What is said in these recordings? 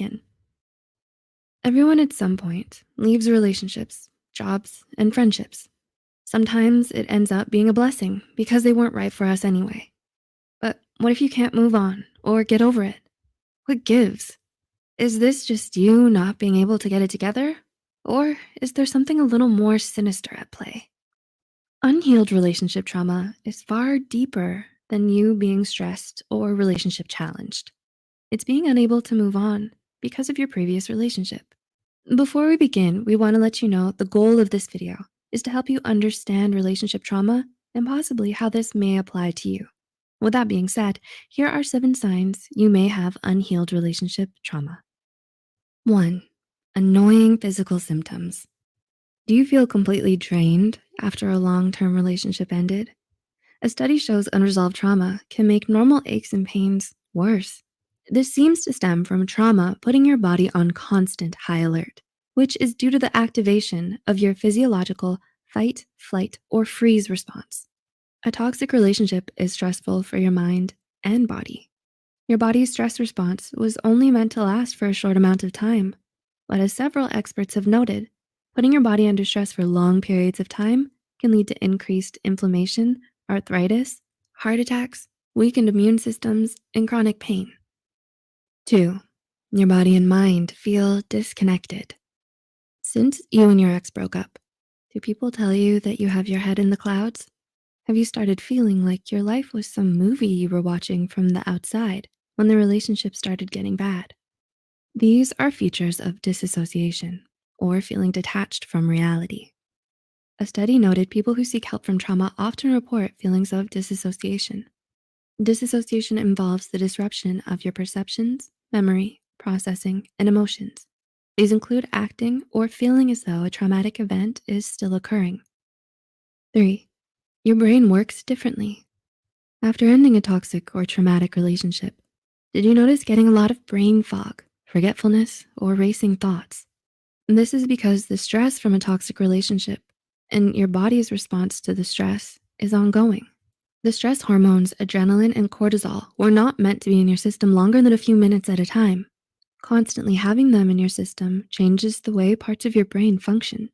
begin. Everyone at some point leaves relationships, jobs, and friendships. Sometimes it ends up being a blessing because they weren't right for us anyway. But what if you can't move on or get over it? What gives? Is this just you not being able to get it together? Or is there something a little more sinister at play? Unhealed relationship trauma is far deeper than you being stressed or relationship challenged. It's being unable to move on because of your previous relationship. Before we begin, we wanna let you know the goal of this video is to help you understand relationship trauma and possibly how this may apply to you. With that being said, here are 7 signs you may have unhealed relationship trauma. 1, annoying physical symptoms. Do you feel completely drained after a long-term relationship ended? A study shows unresolved trauma can make normal aches and pains worse. This seems to stem from trauma putting your body on constant high alert, which is due to the activation of your physiological fight, flight, or freeze response. A toxic relationship is stressful for your mind and body. Your body's stress response was only meant to last for a short amount of time, but as several experts have noted, putting your body under stress for long periods of time can lead to increased inflammation, arthritis, heart attacks, weakened immune systems, and chronic pain. 2, your body and mind feel disconnected. Since you and your ex broke up, do people tell you that you have your head in the clouds? Have you started feeling like your life was some movie you were watching from the outside when the relationship started getting bad? These are features of disassociation or feeling detached from reality. A study noted people who seek help from trauma often report feelings of disassociation. Disassociation involves the disruption of your perceptions, memory, processing, and emotions. These include acting or feeling as though a traumatic event is still occurring. 3, your brain works differently. After ending a toxic or traumatic relationship, did you notice getting a lot of brain fog, forgetfulness, or racing thoughts? This is because the stress from a toxic relationship and your body's response to the stress is ongoing. The stress hormones, adrenaline and cortisol, were not meant to be in your system longer than a few minutes at a time. Constantly having them in your system changes the way parts of your brain function.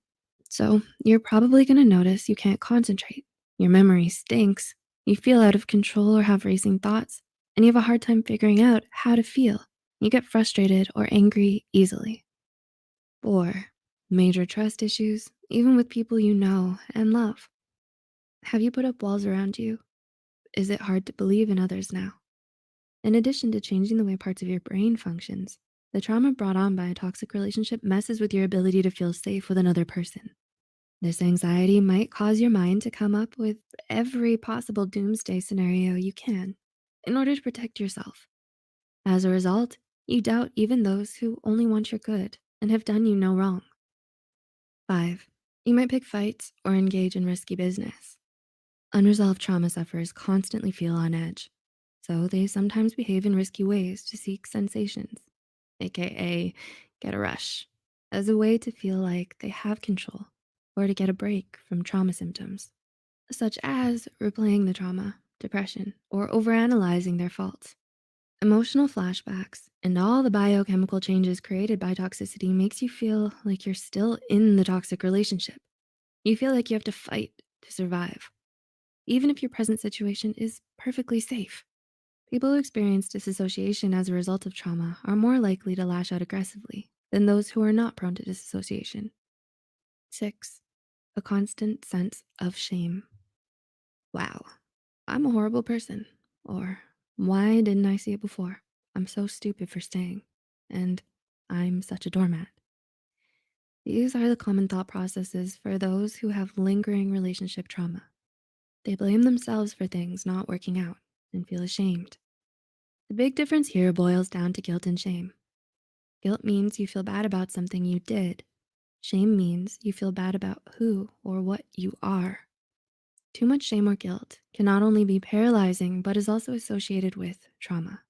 So you're probably gonna notice you can't concentrate, your memory stinks, you feel out of control or have racing thoughts, and you have a hard time figuring out how to feel. You get frustrated or angry easily. 4, major trust issues, even with people you know and love. Have you put up walls around you? Is it hard to believe in others now? In addition to changing the way parts of your brain functions, the trauma brought on by a toxic relationship messes with your ability to feel safe with another person. This anxiety might cause your mind to come up with every possible doomsday scenario you can in order to protect yourself. As a result, you doubt even those who only want your good and have done you no wrong. 5, you might pick fights or engage in risky business. Unresolved trauma sufferers constantly feel on edge, so they sometimes behave in risky ways to seek sensations, AKA get a rush, as a way to feel like they have control or to get a break from trauma symptoms, such as replaying the trauma, depression, or overanalyzing their faults. Emotional flashbacks and all the biochemical changes created by toxicity makes you feel like you're still in the toxic relationship. You feel like you have to fight to survive, even if your present situation is perfectly safe. People who experience disassociation as a result of trauma are more likely to lash out aggressively than those who are not prone to disassociation. 6, a constant sense of shame. Wow, I'm a horrible person. Or why didn't I see it before? I'm so stupid for staying. And I'm such a doormat. These are the common thought processes for those who have lingering relationship trauma. They blame themselves for things not working out and feel ashamed. The big difference here boils down to guilt and shame. Guilt means you feel bad about something you did. Shame means you feel bad about who or what you are. Too much shame or guilt can not only be paralyzing, but is also associated with trauma.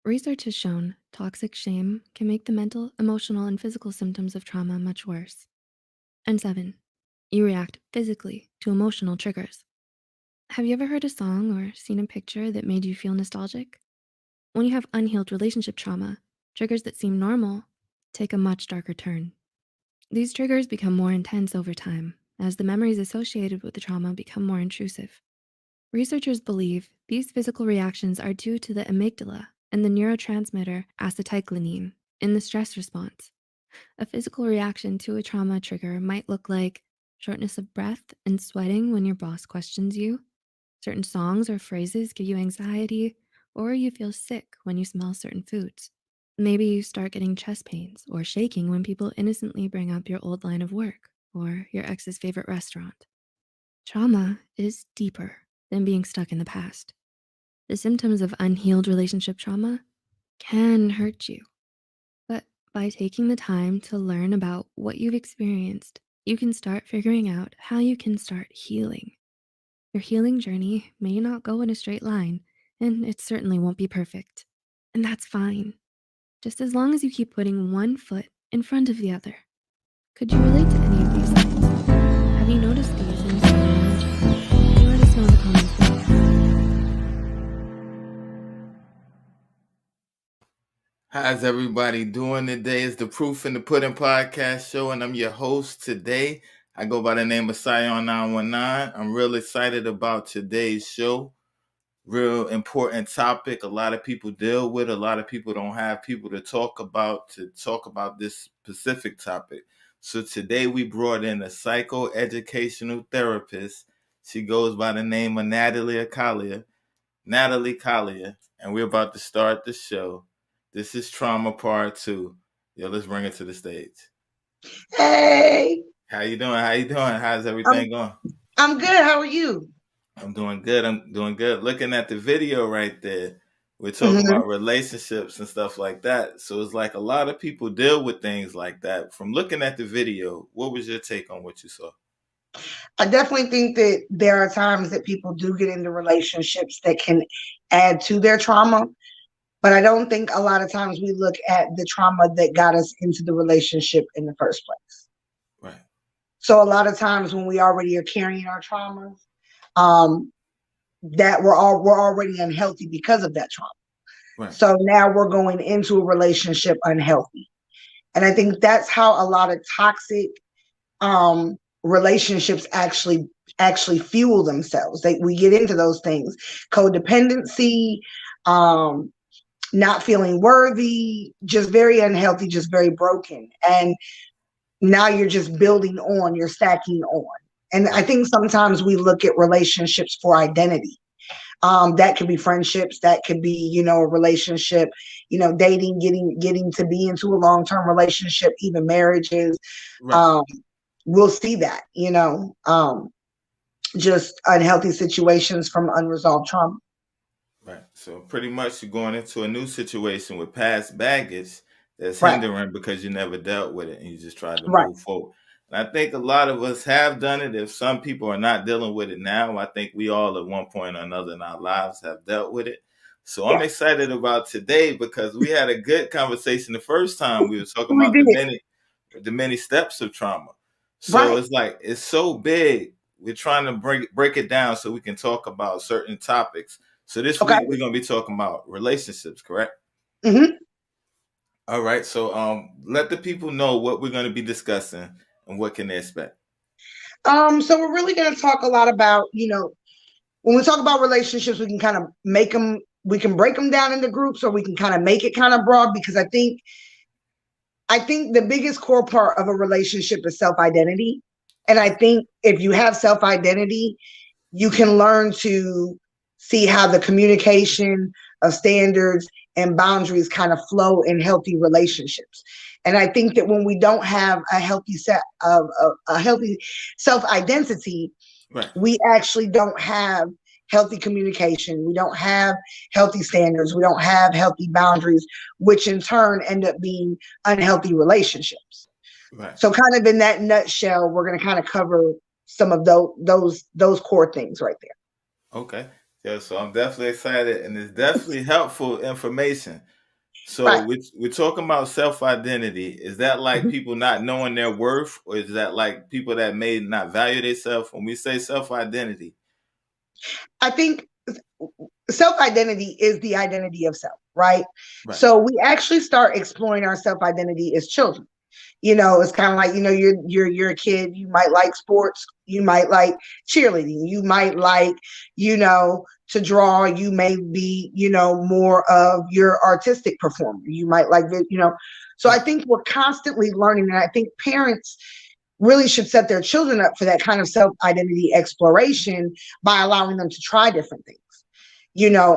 Research has shown toxic shame can make the mental, emotional, and physical symptoms of trauma much worse. And 7, you react physically to emotional triggers. Have you ever heard a song or seen a picture that made you feel nostalgic? When you have unhealed relationship trauma, triggers that seem normal take a much darker turn. These triggers become more intense over time as the memories associated with the trauma become more intrusive. Researchers believe these physical reactions are due to the amygdala and the neurotransmitter acetylcholine in the stress response. A physical reaction to a trauma trigger might look like shortness of breath and sweating when your boss questions you. Certain songs or phrases give you anxiety, or you feel sick when you smell certain foods. Maybe you start getting chest pains or shaking when people innocently bring up your old line of work or your ex's favorite restaurant. Trauma is deeper than being stuck in the past. The symptoms of unhealed relationship trauma can hurt you, but by taking the time to learn about what you've experienced, you can start figuring out how you can start healing. Your healing journey may not go in a straight line, and it certainly won't be perfect. And that's fine, just as long as you keep putting one foot in front of the other. Could you relate to any of these signs? Have you noticed these in someone around you? Let us know in the comments below. How's everybody doing today? It's the Proof in the Pudding podcast show, and I'm your host today. I go by the name of Scion 919. I'm real excited about today's show. Real important topic. A lot of people deal with. A lot of people don't have people to talk about this specific topic. So today we brought in a psychoeducational therapist. She goes by the name of Natalie Collier, and we're about to start the show. This is Trauma Part 2. Yo, let's bring it to the stage. Hey. How you doing? How's everything going? I'm good. How are you? I'm doing good. Looking at the video right there, we're talking about relationships and stuff like that. So it's like a lot of people deal with things like that. From looking at the video, what was your take on what you saw? I definitely think that there are times that people do get into relationships that can add to their trauma. But I don't think a lot of times we look at the trauma that got us into the relationship in the first place. Right. So a lot of times when we already are carrying our traumas, that we're already unhealthy because of that trauma. Right. So now we're going into a relationship unhealthy. And I think that's how a lot of toxic relationships actually fuel themselves. We get into those things: codependency, not feeling worthy, just very unhealthy, just very broken. And now you're just building on, you're stacking on. And I think sometimes we look at relationships for identity. That could be friendships, that could be, a relationship, dating, getting to be into a long-term relationship, even marriages. Right. We'll see that, just unhealthy situations from unresolved trauma. Right. So pretty much you're going into a new situation with past baggage that's Right. hindering because you never dealt with it and you just tried to Right. move forward. And I think a lot of us have done it. If some people are not dealing with it now, I think we all at one point or another in our lives have dealt with it. So I'm excited about today because we had a good conversation the first time. We were talking about the many steps of trauma. So it's like, it's so big. We're trying to break it down so we can talk about certain topics. So this week we're going to be talking about relationships, correct? Mm-hmm. All right. So let the people know what we're going to be discussing and what can they expect. So we're really going to talk a lot about, when we talk about relationships, we can kind of we can break them down into groups, or we can kind of make it kind of broad, because I think the biggest core part of a relationship is self-identity. And I think if you have self-identity, you can learn to see how the communication of standards and boundaries kind of flow in healthy relationships. And I think that when we don't have a healthy set of a healthy self-identity, we actually don't have healthy communication. We don't have healthy standards. We don't have healthy boundaries, which in turn end up being unhealthy relationships. Right. So kind of in that nutshell, we're going to kind of cover some of those core things right there. Okay. Yeah, so I'm definitely excited, and it's definitely helpful information. So we're talking about self-identity. Is that like people not knowing their worth, or is that like people that may not value themselves? When we say self-identity, I think self-identity is the identity of self, right? So we actually start exploring our self-identity as children. It's kind of like, you're a kid, you might like sports, you might like cheerleading, you might like, to draw, you may be, more of your artistic performer, you might like, so I think we're constantly learning, and I think parents really should set their children up for that kind of self-identity exploration by allowing them to try different things.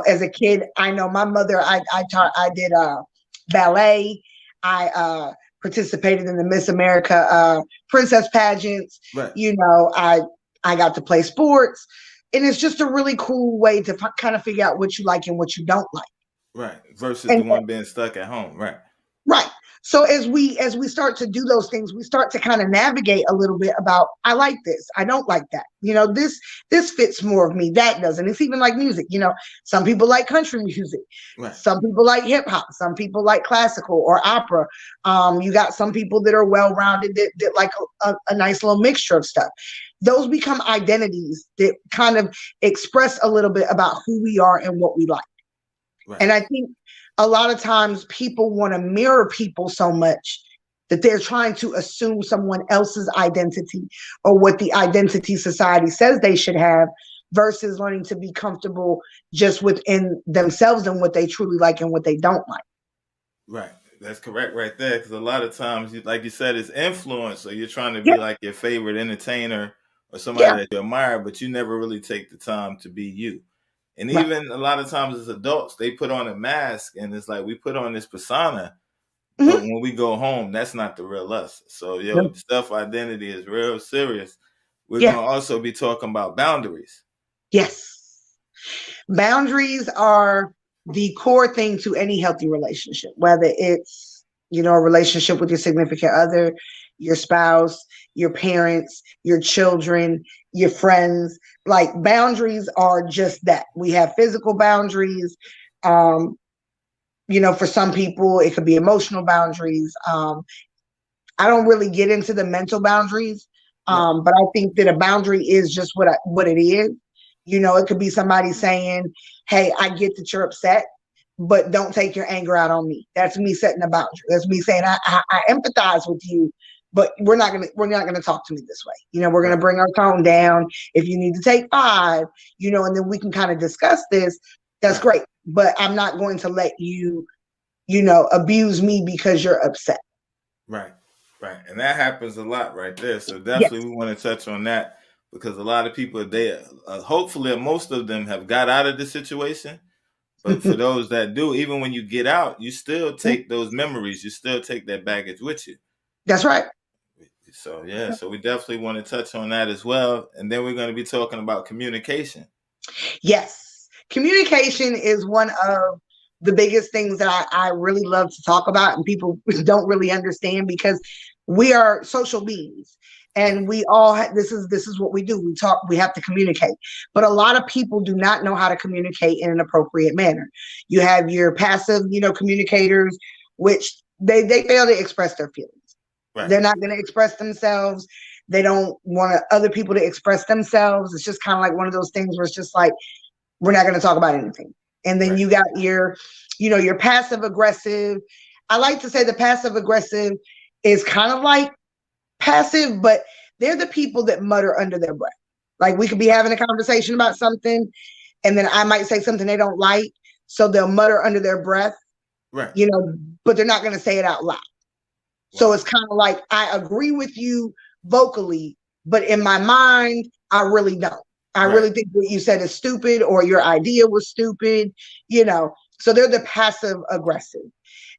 As a kid, I know my mother, I did ballet. I participated in the Miss America princess pageants. I got to play sports. And it's just a really cool way to kind of figure out what you like and what you don't like. Right. Versus the one being stuck at home. Right. Right. So as we start to do those things, we start to kind of navigate a little bit about, I like this, I don't like that. This fits more of me, that doesn't. It's even like music. Some people like country music. Right. Some people like hip hop. Some people like classical or opera. You got some people that are well-rounded that like a nice little mixture of stuff. Those become identities that kind of express a little bit about who we are and what we like. Right. And I think a lot of times people want to mirror people so much that they're trying to assume someone else's identity or what the identity society says they should have, versus learning to be comfortable just within themselves and what they truly like and what they don't like. Right. That's correct right there. Because a lot of times, like you said, it's influence. So you're trying to be like your favorite entertainer or somebody that you admire, but you never really take the time to be you. And even a lot of times as adults, they put on a mask, and it's like we put on this persona, but when we go home, that's not the real us. So, self-identity is real serious. We're going to also be talking about boundaries. Yes. Boundaries are the core thing to any healthy relationship, whether it's, a relationship with your significant other, your spouse, your parents, your children, your friends. Like, boundaries are just that. We have physical boundaries. For some people, it could be emotional boundaries. I don't really get into the mental boundaries, but I think that a boundary is just what it is. It could be somebody saying, hey, I get that you're upset, but don't take your anger out on me. That's me setting a boundary. That's me saying, I empathize with you, but we're not gonna talk to me this way. We're gonna bring our tone down. If you need to take 5, and then we can kind of discuss this. That's great, but I'm not going to let you, abuse me because you're upset. Right, and that happens a lot right there. So definitely we want to touch on that, because a lot of people, they hopefully most of them have got out of the situation. But for those that do, even when you get out, you still take those memories. You still take that baggage with you. That's right. So, so we definitely want to touch on that as well. And then we're going to be talking about communication. Yes. Communication is one of the biggest things that I really love to talk about, and people don't really understand, because we are social beings. And we all this is what we do. We talk, we have to communicate. But a lot of people do not know how to communicate in an appropriate manner. You have your passive, communicators, which they fail to express their feelings. Right. They're not going to express themselves. They don't want other people to express themselves. It's just kind of like one of those things where it's just like, we're not going to talk about anything. And then you got your passive aggressive. I like to say the passive aggressive is kind of like passive, but they're the people that mutter under their breath. Like, we could be having a conversation about something, and then I might say something they don't like, so they'll mutter under their breath, but they're not going to say it out loud. Wow. So it's kind of like, I agree with you vocally, but in my mind, I really don't. I really think what you said is stupid, or your idea was stupid, So they're the passive aggressive.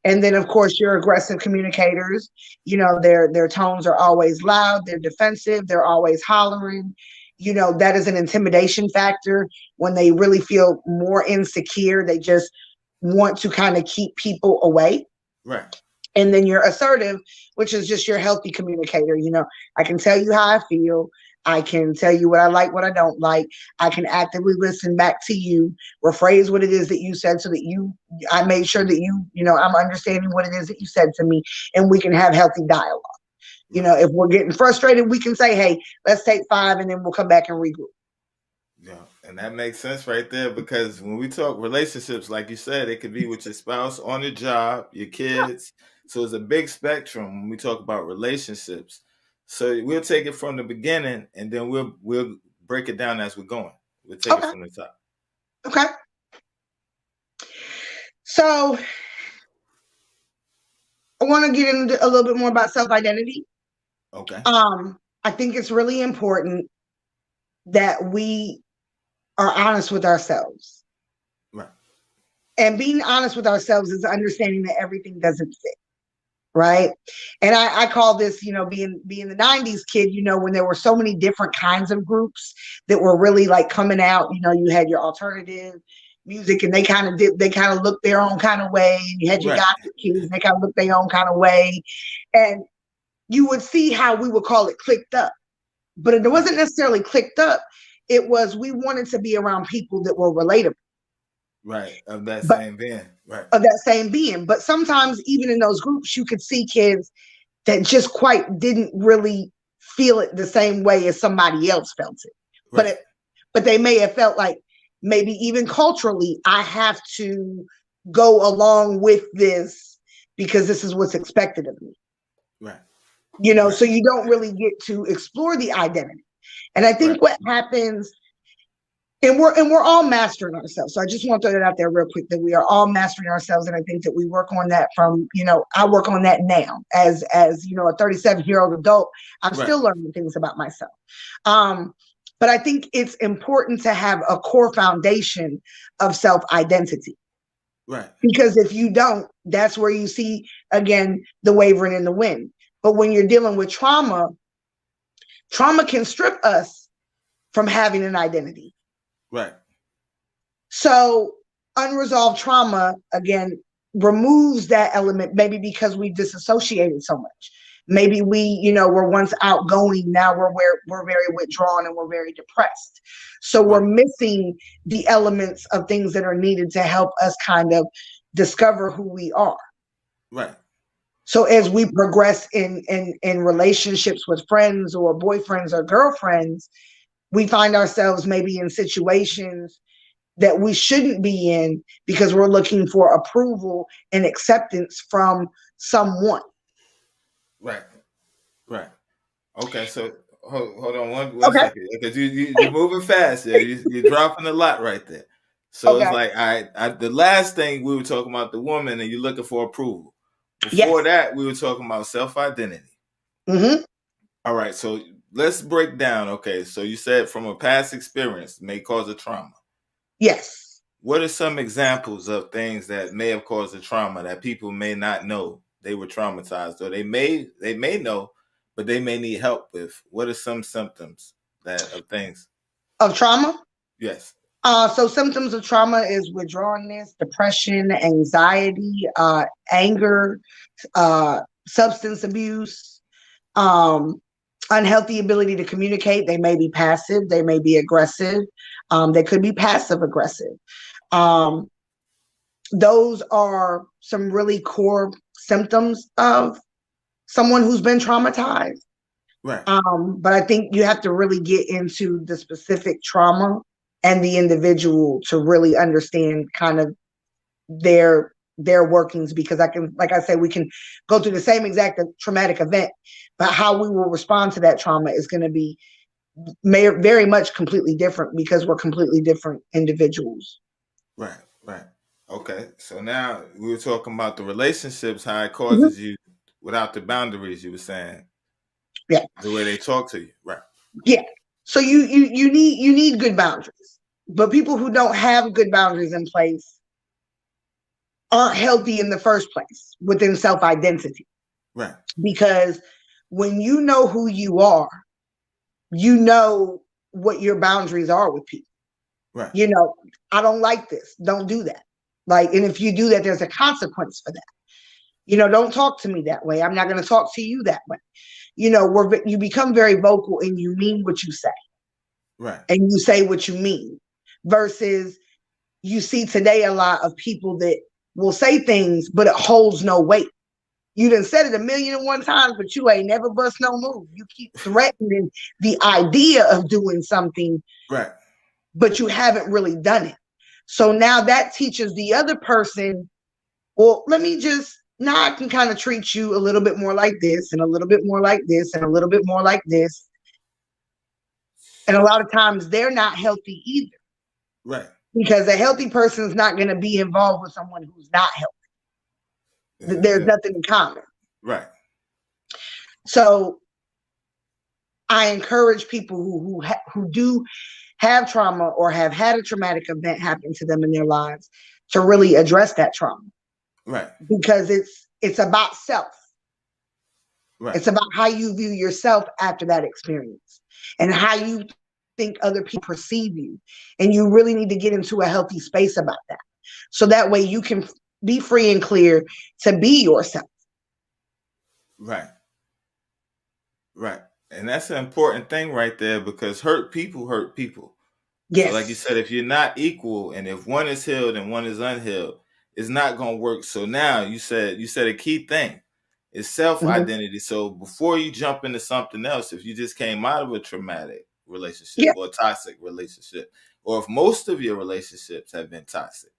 And then, of course, your aggressive communicators, their tones are always loud. They're defensive. They're always hollering. That is an intimidation factor. When they really feel more insecure, they just want to kind of keep people away. Right. And then your assertive, which is just your healthy communicator. I can tell you how I feel. I can tell you what I like, what I don't like. I can actively listen back to you, rephrase what it is that you said, so that I made sure that I'm understanding what it is that you said to me, and we can have healthy dialogue. If we're getting frustrated, we can say, hey, let's take 5, and then we'll come back and regroup. Yeah. And that makes sense right there, because when we talk relationships, like you said, it could be with your spouse, on your job, your kids. So it's a big spectrum when we talk about relationships. So we'll take it from the beginning, and then we'll break it down as we're going. We'll take it from the top. Okay. So I want to get into a little bit more about self-identity. Okay. I think it's really important that we are honest with ourselves. Right. And being honest with ourselves is understanding that everything doesn't fit. Right. And I call this, being the 90s kid, when there were so many different kinds of groups that were really like coming out, you had your alternative music and they kind of looked their own kind of way. And you had your gospel kids, and they kind of looked their own kind of way. And you would see how we would call it clicked up, but it wasn't necessarily clicked up. It was, we wanted to be around people that were relatable. Right. Of that same being. Right. Of that same being. But sometimes even in those groups, you could see kids that just quite didn't really feel it the same way as somebody else felt it. Right. But they may have felt like maybe even culturally, I have to go along with this because this is what's expected of me. Right. So you don't really get to explore the identity. And I think what happens, and we're all mastering ourselves. So I just want to throw that out there real quick, that we are all mastering ourselves. And I think that we work on that from, I work on that now as a 37-year-old adult. I'm still learning things about myself. But I think it's important to have a core foundation of self-identity. Right. Because if you don't, that's where you see, again, the wavering in the wind. But when you're dealing with trauma can strip us from having an identity. Right. So unresolved trauma, again, removes that element, maybe because we disassociated so much. Maybe we, were once outgoing. Now we're very withdrawn and we're very depressed. So we're missing the elements of things that are needed to help us kind of discover who we are. Right. So as we progress in relationships with friends or boyfriends or girlfriends, we find ourselves maybe in situations that we shouldn't be in because we're looking for approval and acceptance from someone. Right. Right. Okay. So hold on one second, because you're moving fast. Yeah, you're dropping a lot right there. So it's like, the last thing we were talking about the woman, and you're looking for approval. Before that, we were talking about self-identity. Mm-hmm. All right. So let's break down. Okay. So you said from a past experience may cause a trauma. Yes. What are some examples of things that may have caused a trauma that people may not know they were traumatized, or they may know, but they may need help with? What are some symptoms of things? Of trauma? Yes. So symptoms of trauma is withdrawnness, depression, anxiety, anger, substance abuse, unhealthy ability to communicate. They may be passive. They may be aggressive. They could be passive aggressive. Those are some really core symptoms of someone who's been traumatized. Right. But I think you have to really get into the specific trauma and the individual to really understand kind of their workings, because like I said, we can go through the same exact traumatic event, but how we will respond to that trauma is going to be very much completely different because we're completely different individuals. Right. Right. Okay. So now we were talking about the relationships, how it causes you without the boundaries, you were saying. Yeah. The way they talk to you. Right. Yeah. So you need good boundaries, but people who don't have good boundaries in place aren't healthy in the first place within self-identity. Right. Because when you know who you are, you know what your boundaries are with people. Right. I don't like this. Don't do that. And if you do that, there's a consequence for that. Don't talk to me that way. I'm not going to talk to you that way. You become very vocal and you mean what you say. Right. And you say what you mean, versus you see today a lot of people that will say things, but it holds no weight. You done said it 1,000,001 times, but you ain't never bust no move. You keep threatening the idea of doing something. Right. but you haven't really done it. So now that teaches the other person, well, now I can kind of treat you a little bit more like this and a little bit more like this and a little bit more like this. And a lot of times they're not healthy either. Right. Because a healthy person is not going to be involved with someone who's not healthy. There's nothing in common. Right. So I encourage people who do have trauma or have had a traumatic event happen to them in their lives to really address that trauma. Right. Because it's about self. Right. It's about how you view yourself after that experience and how you think other people perceive you. And you really need to get into a healthy space about that. So that way you can be free and clear to be yourself. Right. Right. And that's an important thing right there, because hurt people hurt people. Yes. So like you said, if you're not equal and if one is healed and one is unhealed, it's not going to work. So now you said a key thing is self-identity. So before you jump into something else, if you just came out of a traumatic relationship or a toxic relationship, or if most of your relationships have been toxic,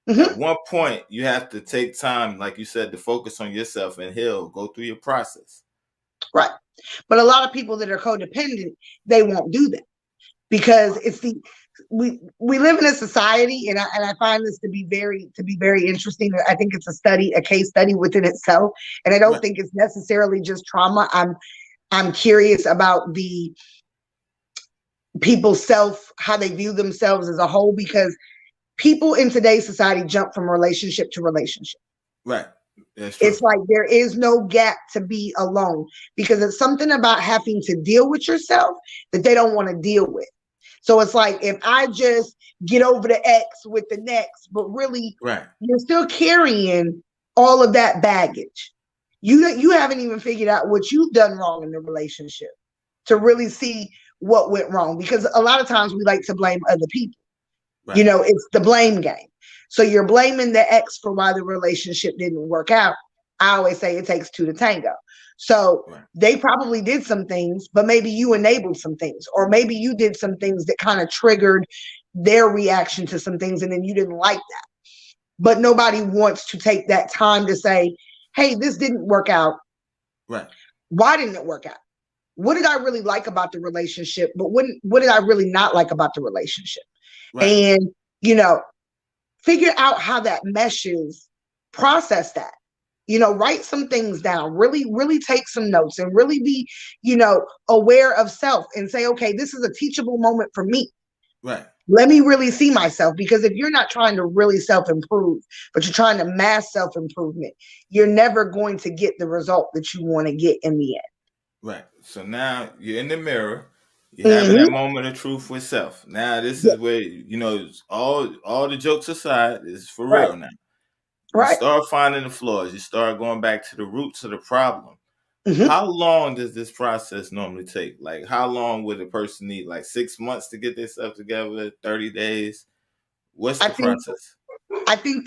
at one point you have to take time, like you said, to focus on yourself and heal, go through your process. Right. But a lot of people that are codependent, they won't do that because we live in a society, and I find this to be very interesting. I think it's a case study within itself, and I don't think it's necessarily just trauma. I'm curious about the people's how they view themselves as a whole, because people in today's society jump from relationship to relationship. Right. That's true. It's like there is no gap to be alone, because it's something about having to deal with yourself that they don't want to deal with. So it's like, if I just get over the X with the next, but really you're still carrying all of that baggage. You haven't even figured out what you've done wrong in the relationship to really see what went wrong, because a lot of times we like to blame other people. Right. You know, it's the blame game. So you're blaming the ex for why the relationship didn't work out. I always say it takes two to tango. So they probably did some things, but maybe you enabled some things, or maybe you did some things that kind of triggered their reaction to some things, and then you didn't like that. But nobody wants to take that time to say, hey, this didn't work out. Right. Why didn't it work out? What did I really like about the relationship? But what did I really not like about the relationship? Right. And, you know, figure out how that meshes, process that, you know, write some things down, really take some notes, and really be, you know, aware of self and say, okay, this is a teachable moment for me. Right. Let me really see myself, because if you're not trying to really self-improve, but you're trying to mass self-improvement, you're never going to get the result that you want to get in the end. Right. So now you're in the mirror. You're having that moment of truth with self. Now this is where, you know, all the jokes aside, is for real now. You start finding the flaws. You start going back to the roots of the problem. How long does this process normally take? Like, how long would a person need? Like 6 months to get themselves together? 30 days? What's the process? I think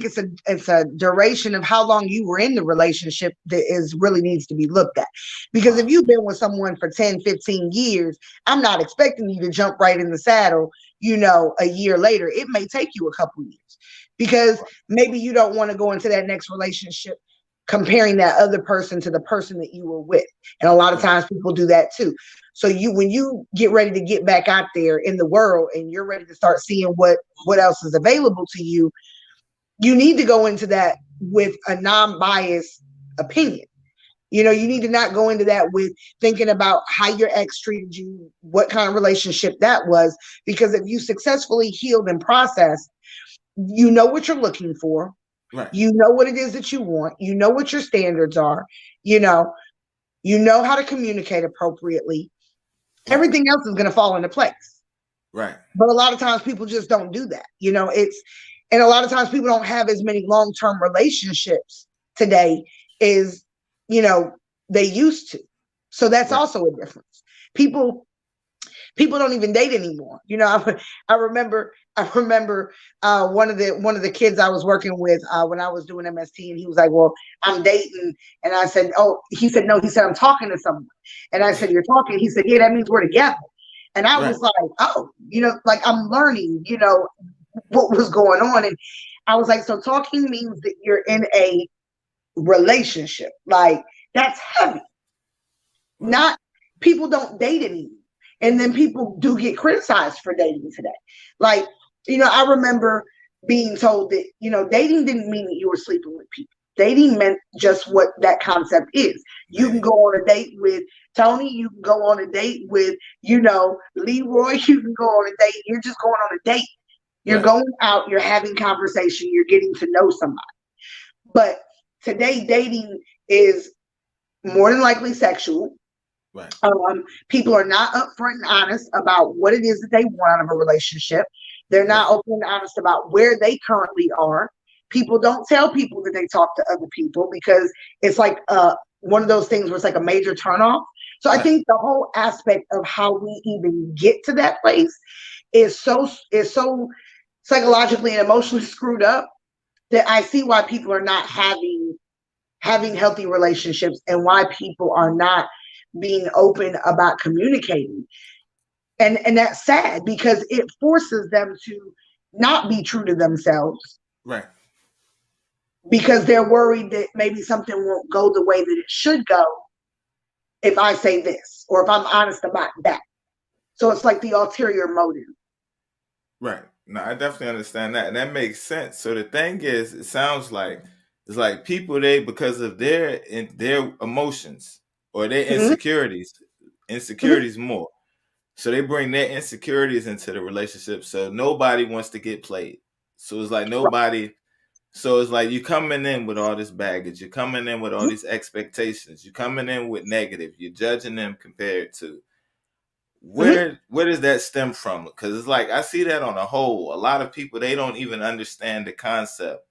it's a duration of how long you were in the relationship that really needs to be looked at. Because if you've been with someone for 10, 15 years, I'm not expecting you to jump right in the saddle, you know, a year later. It may take you a couple years, because maybe you don't want to go into that next relationship comparing that other person to the person that you were with. And a lot of times people do that too. So when you get ready to get back out there in the world and you're ready to start seeing what else is available to you, you need to go into that with a non-biased opinion. You know, you need to not go into that with thinking about how your ex treated you, what kind of relationship that was, because if you successfully healed and processed, you know what you're looking for. Right. You know what it is that you want. You know what your standards are. You know how to communicate appropriately. Right. Everything else is going to fall into place. Right. But a lot of times people just don't do that. You know, and a lot of times people don't have as many long-term relationships today as, you know, they used to. So that's also a difference. People don't even date anymore. You know, I remember one of the kids I was working with when I was doing MST, and he was like, well, I'm dating. And I said, oh, he said, no, he said, I'm talking to someone. And I said, you're talking? He said, yeah, that means we're together. And I Right. was like, oh, like I'm learning, what was going on. And I was like, so talking means that you're in a relationship. Like, that's heavy. Right. Not people don't date anymore. And then people do get criticized for dating today. Like, I remember being told that, dating didn't mean that you were sleeping with people. Dating meant just what that concept is. You can Dating. go on a date with Tony, you can go on a date with, Leroy, you can go on a date. You're just going on a date. You're Right. going out, you're having conversation, you're getting to know somebody. But today, dating is more than likely sexual. Right. People are not upfront and honest about what it is that they want out of a relationship. They're not Right. open and honest about where they currently are. People don't tell people that they talk to other people because it's like one of those things where it's like a major turnoff. So I Right. think the whole aspect of how we even get to that place is so psychologically and emotionally screwed up that I see why people are not having healthy relationships and why people are not being open about communicating. And that's sad because it forces them to not be true to themselves Right. because they're worried that maybe something won't go the way that it should go if I say this or if I'm honest about that. So it's like the ulterior motive. Right. No, I definitely understand that. And that makes sense. So the thing is, it sounds like it's like people, because of their emotions or their Mm-hmm. insecurities more. So they bring their insecurities into the relationship. So nobody wants to get played. So it's like Right. nobody. So it's like you're coming in with all this baggage. You're coming in with all these expectations. You're coming in with negative. You're judging them compared to Mm-hmm. where does that stem from? Because it's like I see that on a whole. A lot of people, they don't even understand the concept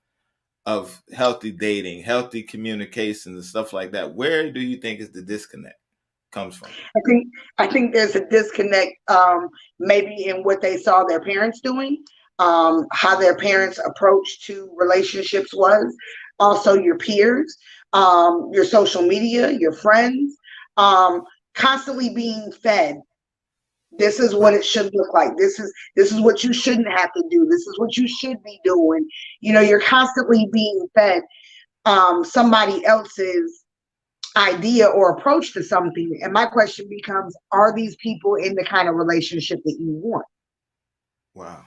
of healthy dating, healthy communication, and stuff like that. Where do you think is the disconnect comes from? I think there's a disconnect, maybe in what they saw their parents doing, how their parents' approach to relationships was, also your peers, your social media, your friends, constantly being fed. This is what Right. it should look like. This is what you shouldn't have to do. This is what you should be doing. You're constantly being fed somebody else's idea or approach to something. And my question becomes, are these people in the kind of relationship that you want? Wow.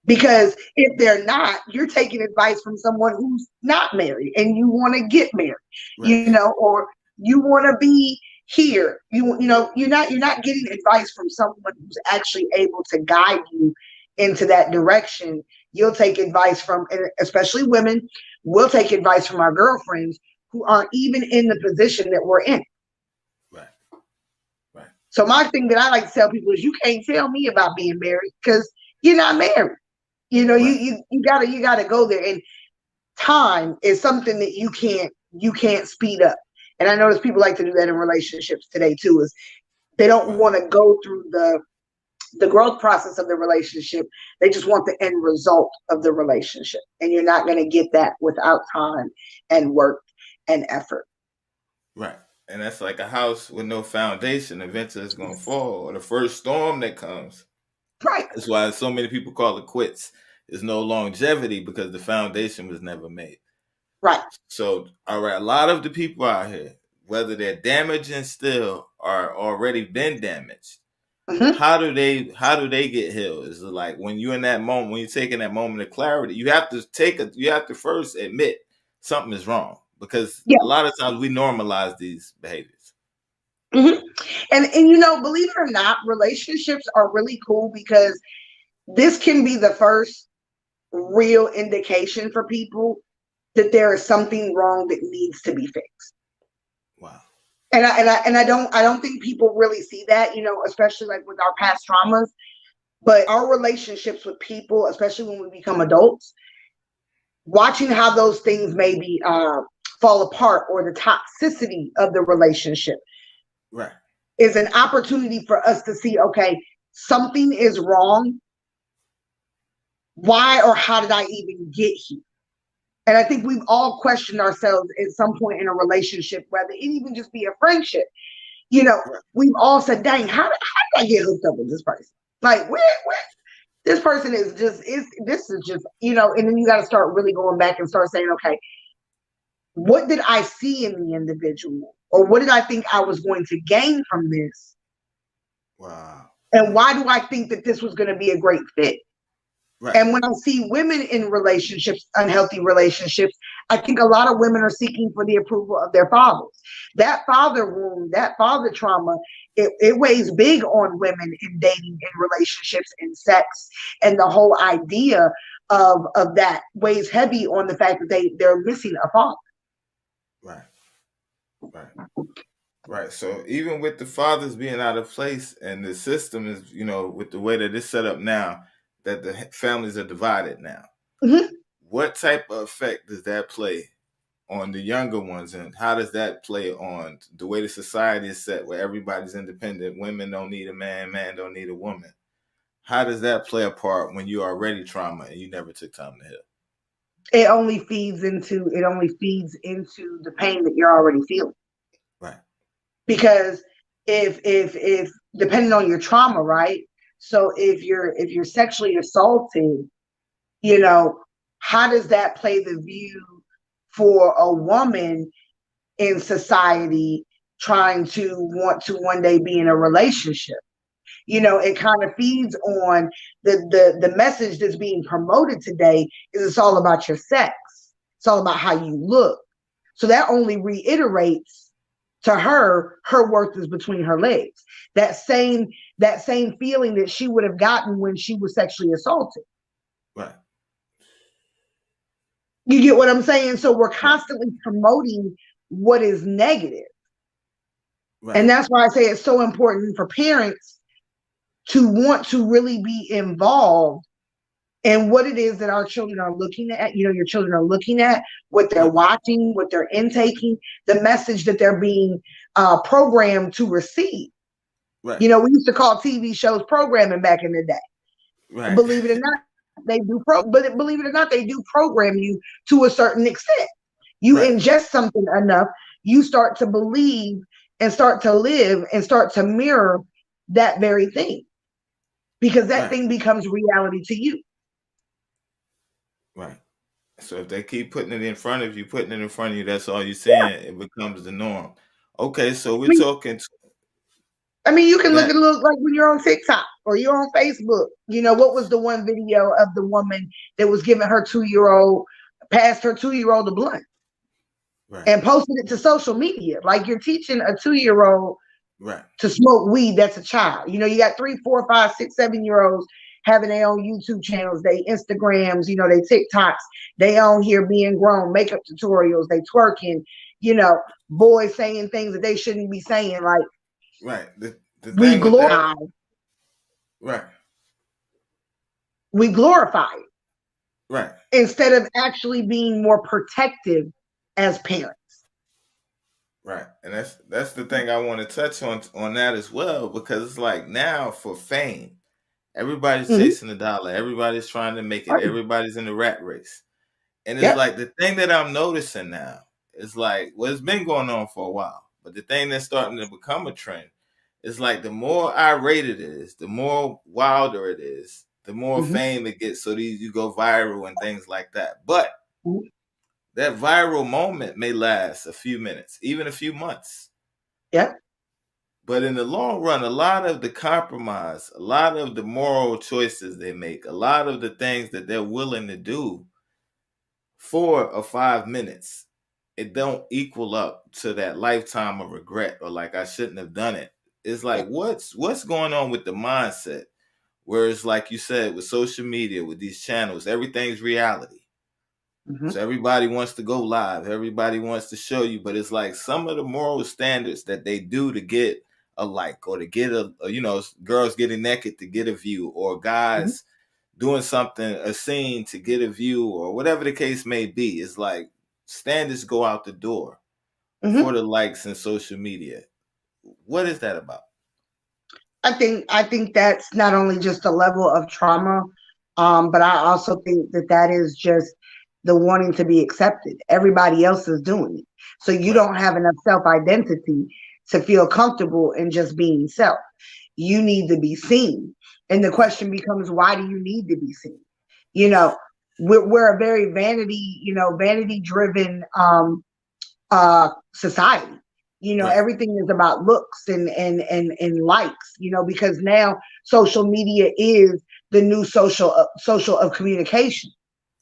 Because if they're not, you're taking advice from someone who's not married and you want to get married, Right. or you want to be here. You're not getting advice from someone who's actually able to guide you into that direction. You'll take advice from, and especially women, will take advice from our girlfriends who aren't even in the position that we're in. Right. Right. So my thing that I like to tell people is you can't tell me about being married because you're not married. Right. You gotta go there. And time is something that you can't speed up. And I notice people like to do that in relationships today too, is they don't Right. want to go through the growth process of the relationship. They just want the end result of the relationship. And you're not going to get that without time and work and effort. Right. And that's like a house with no foundation. Eventually it's going to fall. Or the first storm that comes. Right. That's why so many people call it quits. There's no longevity because the foundation was never made. Right. So, all right, a lot of the people out here, whether they're damaging still or already been damaged, Mm-hmm. how do they get healed? Is it like when you're in that moment, when you're taking that moment of clarity, you have to first admit something is wrong because Yeah. a lot of times we normalize these behaviors. Mm-hmm. And believe it or not, relationships are really cool because this can be the first real indication for people that there is something wrong that needs to be fixed. Wow. And I don't think people really see that, especially like with our past traumas, but our relationships with people, especially when we become adults, watching how those things maybe fall apart or the toxicity of the relationship. Right. Is an opportunity for us to see, okay, something is wrong. Why or how did I even get here? And I think we've all questioned ourselves at some point in a relationship, whether it even just be a friendship. You know, we've all said, dang, how did I get hooked up with this person? Like, where this person is just, this is just, you know, and then you got to start really going back and start saying, okay, what did I see in the individual? Or what did I think I was going to gain from this? Wow. And why do I think that this was going to be a great fit? Right. And when I see women in relationships, unhealthy relationships, I think a lot of women are seeking for the approval of their fathers. That father wound, that father trauma, it weighs big on women in dating, in relationships, in sex. And the whole idea of that weighs heavy on the fact that they're missing a father. Right. Right. Right. So even with the fathers being out of place and the system is, you know, with the way that it's set up now, that the families are divided now. Mm-hmm. What type of effect does that play on the younger ones, and how does that play on the way the society is set, where everybody's independent? Women don't need a man, man don't need a woman. How does that play a part when you're already trauma and you never took time to heal? It only feeds into the pain that you're already feeling. Right. Because if depending on your trauma, right? So if you're sexually assaulted, you know, how does that play the view for a woman in society trying to want to one day be in a relationship? You know, it kind of feeds on the message that's being promoted today is it's all about your sex. It's all about how you look. So that only reiterates to her worth is between her legs. That same feeling that she would have gotten when she was sexually assaulted. Right. You get what I'm saying? So we're constantly promoting what is negative. Right. And that's why I say it's so important for parents to want to really be involved in what it is that our children are looking at. You know, your children are looking at, what they're watching, what they're intaking, the message that they're being programmed to receive. Right. You know, we used to call TV shows programming back in the day. Right. Believe it or not, they do believe it or not, they do program you to a certain extent. You ingest something enough, you start to believe and start to live and start to mirror that very thing, because that thing becomes reality to you. Right. So if they keep putting it in front of you, that's all you're saying. Yeah. It becomes the norm. Okay, so we're talking. I mean, you can look like when you're on TikTok or you're on Facebook. You know, what was the one video of the woman that was giving her 2-year-old, passed her 2-year-old a blunt, and posted it to social media? Like, you're teaching a 2-year-old to smoke weed. That's a child. You know, you got 3, 4, 5, 6, 7-year-olds having their own YouTube channels, they Instagrams, you know, they TikToks, they on here being grown, makeup tutorials, they twerking, you know, boys saying things that they shouldn't be saying. Like, we glorify. We glorify it. Right. Instead of actually being more protective as parents. Right. And that's the thing I want to touch on that as well, because it's like now for fame, everybody's chasing the dollar. Everybody's trying to make it. Everybody's in the rat race. And it's like the thing that I'm noticing now is like, well, it's been going on for a while, but the thing that's starting to become a trend is like the more irate it is, the more wilder it is, the more fame it gets. So you go viral and things like that. But that viral moment may last a few minutes, even a few months. Yeah. But in the long run, a lot of the compromise, a lot of the moral choices they make, a lot of the things that they're willing to do 4 or 5 minutes, it don't equal up to that lifetime of regret or like I shouldn't have done it. It's like what's going on with the mindset, where it's like you said with social media, with these channels, everything's reality. So everybody wants to go live, everybody wants to show you, but it's like some of the moral standards that they do to get a like, or to get a you know, girls getting naked to get a view, or guys doing something, a scene to get a view, or whatever the case may be. It's like standards go out the door for the likes in social media. What is that about? I think that's not only just a level of trauma, but I also think that is just the wanting to be accepted. Everybody else is doing it, so you don't have enough self-identity to feel comfortable in just being self. You need to be seen. And the question becomes, why do you need to be seen? You know, we're a very vanity driven society. You know, Right. everything is about looks and likes, you know, because now social media is the new social of communication.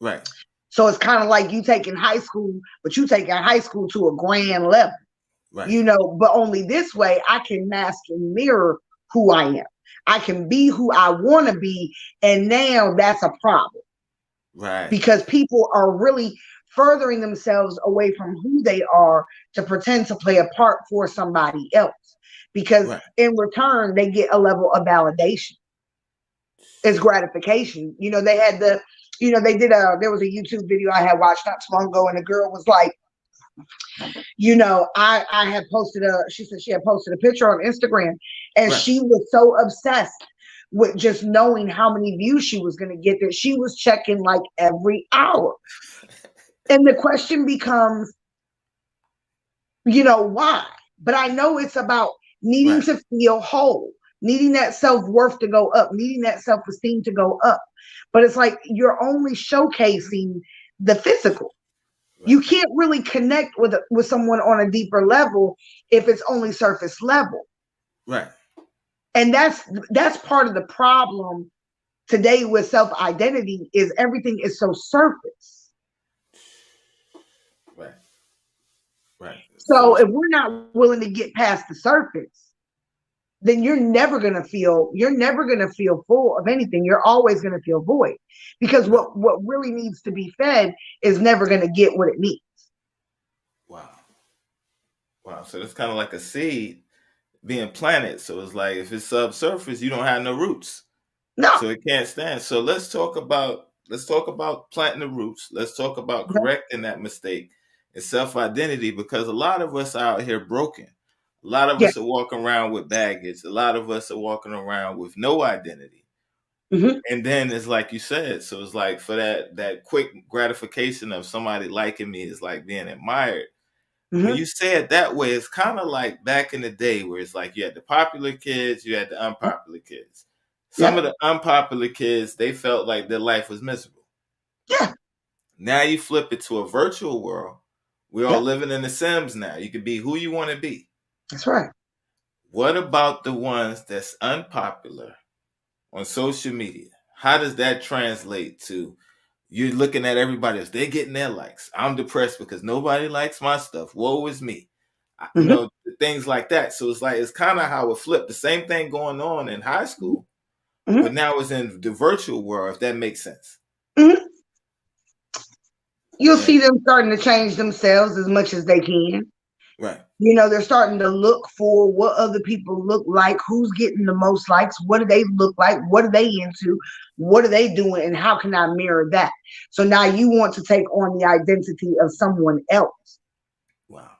Right. So it's kind of like you taking high school, but you taking high school to a grand level, Right. you know, but only this way I can mask and mirror who I am. I can be who I want to be. And now that's a problem. Right. Because people are really furthering themselves away from who they are to pretend to play a part for somebody else. Because Right. in return, they get a level of validation. It's gratification. You know, they had the, you know, there was a YouTube video I had watched not too long ago, and the girl was like, you know, I had posted she said she had posted a picture on Instagram, and Right. she was so obsessed with just knowing how many views she was going to get that she was checking like every hour. And the question becomes, you know, why? But I know it's about needing Right. to feel whole, needing that self-worth to go up, needing that self-esteem to go up. But it's like you're only showcasing the physical. Right. You can't really connect with someone on a deeper level if it's only surface level. Right. And that's part of the problem today with self-identity is everything is so surface. Right. Right. So if we're not willing to get past the surface, then you're never gonna feel full of anything. You're always gonna feel void. Because right. what really needs to be fed is never gonna get what it needs. Wow. Wow. So it's kind of like a seed being planted. So it's like if it's subsurface, you don't have no roots. No. So it can't stand. So let's talk about planting the roots. Let's talk about correcting that mistake and self-identity, because a lot of us are out here broken. A lot of us are walking around with baggage. A lot of us are walking around with no identity. Mm-hmm. And then it's like you said, so it's like for that quick gratification of somebody liking me is like being admired. Mm-hmm. When you say it that way, it's kind of like back in the day where it's like you had the popular kids, you had the unpopular kids. Some of the unpopular kids, they felt like their life was miserable. Yeah. Now you flip it to a virtual world. We're all living in the Sims now. You can be who you want to be. That's right. What about the ones that's unpopular on social media? How does that translate to you're looking at everybody else? They're getting their likes. I'm depressed because nobody likes my stuff. Woe is me. You know, things like that. So it's like, it's kind of how it flipped. The same thing going on in high school, but now it's in the virtual world, if that makes sense. You'll see them starting to change themselves as much as they can. Right. You know, they're starting to look for what other people look like, who's getting the most likes, what do they look like, what are they into, what are they doing, and how can I mirror that? So now you want to take on the identity of someone else. Wow.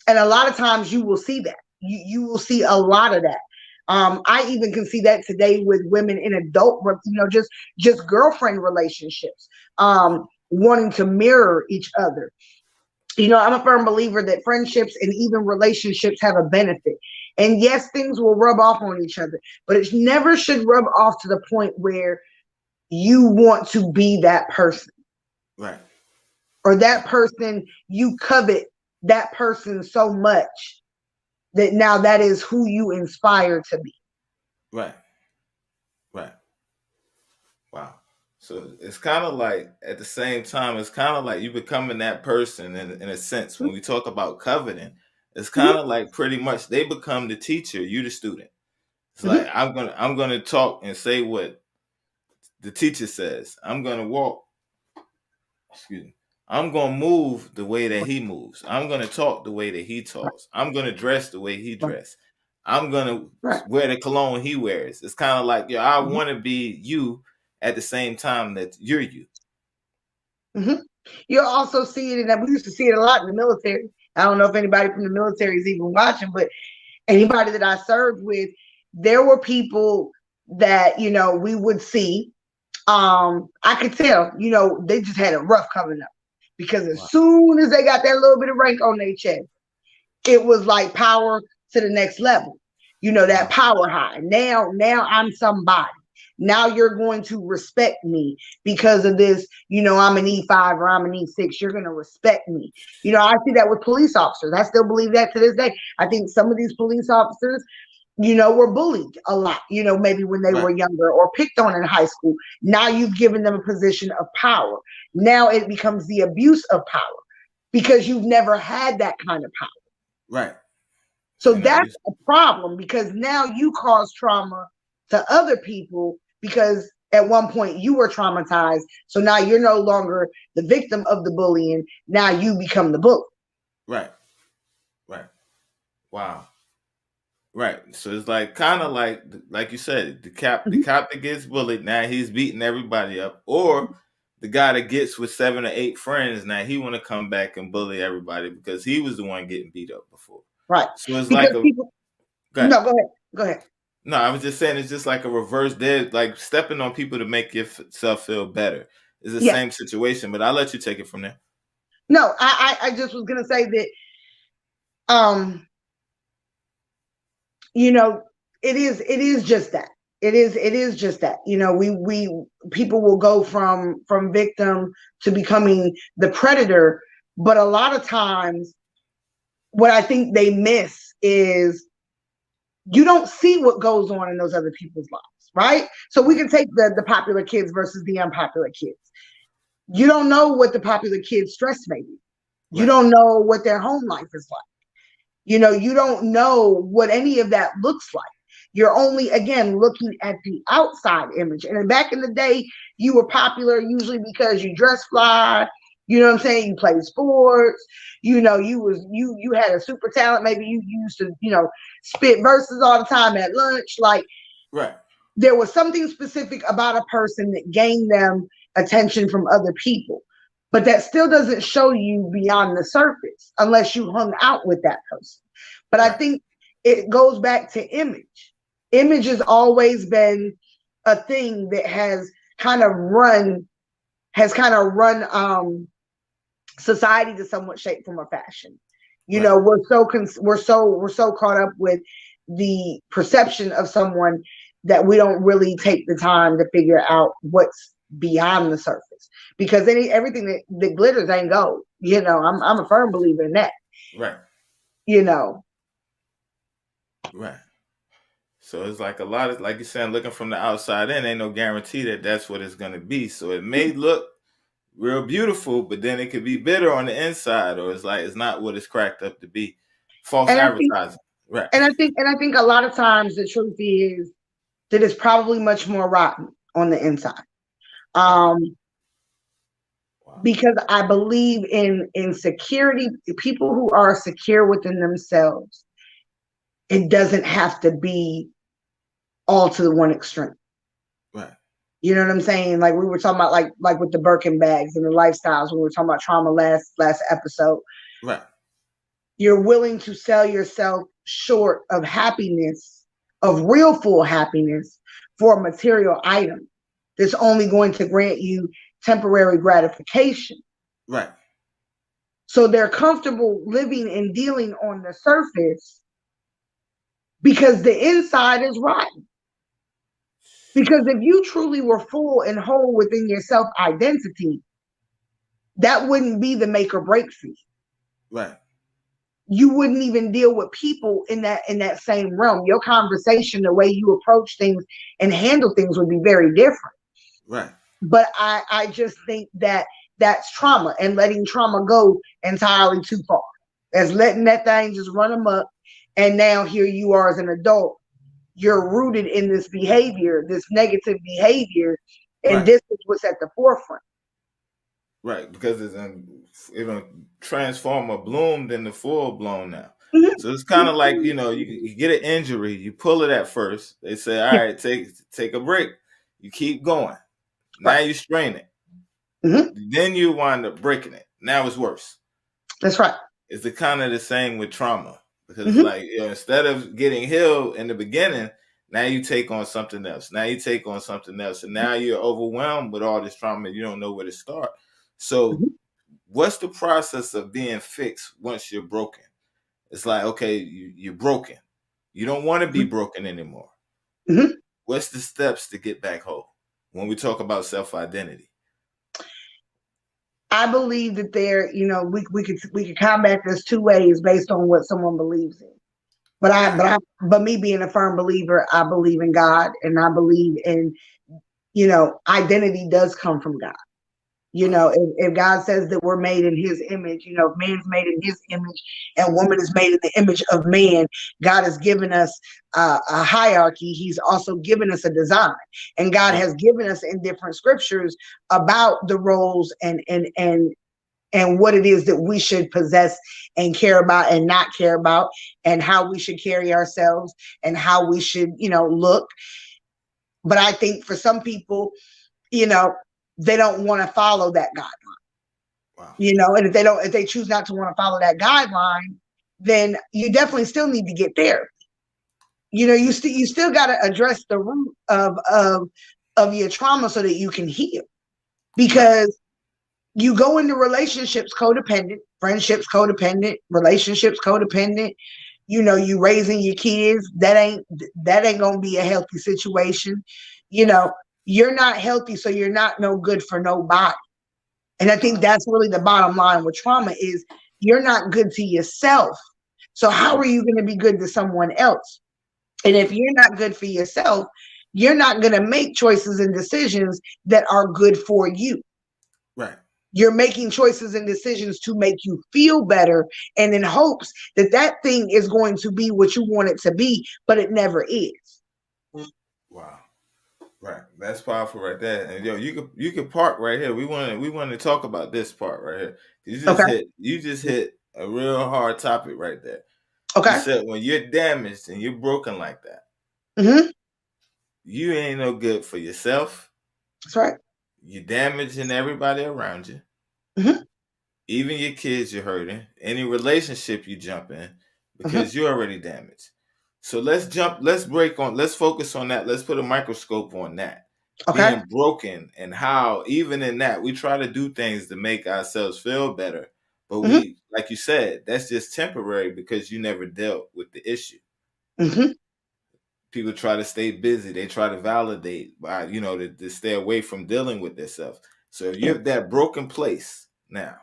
And a lot of times you will see that. You will see a lot of that. I even can see that today with women in adult, you know, just girlfriend relationships, wanting to mirror each other. You know, I'm a firm believer that friendships and even relationships have a benefit. And yes, things will rub off on each other, but it never should rub off to the point where you want to be that person. Right. Or that person, you covet that person so much that now that is who you inspire to be. Right. Right. Wow. So it's kind of like, at the same time, it's kind of like you becoming that person in a sense. When we talk about coveting, it's kind of like pretty much they become the teacher, you the student. It's like I'm gonna talk and say what the teacher says. I'm gonna walk. Excuse me. I'm gonna move the way that he moves. I'm gonna talk the way that he talks. I'm gonna dress the way he dress. I'm gonna wear the cologne he wears. It's kind of like, I want to be you at the same time that you're you. You'll also see it in that. We used to see it a lot in the military. I don't know if anybody from the military is even watching, but anybody that I served with, there were people that, you know, we would see. I could tell, you know, they just had it rough coming up, because as soon as they got that little bit of rank on their chest, it was like power to the next level. You know, that power high. Now I'm somebody. Now you're going to respect me because of this. You know, I'm an E5 or I'm an E6. You're going to respect me. You know, I see that with police officers. I still believe that to this day. I think some of these police officers, you know, were bullied a lot, you know, maybe when they were younger or picked on in high school. Now you've given them a position of power. Now it becomes the abuse of power because you've never had that kind of power. Right. So that's a problem because now you cause trauma to other people because at one point you were traumatized. So now you're no longer the victim of the bullying. Now you become the bully. Right. Right. Wow. Right. So it's like kind of like you said, the cop that gets bullied, now he's beating everybody up. Or the guy that gets with 7 or 8 friends, now he want to come back and bully everybody because he was the one getting beat up before. Right. So it's because like people, no, go ahead. No, I was just saying it's just like a reverse dead, like stepping on people to make yourself feel better. It's the same situation, but I'll let you take it from there. No, I just was gonna say that you know, it is just that. It is just that. You know, we people will go from victim to becoming the predator, but a lot of times what I think they miss is you don't see what goes on in those other people's lives, right? So we can take the popular kids versus the unpopular kids. You don't know what the popular kids' stress may be. You don't know what their home life is like. You know, you don't know what any of that looks like. You're only, again, looking at the outside image. And back in the day, you were popular usually because you dress fly. You know what I'm saying? You played sports. You know, you had a super talent. Maybe you used to, you know, spit verses all the time at lunch. Like, there was something specific about a person that gained them attention from other people. But that still doesn't show you beyond the surface unless you hung out with that person. But I think it goes back to image. Image has always been a thing that has kind of run society to somewhat shape, form, or fashion. You know, we're so caught up with the perception of someone that we don't really take the time to figure out what's beyond the surface, because everything that glitters ain't gold. You know, I'm a firm believer in that. Right. You know. Right. So it's like a lot of, like you're saying, looking from the outside in, ain't no guarantee that that's what it's going to be. So it may look real beautiful, but then it could be bitter on the inside, or it's like it's not what it's cracked up to be. False advertising. Right. And I think a lot of times the truth is that it's probably much more rotten on the inside. Because I believe in security, people who are secure within themselves, it doesn't have to be all to the one extreme. Right. You know what I'm saying? Like we were talking about, like with the Birkin bags and the lifestyles, when we were talking about trauma last episode. Right. You're willing to sell yourself short of happiness, of real full happiness, for a material item that's only going to grant you temporary gratification. Right. So they're comfortable living and dealing on the surface because the inside is rotten. Because if you truly were full and whole within your self-identity, that wouldn't be the make or break for you. Right. You wouldn't even deal with people in that same realm. Your conversation, the way you approach things and handle things would be very different. Right. But I just think that that's trauma, and letting trauma go entirely too far. As letting that thing just run amok, and now here you are as an adult. You're rooted in this behavior, this negative behavior, and this is what's at the forefront. Right, because it'll transform a bloom into full blown now. So it's kind of like, you know, you get an injury, you pull it at first. They say, all right, take a break. You keep going. Now you strain it. Then you wind up breaking it. Now it's worse. That's right. It's the kind of the same with trauma. Because like, you know, instead of getting healed in the beginning, now you take on something else. Now you take on something else. And now you're overwhelmed with all this trauma. You don't know where to start. So what's the process of being fixed once you're broken? It's like, okay, you're broken. You don't want to be broken anymore. Mm-hmm. What's the steps to get back whole when we talk about self-identity? I believe that there, we could combat this two ways based on what someone believes in. But me being a firm believer, I believe in God, and I believe in, identity does come from God. If God says that we're made in his image, if man's made in his image and woman is made in the image of man, God has given us a hierarchy. He's also given us a design, and God has given us in different scriptures about the roles and what it is that we should possess and care about and not care about, and how we should carry ourselves and how we should, look. But I think for some people, they don't want to follow that guideline. Wow. And if they choose not to want to follow that guideline, then you definitely still need to get therapy. You still got to address the root of your trauma so that you can heal. Because you go into relationships codependent, friendships codependent, relationships codependent. You raising your kids, that ain't gonna be a healthy situation. You're not healthy, so you're not no good for nobody. And I think that's really the bottom line with trauma is you're not good to yourself. So how are you going to be good to someone else? And if you're not good for yourself, you're not going to make choices and decisions that are good for you. Right. You're making choices and decisions to make you feel better and in hopes that that thing is going to be what you want it to be, but it never is. Wow. Right. That's powerful right there. And you could park right here. We want to talk about this part right here. You just hit a real hard topic right there. Okay. You said when you're damaged and you're broken like that, mm-hmm. you ain't no good for yourself. That's right. You're damaging everybody around you. Mm-hmm. Even your kids you're hurting. Any relationship you jump in because you're already damaged. So let's focus on that. Let's put a microscope on that. Okay. Being broken and how even in that we try to do things to make ourselves feel better. But we, like you said, that's just temporary because you never dealt with the issue. Mm-hmm. People try to stay busy. They try to validate by, to stay away from dealing with themselves. So if you have that broken place now,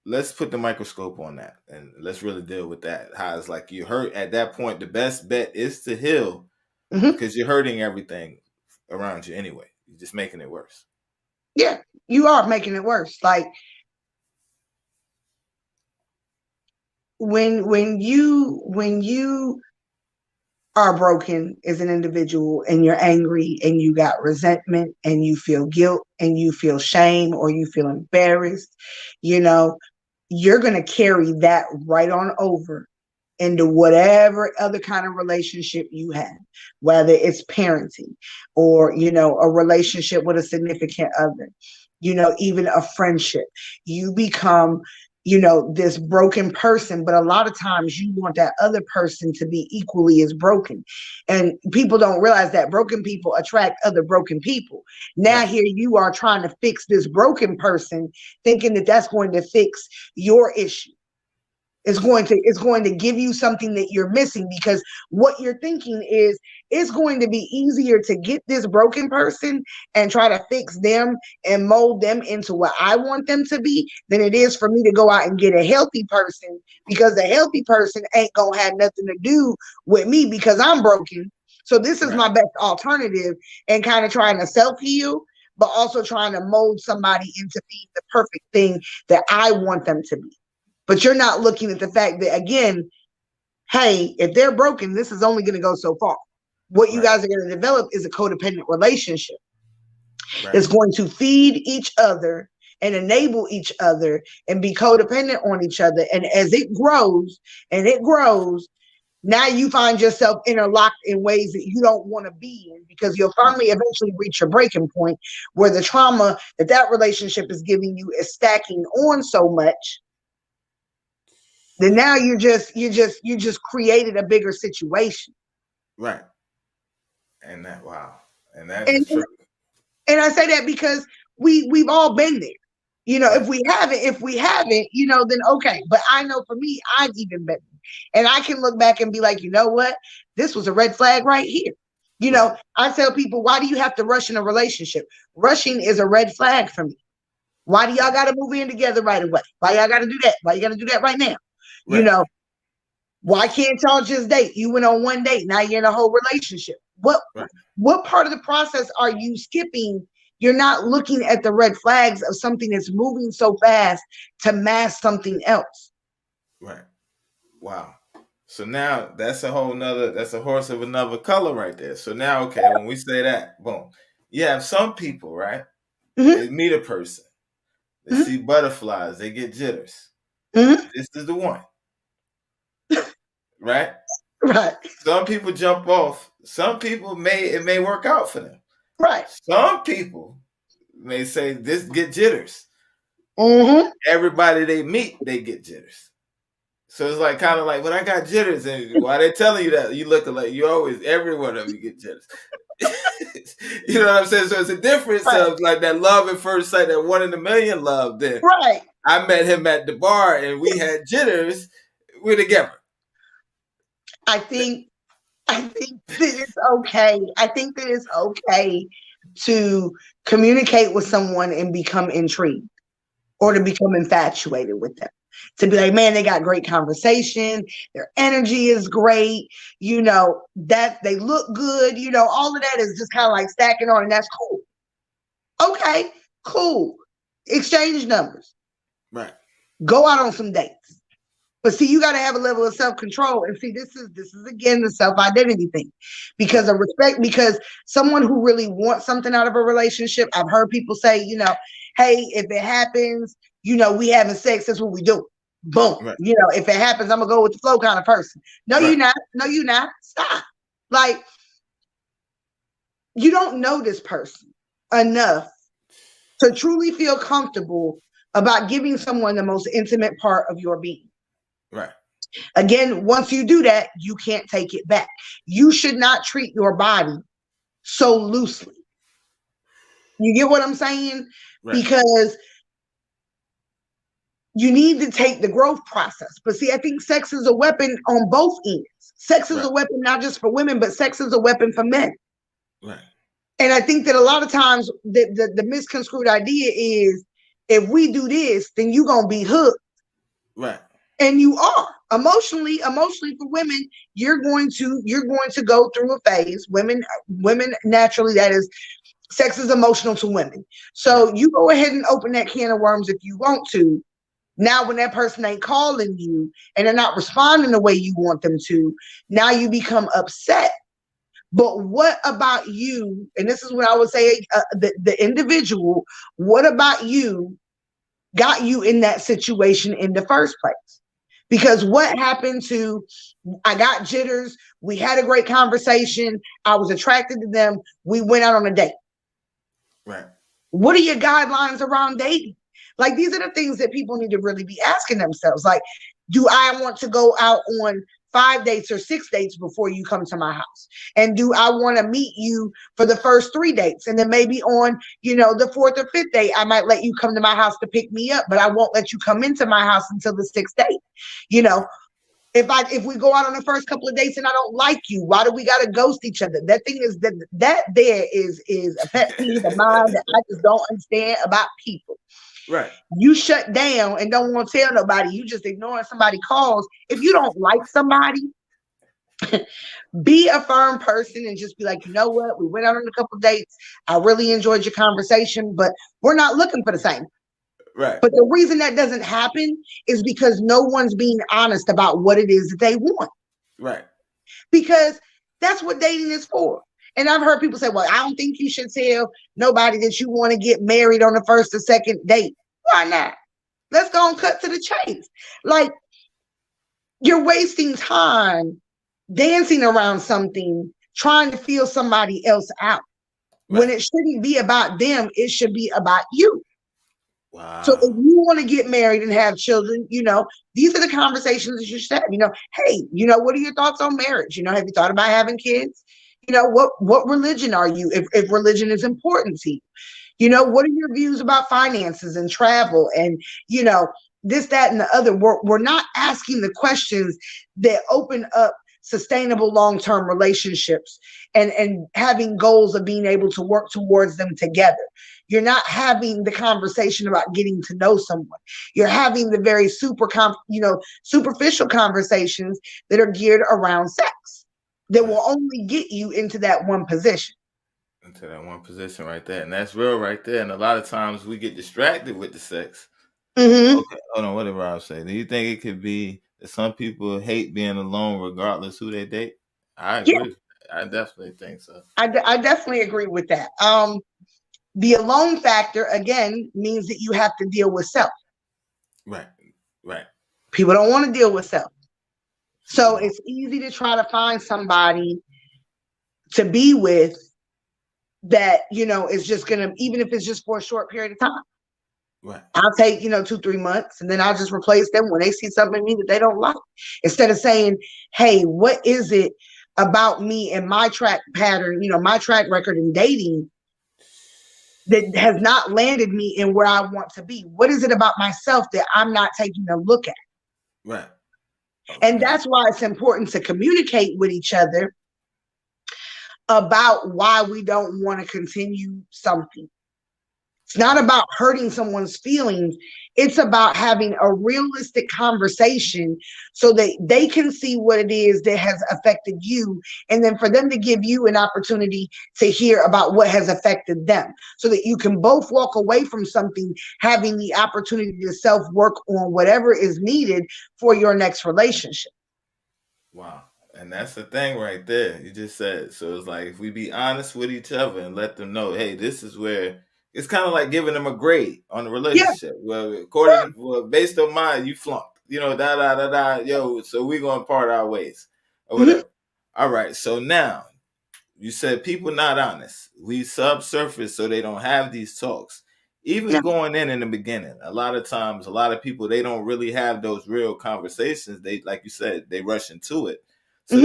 let's put the microscope on that and let's really deal with that. How it's like you hurt at that point. The best bet is to heal because you're hurting everything around you anyway. You're just making it worse. Yeah, you are making it worse. Like when you are broken as an individual and you're angry and you got resentment and you feel guilt and you feel shame or you feel embarrassed, you're going to carry that right on over into whatever other kind of relationship you have, whether it's parenting or, a relationship with a significant other, even a friendship. You become this broken person, but a lot of times you want that other person to be equally as broken. And people don't realize that broken people attract other broken people. Now right. Here you are trying to fix this broken person, thinking that that's going to fix your issue. It's going to give you something that you're missing, because what you're thinking is it's going to be easier to get this broken person and try to fix them and mold them into what I want them to be than it is for me to go out and get a healthy person, because the healthy person ain't going to have nothing to do with me because I'm broken. So this is my best alternative, and kind of trying to self-heal, but also trying to mold somebody into being the perfect thing that I want them to be. But you're not looking at the fact that, again, hey, if they're broken, this is only going to go so far. What you guys are going to develop is a codependent relationship that's going to feed each other and enable each other and be codependent on each other. And as it grows, now you find yourself interlocked in ways that you don't want to be in, because you'll finally eventually reach your breaking point where the trauma that relationship is giving you is stacking on so much. Then now you just created a bigger situation. Right. And that is true. And I say that because we've all been there. You know, Right. if we haven't, you know, then okay. But I know for me, I've even been, and I can look back and be like, you know what? This was a red flag right here. You Right. know, I tell people, why do you have to rush in a relationship? Rushing is a red flag for me. Why do y'all got to move in together right away? Why y'all got to do that? Why you got to do that right now? You Right. know, why can't y'all just date? You went on one date, now you're in a whole relationship. Right. What part of the process are you skipping? You're not looking at the red flags of something that's moving so fast to mask something else. Right. Wow. So now that's a horse of another color right there. So now, okay, when we say that, boom, you have some people, right? Mm-hmm. They meet a person, they Mm-hmm. see butterflies, they get jitters. Mm-hmm. This is the one, right? Right. Some people jump off. Some people it may work out for them. Right. Some people may say this get jitters. Mm-hmm. Everybody they meet, they get jitters. So it's like kind of like when I got jitters, and why they telling you that you look like you always every one of you get jitters. You know what I'm saying? So it's a difference of like that love at first sight, that 1 in a million love. Then right. I met him at the bar and we had jitters. We're together. I think that it's okay. I think that it's okay to communicate with someone and become intrigued or to become infatuated with them. To be like, man, they got great conversation. Their energy is great. You know, that they look good. You know, all of that is just kind of like stacking on, and that's cool. Okay, cool. Exchange numbers. Right. Go out on some dates. But see, you got to have a level of self-control. And see, this is again the self-identity thing. Because of respect, because someone who really wants something out of a relationship, I've heard people say, you know, hey, if it happens, you know, we having sex, that's what we do. Boom. Right. You know, if it happens, I'm gonna go with the flow kind of person. No, right. you're not. No, you're not. Stop. Like, you don't know this person enough to truly feel comfortable about giving someone the most intimate part of your being. Right. Again, once you do that, you can't take it back. You should not treat your body so loosely. You get what I'm saying? Right. Because you need to take the growth process. But see, I think sex is a weapon on both ends. Sex is a weapon not just for women, but sex is a weapon for men. Right. And I think that a lot of times the misconstrued idea is if we do this, then you're going to be hooked. Right. And you are emotionally for women, you're going to go through a phase. Women naturally, that is, sex is emotional to women. So you go ahead and open that can of worms if you want to. Now, when that person ain't calling you and they're not responding the way you want them to, now you become upset. But what about you? And this is what I would say, the individual, what about you got you in that situation in the first place? Because what happened to, I got jitters, we had a great conversation, I was attracted to them, we went out on a date. Right. What are your guidelines around dating? Like, these are the things that people need to really be asking themselves. Like, do I want to go out on 5 dates or 6 dates before you come to my house? And do I want to meet you for the first 3 dates? And then maybe on, you know, the 4th or 5th date, I might let you come to my house to pick me up, but I won't let you come into my house until the 6th date. You know, if we go out on the first couple of dates and I don't like you, why do we got to ghost each other? That thing is that there is a pet peeve of mine that I just don't understand about people. Right. You shut down and don't want to tell nobody. You just ignoring somebody calls. If you don't like somebody, be a firm person and just be like, you know what? We went out on a couple of dates. I really enjoyed your conversation, but we're not looking for the same. Right. But the reason that doesn't happen is because no one's being honest about what it is that they want. Right. Because that's what dating is for. And I've heard people say, well, I don't think you should tell nobody that you want to get married on the first or second date. Why not? Let's go and cut to the chase. Like, you're wasting time dancing around something, trying to feel somebody else out. Right. When it shouldn't be about them, it should be about you. Wow. So if you want to get married and have children, you know, these are the conversations that you should have. You know, hey, you know, what are your thoughts on marriage? You know, have you thought about having kids? You know, what religion are you? If religion is important to you, You know, what are your views about finances and travel and, you know, this, that, and the other? We're not asking the questions that open up sustainable long-term relationships and having goals of being able to work towards them together. You're not having the conversation about getting to know someone. You're having the very superficial conversations that are geared around sex that will only get you into that one position. Into that one position right there. And that's real right there. And a lot of times we get distracted with the sex. Mm-hmm. Okay, hold on. What did Rob say? Do you think it could be that some people hate being alone regardless who they date? I agree. Yeah. I definitely think so. I definitely agree with that. The alone factor, again, means that you have to deal with self. Right. People don't want to deal with self. So it's easy to try to find somebody to be with that, you know, is just going to, even if it's just for a short period of time. Right. I'll take, 2-3 months, and then I'll just replace them when they see something in me that they don't like. Instead of saying, hey, what is it about me and my track pattern, my track record in dating that has not landed me in where I want to be? What is it about myself that I'm not taking a look at? Right. Okay. And that's why it's important to communicate with each other about why we don't want to continue something. It's not about hurting someone's feelings. It's about having a realistic conversation so that they can see what it is that has affected you. And then for them to give you an opportunity to hear about what has affected them so that you can both walk away from something, having the opportunity to self-work on whatever is needed for your next relationship. Wow. And that's the thing right there. You just said, so it's like, if we be honest with each other and let them know, hey, this is where, it's kind of like giving them a grade on the relationship. Yeah. Well, based on mine, you flunked, so we're going to part our ways or whatever. Mm-hmm. All right. So now you said people not honest. We subsurface so they don't have these talks. Even going in the beginning, a lot of times, a lot of people, they don't really have those real conversations. They, like you said, they rush into it. So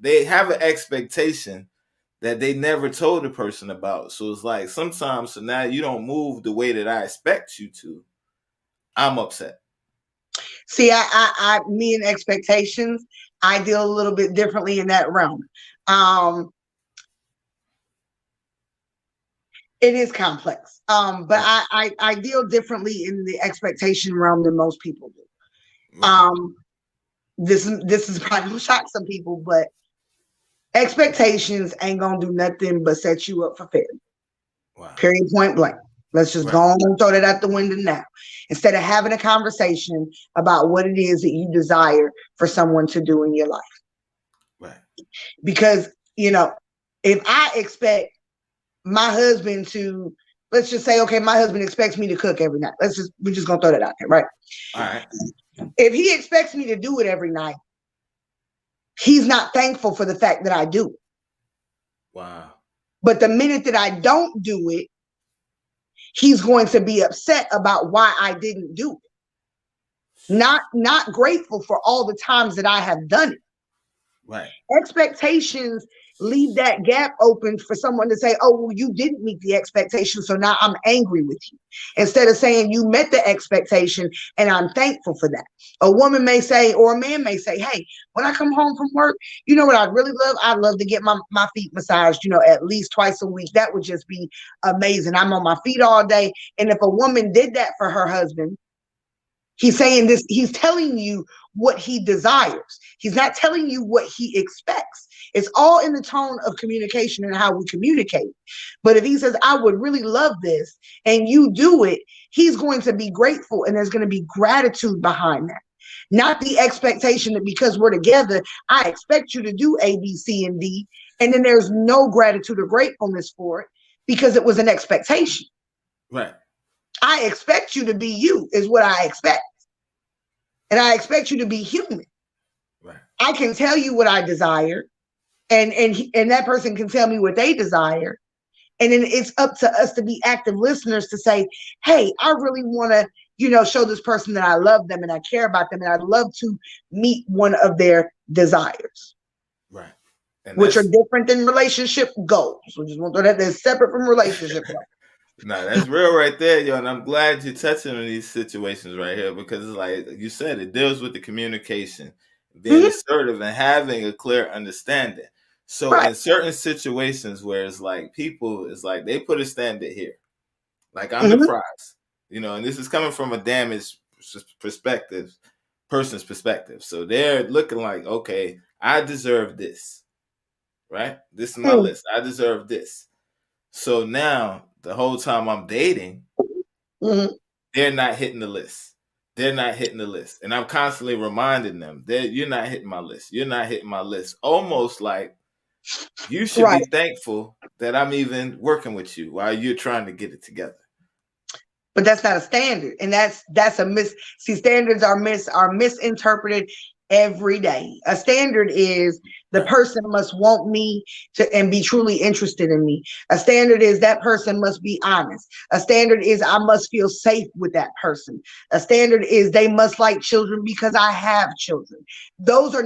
they have an expectation that they never told the person about. So it's like sometimes, so now you don't move the way that I expect you to. I'm upset. See, me and expectations, I deal a little bit differently in that realm. It is complex. But I deal differently in the expectation realm than most people do. Right. This is probably gonna shock some people, but expectations ain't gonna do nothing but set you up for failure. Wow. Period, point blank. Let's just go on and throw that out the window now. Instead of having a conversation about what it is that you desire for someone to do in your life. Right. Because, if I expect my husband to, let's just say, okay, my husband expects me to cook every night. We're just gonna throw that out there, right? All right. If he expects me to do it every night, he's not thankful for the fact that I do it. Wow. But the minute that I don't do it, he's going to be upset about why I didn't do it. Not grateful for all the times that I have done it. Right. Expectations leave that gap open for someone to say, oh, well, you didn't meet the expectation, so now I'm angry with you. Instead of saying you met the expectation and I'm thankful for that. A woman may say, or a man may say, hey, when I come home from work, you know what I'd really love? I'd love to get my feet massaged, at least twice a week. That would just be amazing. I'm on my feet all day. And if a woman did that for her husband, he's saying this, he's telling you what he desires. He's not telling you what he expects. It's all in the tone of communication and how we communicate. But if he says, I would really love this, and you do it, he's going to be grateful, and there's going to be gratitude behind that. Not the expectation that because we're together, I expect you to do A, B, C, and D, and then there's no gratitude or gratefulness for it because it was an expectation. Right. I expect you to be you is what I expect. And I expect you to be human. Right. I can tell you what I desire, and that person can tell me what they desire. And then it's up to us to be active listeners to say, hey, I really want to, show this person that I love them and I care about them and I'd love to meet one of their desires. Right. And which are different than relationship goals. We just want to throw that as separate from relationship goals. Nah, that's real right there, yo. And I'm glad you're touching on these situations right here because it's like you said, it deals with the communication, being Mhm. assertive and having a clear understanding. So Right. in certain situations where it's like people, it's like they put a standard here. Like I'm the Mhm. prize, and this is coming from a damaged perspective, person's perspective. So they're looking like, okay, I deserve this, right? This is my Mhm. list. I deserve this. So now the whole time I'm dating, Mhm. they're not hitting the list. They're not hitting the list. And I'm constantly reminding them that you're not hitting my list. You're not hitting my list. Almost like you should Right. be thankful that I'm even working with you while you're trying to get it together. But that's not a standard, and that's a see, standards are misinterpreted every day. A standard is the Right. person must want me to and be truly interested in me. A standard is that person must be honest. A standard is I must feel safe with that person. A standard is they must like children because I have children. Those are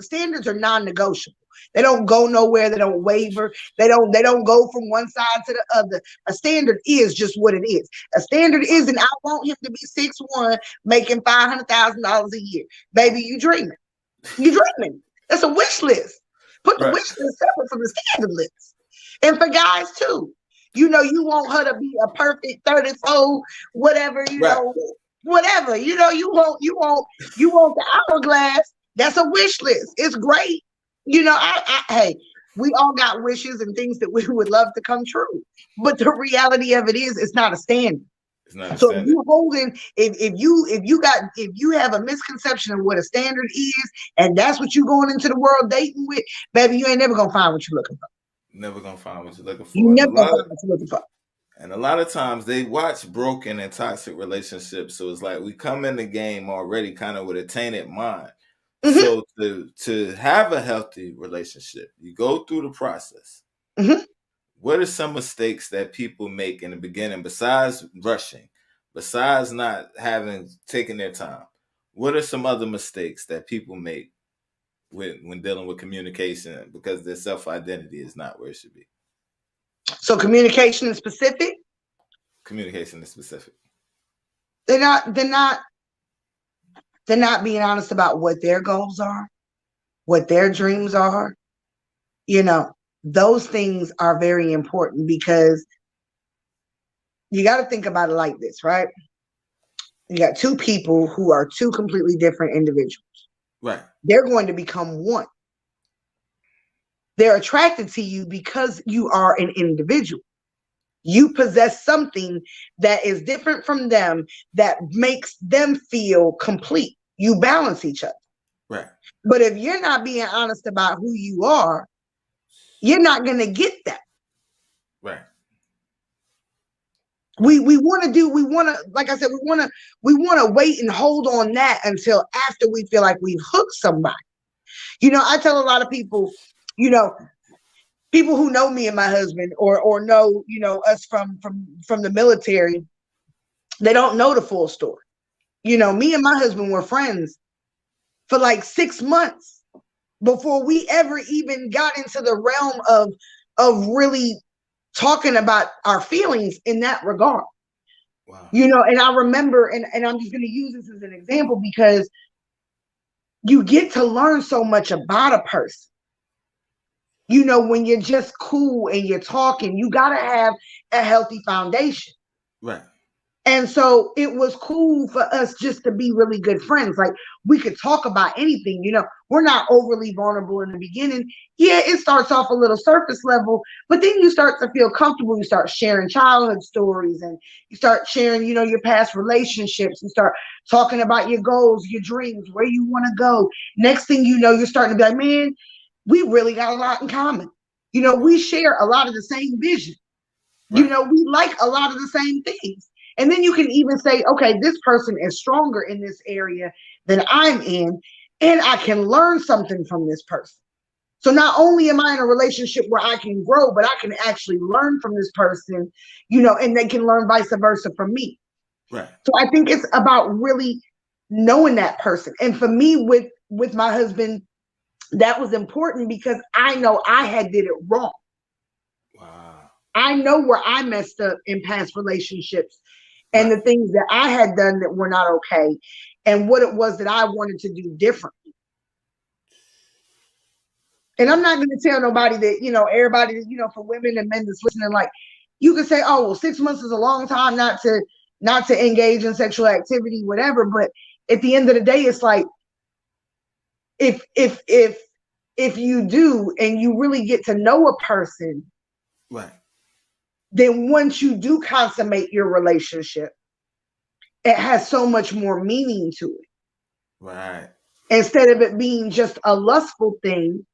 standards are non-negotiable. They don't go nowhere. They don't waver. They don't go from one side to the other. A standard is just what it is. A standard isn't I want him to be 6'1", making $500,000 a year. Baby, you dreaming. You dreaming. That's a wish list. Put the Right. wish list separate from the standard list. And for guys too. You want her to be a perfect 34, whatever, Right. whatever. You want the hourglass. That's a wish list. It's great. Hey, we all got wishes and things that we would love to come true. But the reality of it is it's not a standard. It's not a So if standard. you holding, if you have a misconception of what a standard is, and that's what you going into the world dating with, baby, you ain't never gonna find what you're looking for. Never gonna find what you're looking You for. never gonna find what you're looking for. And a lot of times they watch broken and toxic relationships. So it's like we come in the game already kind of with a tainted mind. Mm-hmm, So to have a healthy relationship, you go through the process. mm-hmm. What are some mistakes that people make in the beginning besides rushing, besides not having taken their time? What are some other mistakes that people make when dealing with communication because their self-identity is not where it should be? So communication is specific. Communication is specific. They're not. They're not. They're not being honest about what their goals are, what their dreams are. Those things are very important because you got to think about it like this, right? You got two people who are two completely different individuals. Right. They're going to become one. They're attracted to you because you are an individual. You possess something that is different from them that makes them feel complete. You balance each other. Right. But if you're not being honest about who you are, you're not going to get that. Right. We want to, like I said, we want to wait and hold on that until after we feel like we've hooked somebody. I tell a lot of people, people who know me and my husband or know, us from the military, they don't know the full story. Me and my husband were friends for like 6 months before we ever even got into the realm of really talking about our feelings in that regard. Wow. And I remember, and I'm just going to use this as an example because you get to learn so much about a person. When you're just cool and you're talking, you got to have a healthy foundation. Right. And so it was cool for us just to be really good friends. Like we could talk about anything, we're not overly vulnerable in the beginning. Yeah, it starts off a little surface level, but then you start to feel comfortable. You start sharing childhood stories and you start sharing, your past relationships. You start talking about your goals, your dreams, where you want to go. Next thing you know, you're starting to be like, man, we really got a lot in common. We share a lot of the same vision. Right. We like a lot of the same things. And then you can even say, okay, this person is stronger in this area than I'm in, and I can learn something from this person. So not only am I in a relationship where I can grow, but I can actually learn from this person, and they can learn vice versa from me. Right. So I think it's about really knowing that person. And for me, with my husband, that was important because I know I had did it wrong. Wow. I know where I messed up in past relationships and Right. the things that I had done that were not okay and what it was that I wanted to do differently. And I'm not going to tell nobody that, everybody, for women and men that's listening, like, you could say, oh, well, 6 months is a long time not to engage in sexual activity, whatever. But at the end of the day, it's like, if you do and you really get to know a person, Right. then once you do consummate your relationship, it has so much more meaning to it. Right. Instead of it being just a lustful thing,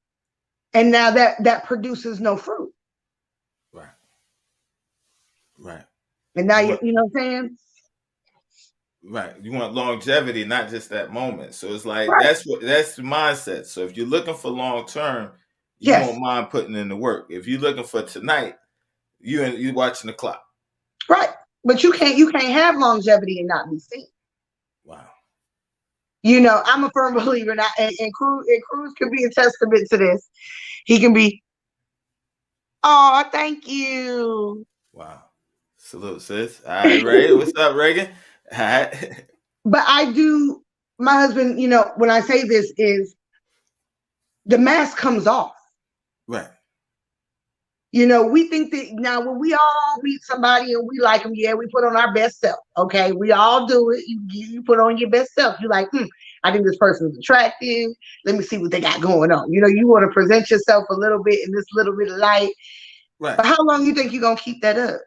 and now that produces no fruit. Right. Right. And now You you know what I'm saying? Right. You want longevity, not just that moment. So it's like Right. that's the mindset. So if you're looking for long term, you Yes. won't mind putting in the work. If you're looking for tonight, you watching the clock. Right. But you can't have longevity and not be seen. Wow. I'm a firm believer, and Cruz can be a testament to this. He can be, oh, thank you. Wow. Salute, sis. All right, Ray. What's up, Reagan? All right. But I do, my husband, when I say this is the mask comes off. Right. We think that now when we all meet somebody and we like them, yeah, we put on our best self. Okay, we all do it. You put on your best self. You're like, I think this person's attractive. Let me see what they got going on. You want to present yourself a little bit in this little bit of light. Right. But how long you think you're gonna keep that up?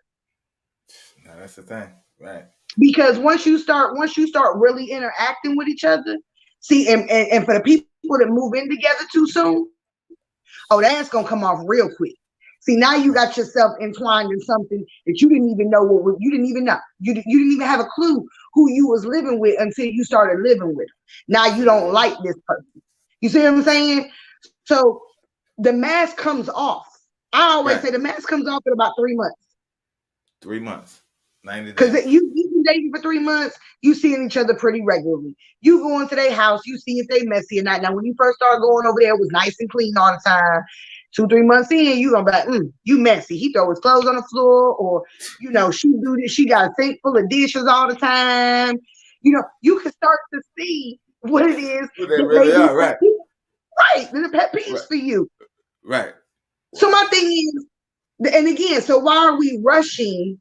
No, that's the thing. Right. Because once you start really interacting with each other, see, and for the people that move in together too soon, oh, that's gonna come off real quick. See, now you got yourself entwined in something that you didn't even know you didn't even know. You didn't even have a clue who you was living with until you started living with them. Now you don't like this person. You see what I'm saying? So the mask comes off. I always say the mask comes off in about 3 months. 3 months. 90 days. Because you been dating for 3 months, you seeing each other pretty regularly. You go into their house, you see if they messy or not. Now, when you first started going over there, it was nice and clean all the time. 2-3 months in, you gonna be like, you messy. He throw his clothes on the floor, or she do this. She got a sink full of dishes all the time. You can start to see what it is. Who they really are, right? Right, the pet peeves for you. Right. So my thing is, and again, so why are we rushing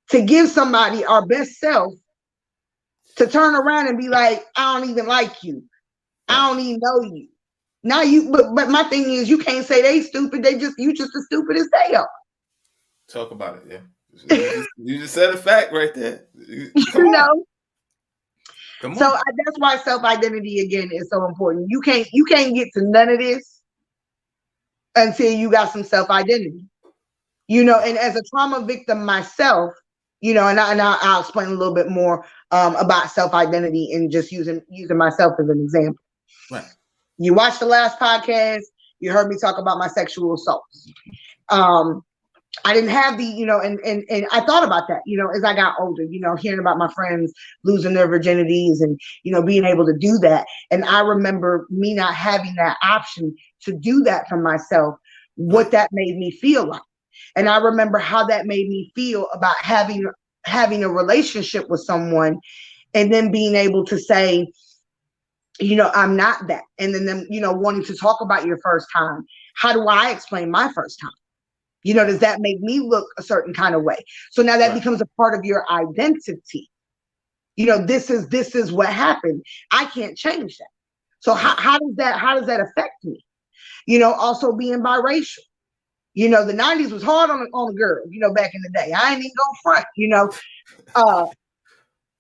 to give somebody our best self to turn around and be like, I don't even like you. I don't even know you. Now but my thing is, you can't say they stupid. You just as stupid as they are. Talk about it, yeah. You just said a fact right there. Come on. So on. that's why self-identity again is so important. You can't get to none of this until you got some self-identity. And as a trauma victim myself, and I'll explain a little bit more about self-identity and just using myself as an example. Right. You watched the last podcast, you heard me talk about my sexual assaults. I didn't have and I thought about that, as I got older, hearing about my friends losing their virginities and, being able to do that. And I remember me not having that option to do that for myself, what that made me feel like. And I remember how that made me feel about having a relationship with someone and then being able to say, I'm not that. And then them, wanting to talk about your first time. How do I explain my first time? Does that make me look a certain kind of way? So now that becomes a part of your identity. This is what happened. I can't change that. So how does that affect me? Also being biracial. The 90s was hard on the girls, back in the day. I ain't even gonna front,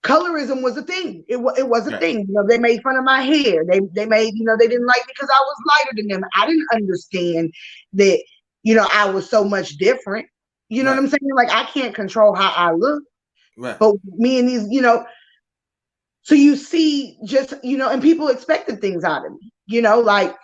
colorism was a thing. It was a thing. They made fun of my hair. They made, they didn't like me because I was lighter than them. I didn't understand that, I was so much different. You know what I'm saying? Like, I can't control how I look. Right. But me and these, so you see just, and people expected things out of me, like,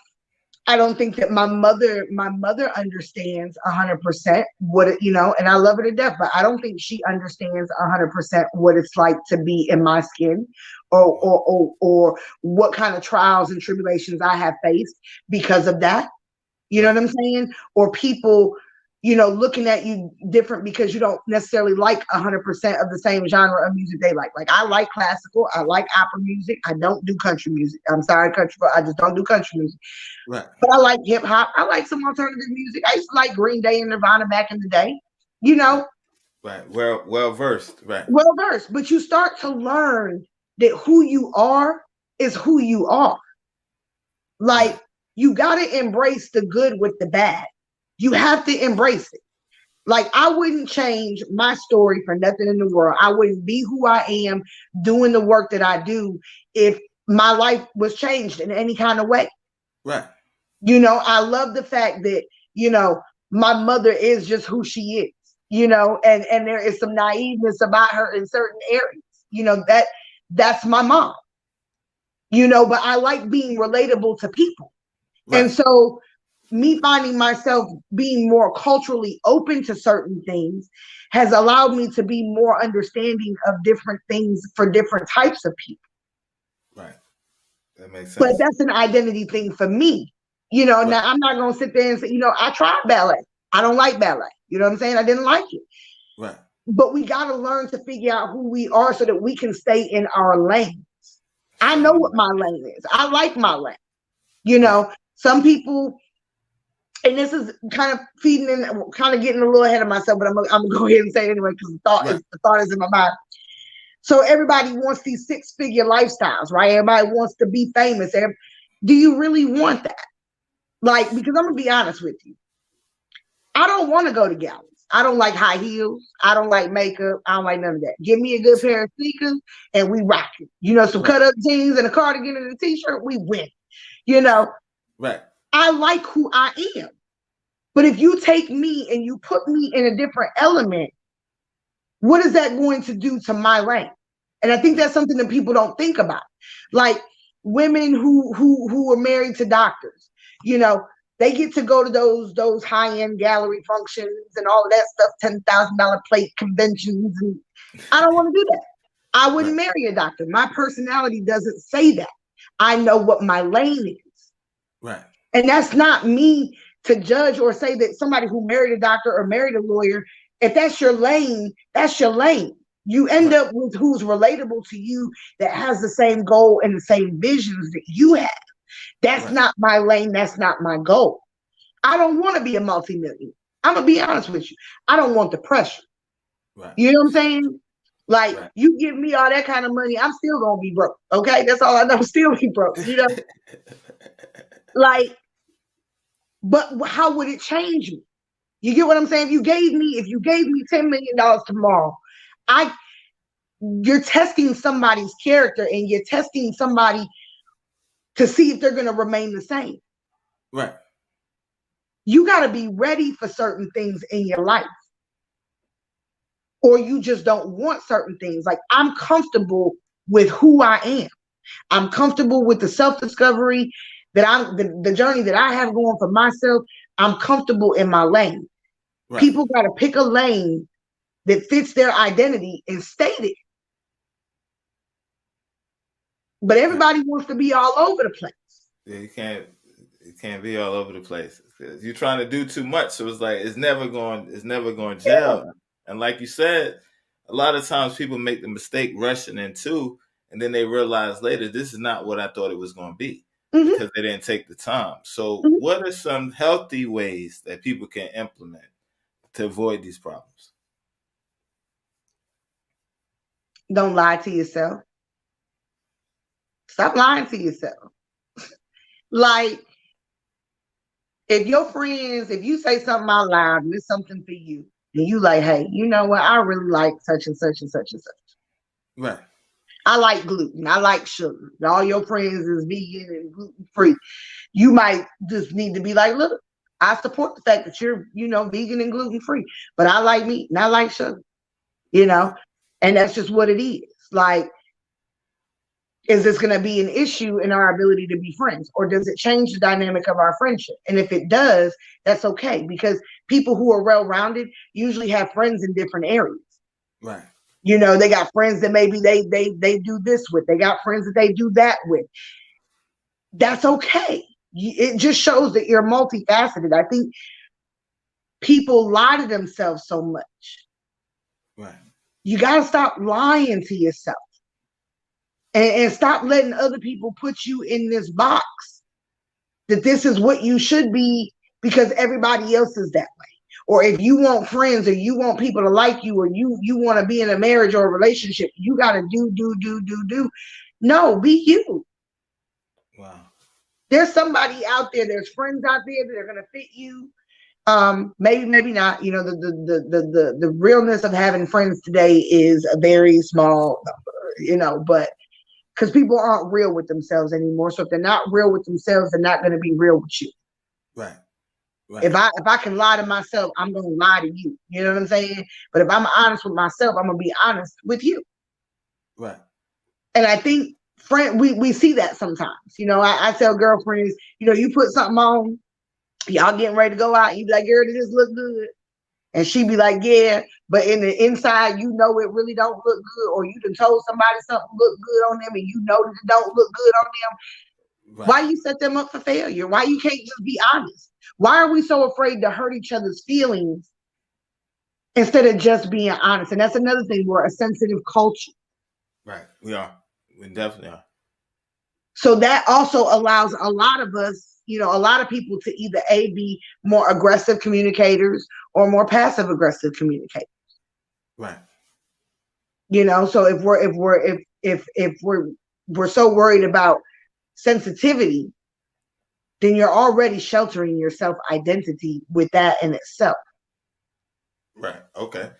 I don't think that my mother understands 100% what it, and I love her to death, but I don't think she understands 100% what it's like to be in my skin or what kind of trials and tribulations I have faced because of that. You know what I'm saying? Or people looking at you different because you don't necessarily like 100% of the same genre of music they like. Like I like classical, I like opera music. I don't do country music. I'm sorry, country, but I just don't do country music. Right. But I like hip hop. I like some alternative music. I used to like Green Day and Nirvana back in the day. Right. Well versed. Right. Well versed. But you start to learn that who you are is who you are. Like you got to embrace the good with the bad. You have to embrace it. Like I wouldn't change my story for nothing in the world. I wouldn't be who I am doing the work that I do if my life was changed in any kind of way. Right. I love the fact that, my mother is just who she is, and there is some naiveness about her in certain areas, that's my mom, but I like being relatable to people. Right. And so me finding myself being more culturally open to certain things has allowed me to be more understanding of different things for different types of people. Right. That makes sense. But that's an identity thing for me. Now I'm not going to sit there and say, I tried ballet. I don't like ballet. You know what I'm saying? I didn't like it. Right. But we got to learn to figure out who we are so that we can stay in our lanes. I know what my lane is. I like my lane. Some people, and this is kind of feeding in, kind of getting a little ahead of myself, but I'm going to go ahead and say it anyway because the thought is in my mind. So everybody wants these 6-figure lifestyles, right? Everybody wants to be famous. Do you really want that? Like, because I'm going to be honest with you. I don't want to go to galleries. I don't like high heels. I don't like makeup. I don't like none of that. Give me a good pair of sneakers and we rock it. Some cut up jeans and a cardigan and a t-shirt, we win. Right. I like who I am. But if you take me and you put me in a different element, what is that going to do to my lane? And I think that's something that people don't think about. Like women who are married to doctors, they get to go to those high-end gallery functions and all of that stuff, $10,000 plate conventions. And I don't want to do that. I wouldn't marry a doctor. My personality doesn't say that. I know what my lane is. Right. And that's not me to judge or say that somebody who married a doctor or married a lawyer, if that's your lane, that's your lane. You end up with who's relatable to you that has the same goal and the same visions that you have. That's not my lane. That's not my goal. I don't want to be a multimillionaire. I'm going to be honest with you. I don't want the pressure. Right. You know what I'm saying? Like, you give me all that kind of money, I'm still going to be broke. Okay? That's all I know. Still be broke. Like, but how would it change me? You get what I'm saying? If you gave me $10 million tomorrow, you're testing somebody's character and you're testing somebody to see if they're going to remain the same. Right. You got to be ready for certain things in your life. Or you just don't want certain things. Like I'm comfortable with who I am. I'm comfortable with the self-discovery that the journey that I have going for myself. I'm comfortable in my lane. Right. People got to pick a lane that fits their identity and stay there. But everybody wants to be all over the place. Yeah, you can't be all over the place because you're trying to do too much. So it's like it's never going to gel. Yeah. And like you said, a lot of times people make the mistake rushing into, and then they realize later this is not what I thought it was going to be because they didn't take the time. So what are some healthy ways that people can implement to avoid these problems? Don't lie to yourself. Stop lying to yourself. Like, if you say something out loud and it's something for you, and you like, hey, you know what? I really like such and such and such and such. Right. I like gluten. I like sugar. All your friends is vegan and gluten free. You might just need to be like, look, I support the fact that you're, vegan and gluten free, but I like meat and I like sugar, and that's just what it is. Like, is this going to be an issue in our ability to be friends, or does it change the dynamic of our friendship? And if it does, that's okay, because people who are well-rounded usually have friends in different areas. Right. They got friends that maybe they do this with. They got friends that they do that with. That's okay. It just shows that you're multifaceted. I think people lie to themselves so much. Right. You got to stop lying to yourself and stop letting other people put you in this box that this is what you should be because everybody else is that way. Or if you want friends or you want people to like you or you want to be in a marriage or a relationship, you got to do. No, be you. Wow. There's somebody out there, there's friends out there that are going to fit you. Maybe not. You know, the realness of having friends today is a very small number, you know, but because people aren't real with themselves anymore. So if they're not real with themselves, they're not going to be real with you. Right. Right. If I can lie to myself, I'm going to lie to you. You know what I'm saying? But if I'm honest with myself, I'm going to be honest with you. Right. And I think we see that sometimes. You know, I tell girlfriends, you know, you put something on, y'all getting ready to go out, you be like, girl, does this look good? And she be like, yeah, but in the inside, you know it really don't look good, or you done told somebody something look good on them and you know that it don't look good on them. Right. Why you set them up for failure? Why you can't just be honest? Why are we so afraid to hurt each other's feelings instead of just being honest? And that's another thing, we're a sensitive culture. Right, we are. We definitely are. So that also allows a lot of us, you know, a lot of people to either be more aggressive communicators or more passive aggressive communicators. Right. You know, so if we're so worried about sensitivity, then you're already sheltering your self-identity with that in itself. Right. Okay.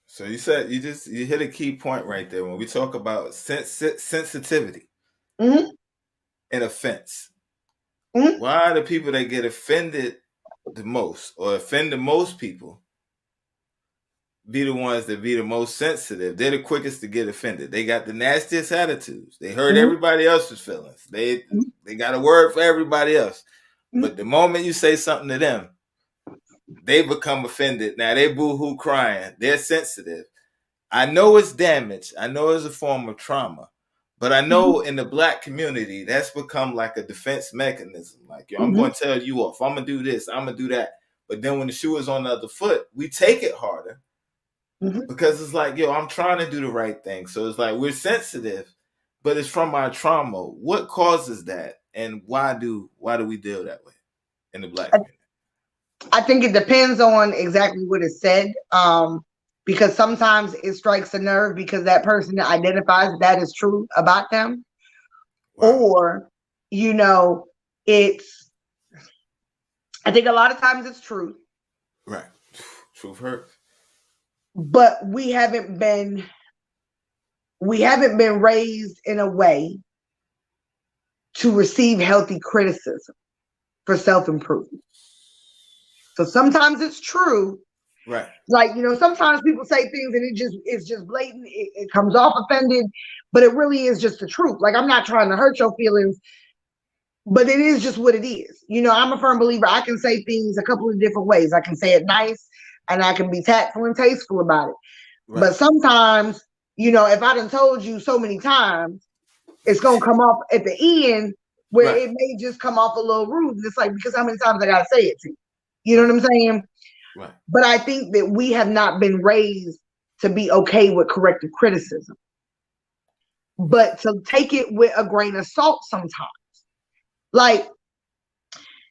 So you said you hit a key point right there when we talk about sensitivity and offense. Why are the people that get offended the most or offend the most people be the ones that be the most sensitive? They're the quickest to get offended. They got the nastiest attitudes. They hurt everybody else's feelings. They got a word for everybody else. But the moment you say something to them, they become offended. Now they boo-hoo crying. They're sensitive. I know it's damage. I know it's a form of trauma. But I know in the Black community, that's become like a defense mechanism. Like, yo, I'm going to tell you off. I'm going to do this. I'm going to do that. But then when the shoe is on the other foot, we take it harder because it's like, yo, I'm trying to do the right thing. So it's like we're sensitive, but it's from our trauma. What causes that? And why do we deal that way in the Black community? I think it depends on exactly what is said. Because sometimes it strikes a nerve because that person identifies that is true about them. Wow. Or, you know, I think a lot of times it's true. Right. Truth hurts. But we haven't been raised in a way to receive healthy criticism for self-improvement. So sometimes it's true. Right. Like, you know, sometimes people say things and it's just blatant. It comes off offended, but it really is just the truth. Like, I'm not trying to hurt your feelings, but it is just what it is. You know, I'm a firm believer. I can say things a couple of different ways. I can say it nice and I can be tactful and tasteful about it. Right. But sometimes, you know, if I done told you so many times, it's going to come off at the end where it may just come off a little rude. And it's like, because how many times I got to say it to you? You know what I'm saying? Right. But I think that we have not been raised to be okay with corrective criticism, but to take it with a grain of salt sometimes. Like,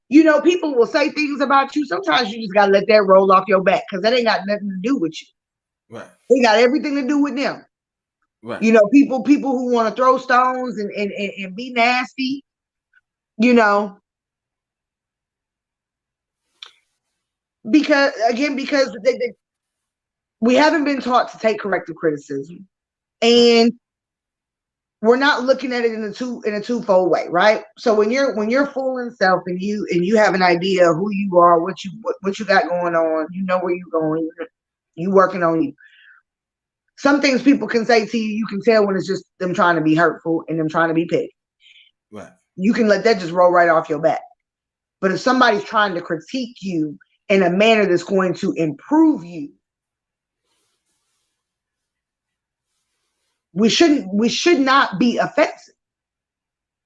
you know, people will say things about you. Sometimes you just got to let that roll off your back because that ain't got nothing to do with you. Right. It got everything to do with them. Right. You know, people who want to throw stones and be nasty, you know. Because we haven't been taught to take corrective criticism, and we're not looking at it in a twofold way, right? So when you're full in self and you have an idea of who you are, what you got going on, you know where you're going, you working on you. Some things people can say to you, you can tell when it's just them trying to be hurtful and them trying to be petty. Right. You can let that just roll right off your back. But if somebody's trying to critique you in a manner that's going to improve you, we should not be offensive.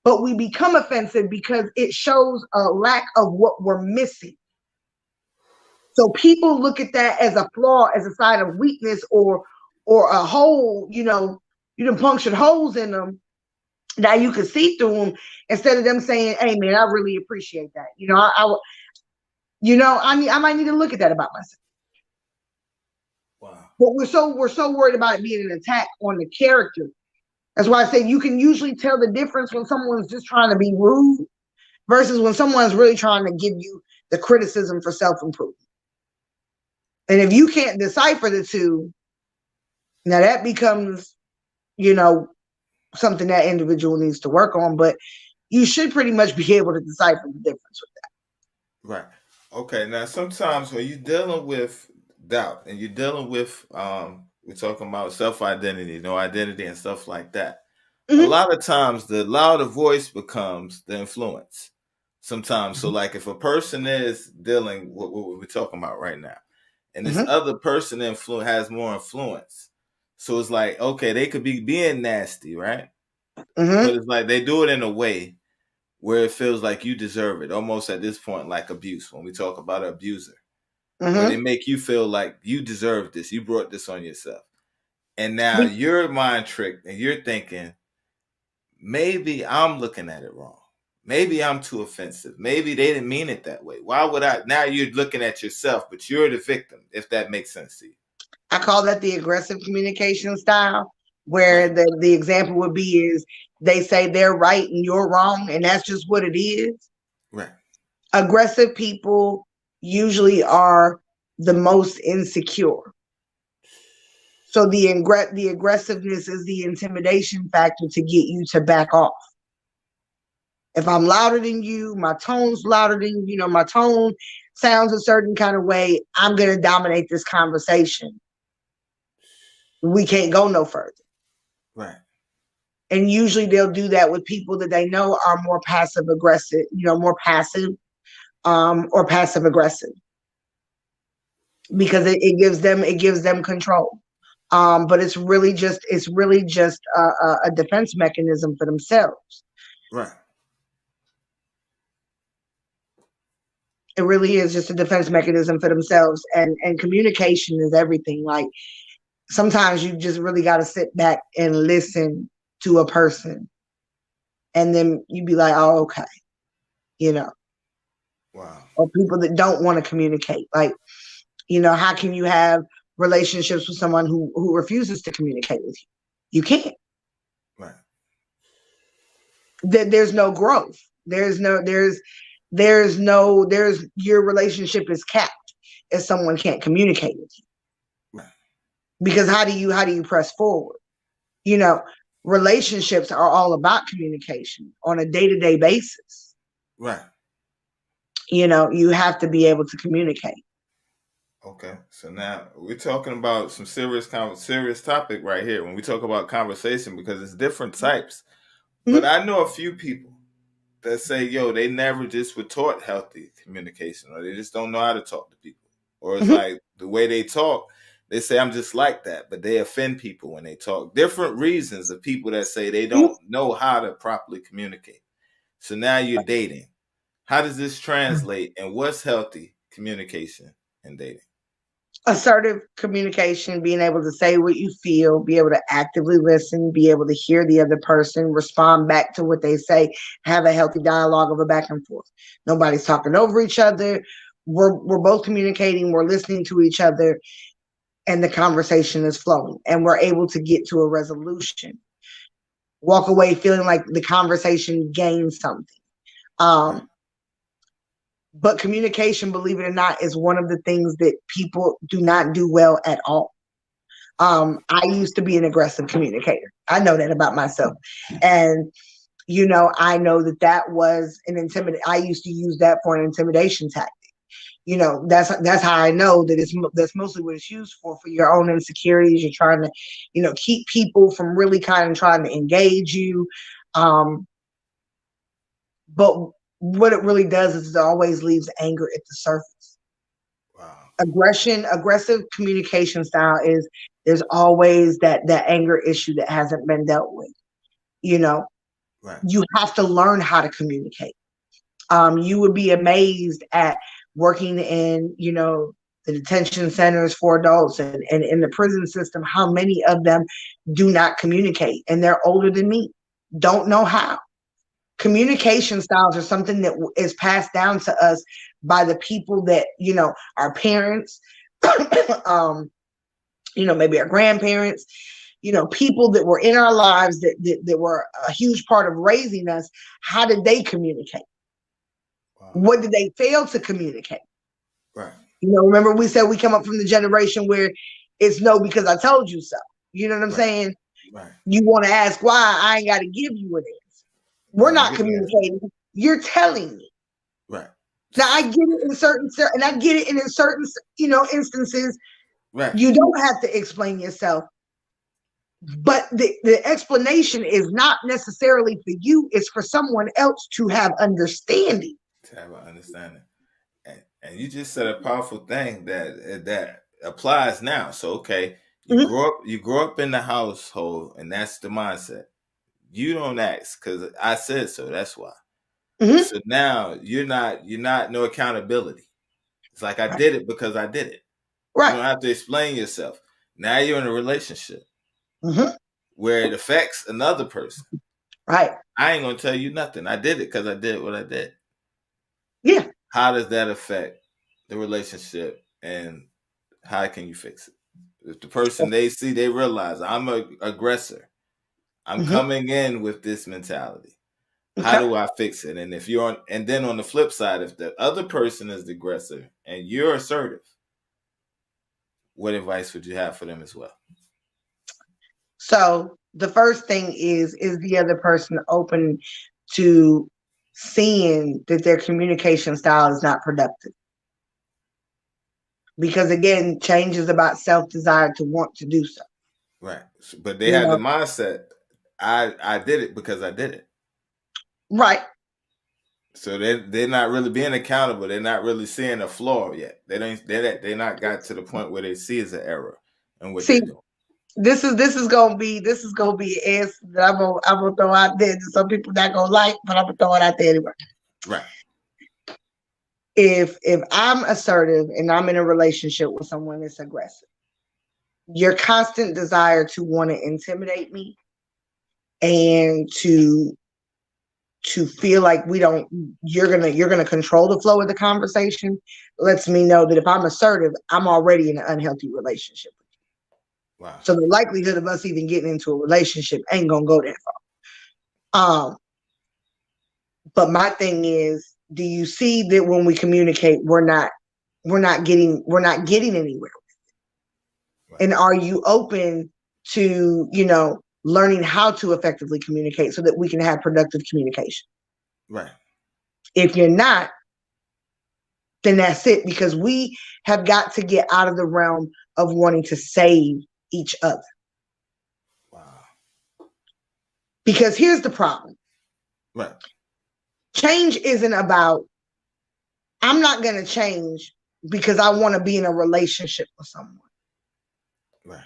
But we become offensive because it shows a lack of what we're missing. So people look at that as a flaw, as a sign of weakness, or a hole. You done punctured holes in them. Now you can see through them, instead of them saying, "Hey, man, I really appreciate that." I might need to look at that about myself. Wow. But we're so worried about it being an attack on the character. That's why I say you can usually tell the difference when someone's just trying to be rude versus when someone's really trying to give you the criticism for self-improvement. And if you can't decipher the two, now that becomes, something that individual needs to work on. But you should pretty much be able to decipher the difference with that. Right. Okay. Now, sometimes when you're dealing with doubt and you're dealing with, we're talking about self-identity, identity and stuff like that. A lot of times the louder voice becomes the influence. Sometimes. So like if a person is dealing with what we're talking about right now, and this other person has more influence. So it's like, okay, they could be being nasty, right? But it's like they do it in a way where it feels like you deserve it, almost at this point like abuse, when we talk about an abuser. Where they make you feel like you deserve this, you brought this on yourself. And now you're mind tricked and you're thinking, maybe I'm looking at it wrong. Maybe I'm too offensive. Maybe they didn't mean it that way. Why would I? Now you're looking at yourself, but you're the victim, if that makes sense to you. I call that the aggressive communication style, where the example would be is they say they're right and you're wrong, and that's just what it is. Right. Aggressive people usually are the most insecure. So the aggressiveness is the intimidation factor to get you to back off. If I'm louder than you, my tone's louder than my tone sounds a certain kind of way, I'm going to dominate this conversation. We can't go no further. Right. And usually they'll do that with people that they know are more passive aggressive, more passive, or passive aggressive, because it gives them control. But it's really just a defense mechanism for themselves. Right. It really is just a defense mechanism for themselves. And communication is everything. Like, sometimes you just really got to sit back and listen to a person. And then you'd be like, oh, okay. Wow. Or people that don't want to communicate. Like, how can you have relationships with someone who refuses to communicate with you? You can't. Right. There's no growth. Your relationship is capped if someone can't communicate with you. Right. Because how do you press forward? Relationships are all about communication on a day-to-day basis. Right. You have to be able to communicate. Okay, so now we're talking about some serious topic right here when we talk about conversation, because it's different types. But I know a few people that say, they never just were taught healthy communication, or they just don't know how to talk to people. Or it's like the way they talk, they say, I'm just like that, but they offend people when they talk. Different reasons of people that say they don't know how to properly communicate. So now you're dating. How does this translate, and what's healthy communication in dating? Assertive communication, being able to say what you feel, be able to actively listen, be able to hear the other person, respond back to what they say, have a healthy dialogue of a back and forth. Nobody's talking over each other. We're both communicating, we're listening to each other, and the conversation is flowing, and we're able to get to a resolution. Walk away feeling like the conversation gained something. But communication, believe it or not, is one of the things that people do not do well at all. I used to be an aggressive communicator. I know that about myself. And, I know that was I used to use that for an intimidation tactic. That's how I know that that's mostly what it's used for your own insecurities. You're trying to, keep people from really kind of trying to engage you. But what it really does is it always leaves anger at the surface. Wow. Aggressive communication style is there's always that anger issue that hasn't been dealt with. Right. You have to learn how to communicate. You would be amazed at working in, the detention centers for adults and in the prison system, how many of them do not communicate? And they're older than me, don't know how. Communication styles are something that is passed down to us by the people that, our parents, maybe our grandparents, people that were in our lives that were a huge part of raising us. How did they communicate? Wow. What did they fail to communicate? Right. Remember we said we come up from the generation where it's no because I told you so. You know what I'm saying? Right. You want to ask why, I ain't got to give you an answer. We're not communicating. You're telling me. Right. Now I get it in certain instances. Right. You don't have to explain yourself. But the explanation is not necessarily for you, it's for someone else to have understanding. To have an understanding. And you just said a powerful thing that applies now. So okay, you grow up in the household, and that's the mindset. You don't ask because I said so. That's why. Mm-hmm. So now you're not no accountability. It's like I did it because I did it. Right. You don't have to explain yourself. Now you're in a relationship where it affects another person. Right. I ain't gonna tell you nothing. I did it because I did what I did. Yeah. How does that affect the relationship, and how can you fix it? If the person they realize I'm an aggressor, I'm coming in with this mentality. How do I fix it? And and then on the flip side, if the other person is the aggressor and you're assertive, what advice would you have for them as well? So the first thing is the other person open to seeing that their communication style is not productive? Because again, change is about self-desire to want to do so. Right. But they have the mindset, I did it because I did it. Right. So they're not really being accountable. They're not really seeing a flaw yet. They not got to the point where they see as an error in what they're doing. This is gonna be an answer that I'm gonna throw out there that some people not gonna like, but I'm gonna throw it out there anyway. Right. If I'm assertive and I'm in a relationship with someone that's aggressive, your constant desire to want to intimidate me and to feel like you're gonna control the flow of the conversation lets me know that if I'm assertive, I'm already in an unhealthy relationship with you. Wow. So the likelihood of us even getting into a relationship ain't gonna go that far. But my thing is, do you see that when we communicate, we're not getting anywhere with it? Right. And are you open to, learning how to effectively communicate so that we can have productive communication? Right. If you're not, then that's it, because we have got to get out of the realm of wanting to save each other. Wow. Because here's the problem. Right. Change isn't about, I'm not going to change because I want to be in a relationship with someone. Right.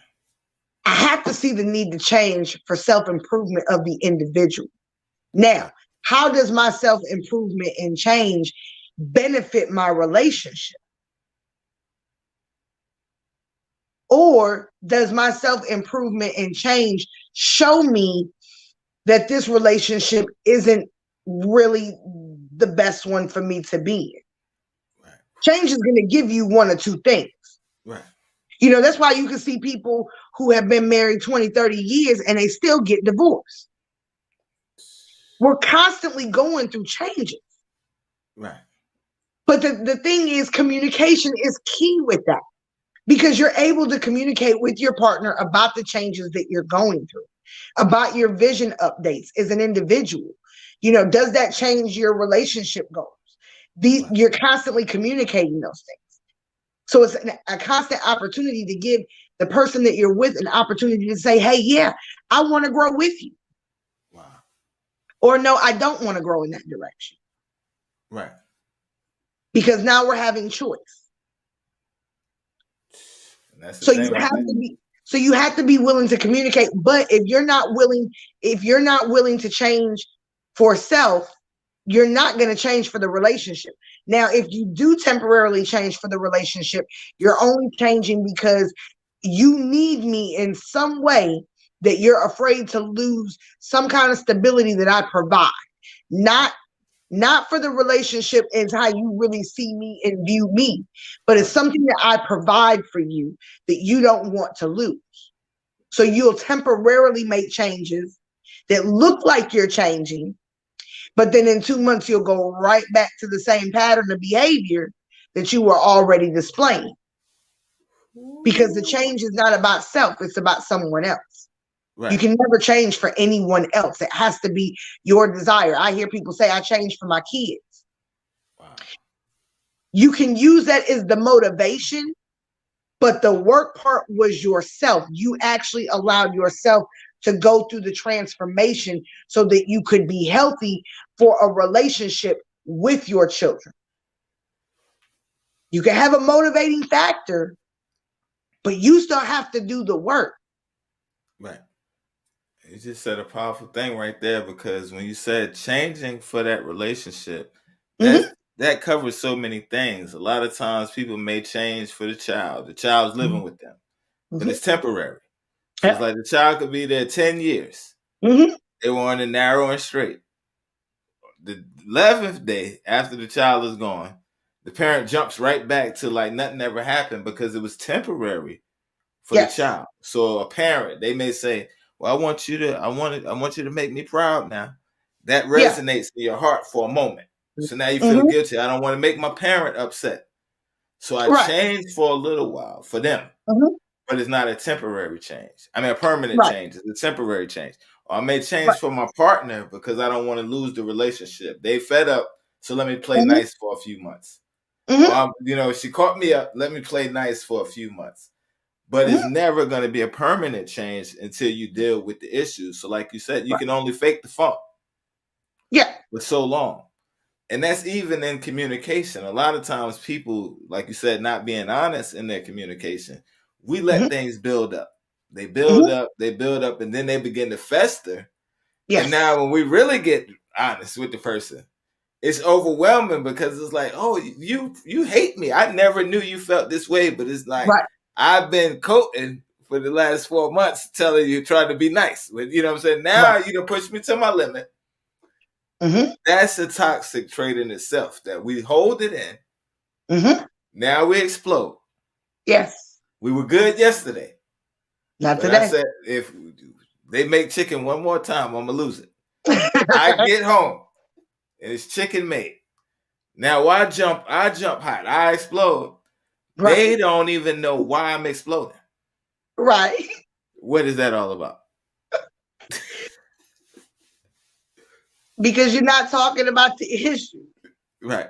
I have to see the need to change for self-improvement of the individual. Now, how does my self-improvement and change benefit my relationship? Or does my self-improvement and change show me that this relationship isn't really the best one for me to be in? Right. Change is going to give you one or two things. Right. That's why you can see people who have been married 20, 30 years and they still get divorced. We're constantly going through changes. Right. But the thing is, communication is key with that, because you're able to communicate with your partner about the changes that you're going through, about your vision updates as an individual. Does that change your relationship goals? You're constantly communicating those things. So it's a constant opportunity to give the person that you're with an opportunity to say, hey, yeah, I want to grow with you. Wow. Or no, I don't want to grow in that direction. Right. Because now we're having choice. So you have to be willing to communicate. But if you're not willing to change for self, you're not going to change for the relationship. Now, if you do temporarily change for the relationship, you're only changing because you need me in some way that you're afraid to lose some kind of stability that I provide. Not for the relationship is how you really see me and view me, but it's something that I provide for you that you don't want to lose. So you'll temporarily make changes that look like you're changing, but then in 2 months, you'll go right back to the same pattern of behavior that you were already displaying. Because the change is not about self, it's about someone else. Right. You can never change for anyone else. It has to be your desire. I hear people say, I changed for my kids. Wow. You can use that as the motivation, but the work part was yourself. You actually allowed yourself to go through the transformation so that you could be healthy for a relationship with your children. You can have a motivating factor, but you still have to do the work. Right. You just said a powerful thing right there, because when you said changing for that relationship, that covers so many things. A lot of times people may change for the child. The child's living with them, but it's temporary. So it's like the child could be there 10 years. They want to narrow and straight. The 11th day after the child is gone, the parent jumps right back to like nothing ever happened because it was temporary for the child. So a parent, they may say, well, I want you to make me proud now. That resonates in your heart for a moment. So now you feel guilty. I don't want to make my parent upset. So I changed for a little while for them. But it's not a temporary change. I mean, a permanent change. It's a temporary change. Or I may change for my partner because I don't want to lose the relationship. They fed up, so let me play nice for a few months. Or, she caught me up, let me play nice for a few months. But it's never going to be a permanent change until you deal with the issues. So like you said, you can only fake the funk. Yeah. For so long. And that's even in communication. A lot of times people, like you said, not being honest in their communication, we let things build up. They build up, and then they begin to fester. Yes. And now when we really get honest with the person, it's overwhelming because it's like, oh, you hate me. I never knew you felt this way, but it's like, I've been coating for the last 4 months telling you, trying to be nice. You know what I'm saying? Now you done push me to my limit. That's a toxic trait in itself, that we hold it in. Now we explode. Yes. We were good yesterday. Not today. I said, if they make chicken one more time, I'm going to lose it. I get home and it's chicken made. Now I jump hot. I explode. Right. They don't even know why I'm exploding. Right. What is that all about? Because you're not talking about the issue. Right.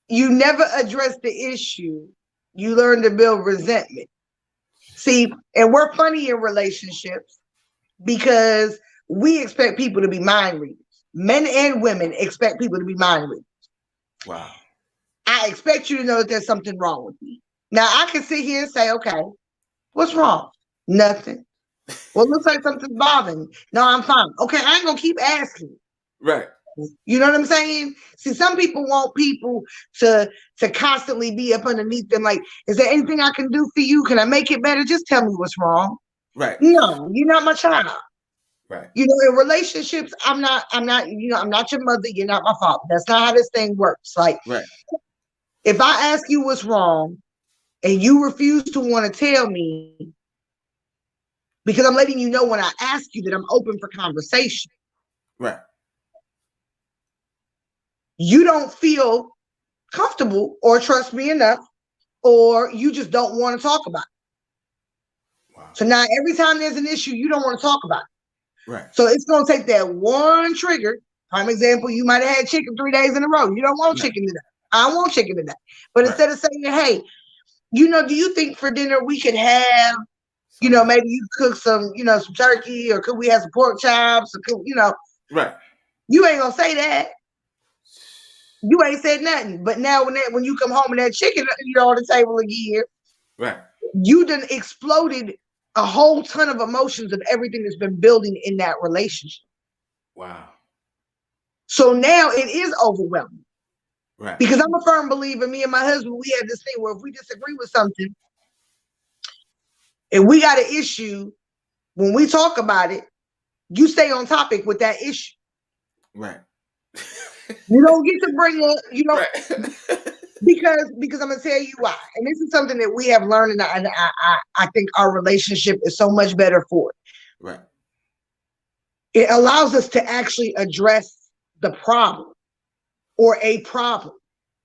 You never address the issue. You learn to build resentment. See, and we're funny in relationships because we expect people to be mind readers. Men and women expect people to be mind readers. Wow. I expect you to know that there's something wrong with me. Now, I can sit here and say, okay, what's wrong? Nothing. Well, it looks like something's bothering me. No, I'm fine. Okay, I ain't going to keep asking. Right. You know what I'm saying? See, some people want people to constantly be up underneath them. Like, is there anything I can do for you? Can I make it better? Just tell me what's wrong. Right. No, you're not my child. Right. You know, in relationships, I'm not, I'm not your mother. You're not my father. That's not how this thing works. Like, right. If I ask you what's wrong and you refuse to want to tell me, because I'm letting you know when I ask you that I'm open for conversation. Right. You don't feel comfortable or trust me enough, or you just don't want to talk about it. Wow. So now every time there's an issue, you don't want to talk about it. Right. So it's going to take that one trigger. Prime example, you might have had chicken 3 days in a row. You don't want chicken today. I don't want chicken today. But instead of saying, hey, do you think for dinner we could have, maybe you cook some, some turkey, or could we have some pork chops, or could, Right. You ain't going to say that. You ain't said nothing. But now when you come home and that chicken on the table again, right, you done exploded a whole ton of emotions of everything that's been building in that relationship. Wow. So now it is overwhelming. Right. Because I'm a firm believer, me and my husband, we had this thing where if we disagree with something, and we got an issue, when we talk about it, you stay on topic with that issue. Right. You don't get to bring up, you know, Right. because I'm gonna tell you why. And this is something that we have learned, and I think our relationship is so much better for it. Right. It allows us to actually address the problem or a problem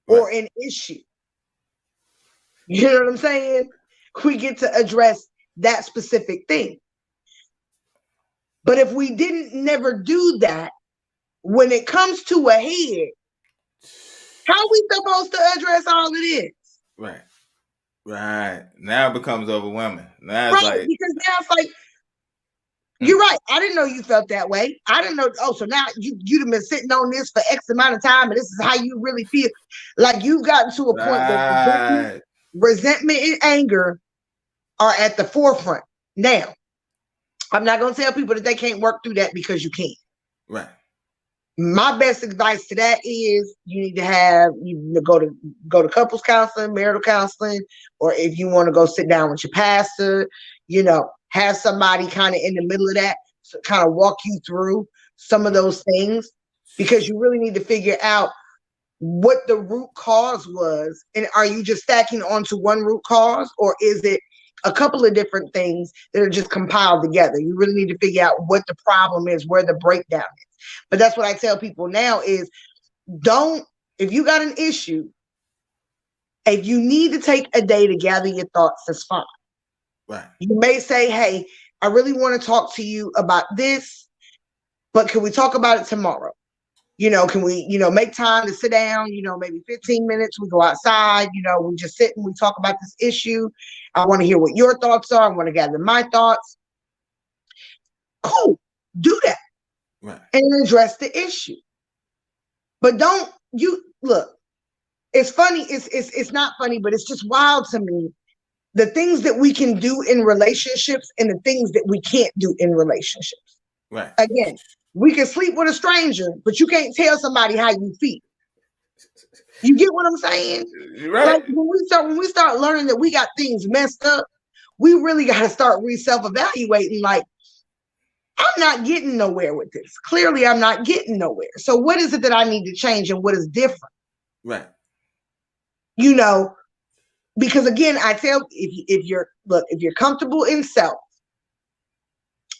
or an issue. You know what I'm saying? We get to address that specific thing. But if we didn't never do that, when it comes to a head, how are we supposed to address all of this? Right. Right. Now it becomes overwhelming. Now it's like, because now it's like, you're right. I didn't know you felt that way. I didn't know. Oh, so now you've been sitting on this for X amount of time, and this is how you really feel. Like you've gotten to a point where resentment and anger are at the forefront. Now, I'm not going to tell people that they can't work through that, because you can. Right. My best advice to that is you need to go to couples counseling, marital counseling, or if you want to go sit down with your pastor, you know, have somebody kind of in the middle of that, so kind of walk you through some of those things, because you really need to figure out what the root cause was. And are you just stacking onto one root cause, or is it a couple of different things that are just compiled together? You really need to figure out what the problem is, where the breakdown is. But that's what I tell people now is, if you got an issue, if you need to take a day to gather your thoughts, that's fine. Right. You may say, hey, I really want to talk to you about this, but can we talk about it tomorrow? You know, can we, make time to sit down, maybe 15 minutes, we go outside, we just sit and we talk about this issue. I want to hear what your thoughts are. I want to gather my thoughts. Cool. Do that. Right. And address the issue. But look, it's funny. It's not funny, but it's just wild to me. The things that we can do in relationships and the things that we can't do in relationships. Right. Again, we can sleep with a stranger, but you can't tell somebody how you feel. You get what I'm saying? Right. Like when we start learning that we got things messed up, we really got to start self-evaluating. Like, I'm not getting nowhere with this. Clearly, I'm not getting nowhere. So what is it that I need to change, and what is different? Right. Because again, I tell, if you're comfortable in self,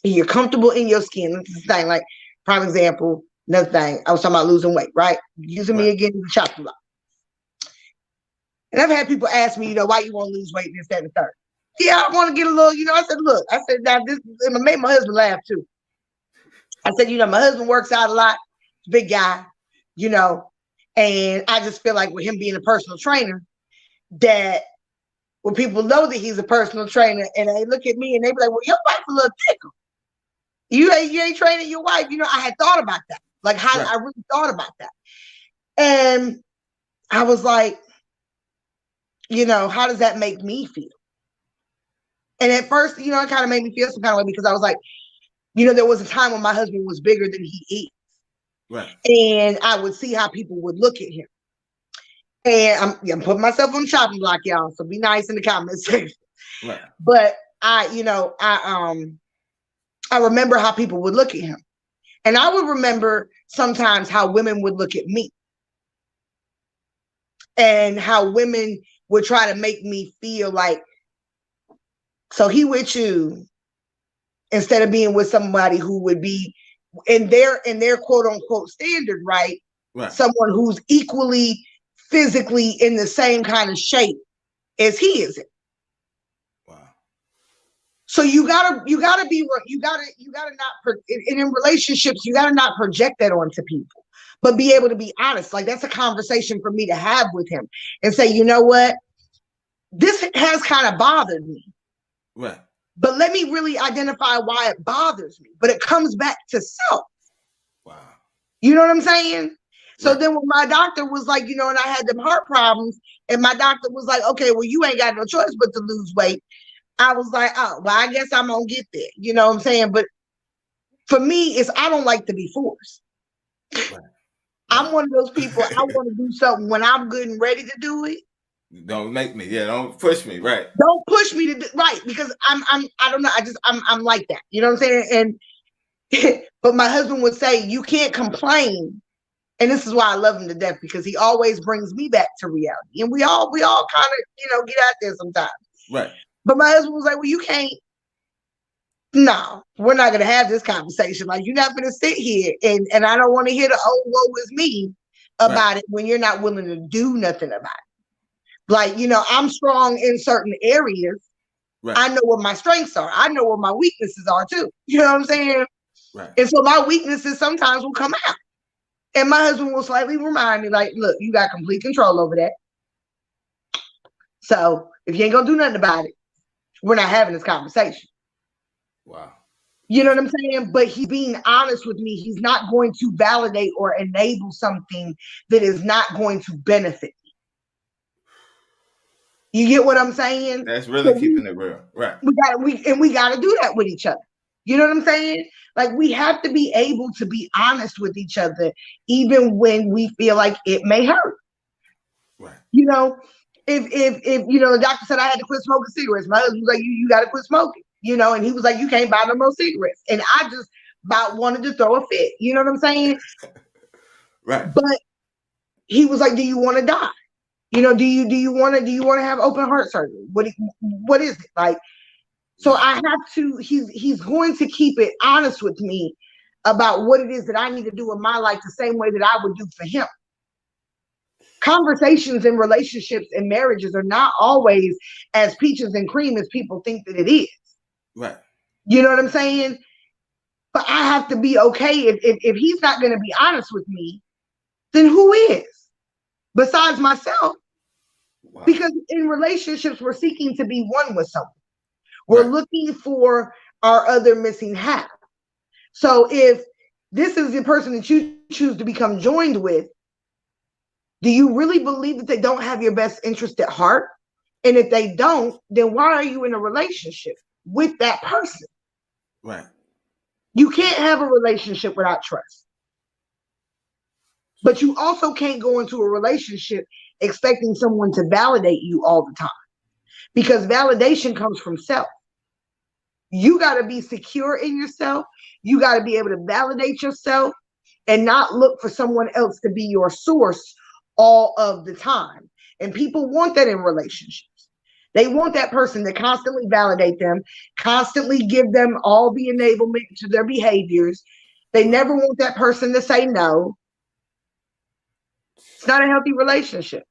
and you're comfortable in your skin, this is the thing. Like, prime example, another thing, I was talking about losing weight, right? Using me again as a chapter block. And I've had people ask me, why you want to lose weight, this, that, and the third. Yeah, I want to get a little, I said, now this, and it made my husband laugh too. I said, my husband works out a lot, big guy, and I just feel like with him being a personal trainer, that when people know that he's a personal trainer and they look at me and they be like, well, your wife a little thicker. You ain't training your wife. I had thought about that. Like, I really thought about that. And I was like, how does that make me feel? And at first, it kind of made me feel some kind of way, because I was like, there was a time when my husband was bigger than he is. Right. And I would see how people would look at him. And I'm putting myself on the chopping block, y'all. So be nice in the comments section. Right. But I remember how people would look at him. And I would remember sometimes how women would look at me. And how women would try to make me feel like, so he with you, instead of being with somebody who would be in their quote unquote standard, right? Someone who's equally physically in the same kind of shape as he is in. Wow. So you gotta not, in relationships, you gotta not project that onto people, but be able to be honest. Like, that's a conversation for me to have with him and say, you know what? This has kind of bothered me. Right. But let me really identify why it bothers me. But it comes back to self. Wow. You know what I'm saying? So then when my doctor was like, and I had them heart problems, and my doctor was like, okay, well, you ain't got no choice but to lose weight. I was like, oh, well, I guess I'm going to get there. You know what I'm saying? But for me, I don't like to be forced. Right. I'm one of those people, I want to do something when I'm good and ready to do it. Don't make me. Yeah, don't push me. Right. Don't push me to do right, because I don't know. I'm like that. You know what I'm saying? And but my husband would say, you can't complain. And this is why I love him to death, because he always brings me back to reality. And we all kind of, get out there sometimes. Right. But my husband was like, well, you can't. No, we're not going to have this conversation. Like, you're not going to sit here and I don't want to hear the oh, woe is me about it when you're not willing to do nothing about it. Like, I'm strong in certain areas. Right. I know what my strengths are. I know what my weaknesses are too. You know what I'm saying? Right. And so my weaknesses sometimes will come out. And my husband will slightly remind me, like, look, you got complete control over that. So if you ain't going to do nothing about it, we're not having this conversation. Wow. You know what I'm saying? But he's being honest with me. He's not going to validate or enable something that is not going to benefit me. You get what I'm saying? That's really keeping it real. Right. We got to do that with each other. You know what I'm saying? Like, we have to be able to be honest with each other, even when we feel like it may hurt. Right. If the doctor said I had to quit smoking cigarettes, my husband was like, you got to quit smoking, and he was like, you can't buy no more cigarettes. And I just about wanted to throw a fit. You know what I'm saying? Right. But he was like, do you want to die? Do you want to have open heart surgery? What is it like? So I have to, he's going to keep it honest with me about what it is that I need to do in my life, the same way that I would do for him. Conversations and relationships and marriages are not always as peaches and cream as people think that it is. Right. You know what I'm saying? But I have to be okay if he's not going to be honest with me, then who is? Besides myself. Wow. Because in relationships, we're seeking to be one with someone. We're looking for our other missing half. So if this is the person that you choose to become joined with, do you really believe that they don't have your best interest at heart? And if they don't, then why are you in a relationship with that person? Right. You can't have a relationship without trust. But you also can't go into a relationship expecting someone to validate you all the time, because validation comes from self. You got to be secure in yourself. You got to be able to validate yourself and not look for someone else to be your source all of the time. And people want that in relationships. They want that person to constantly validate them, constantly give them all the enablement to their behaviors. They never want that person to say no. It's not a healthy relationship.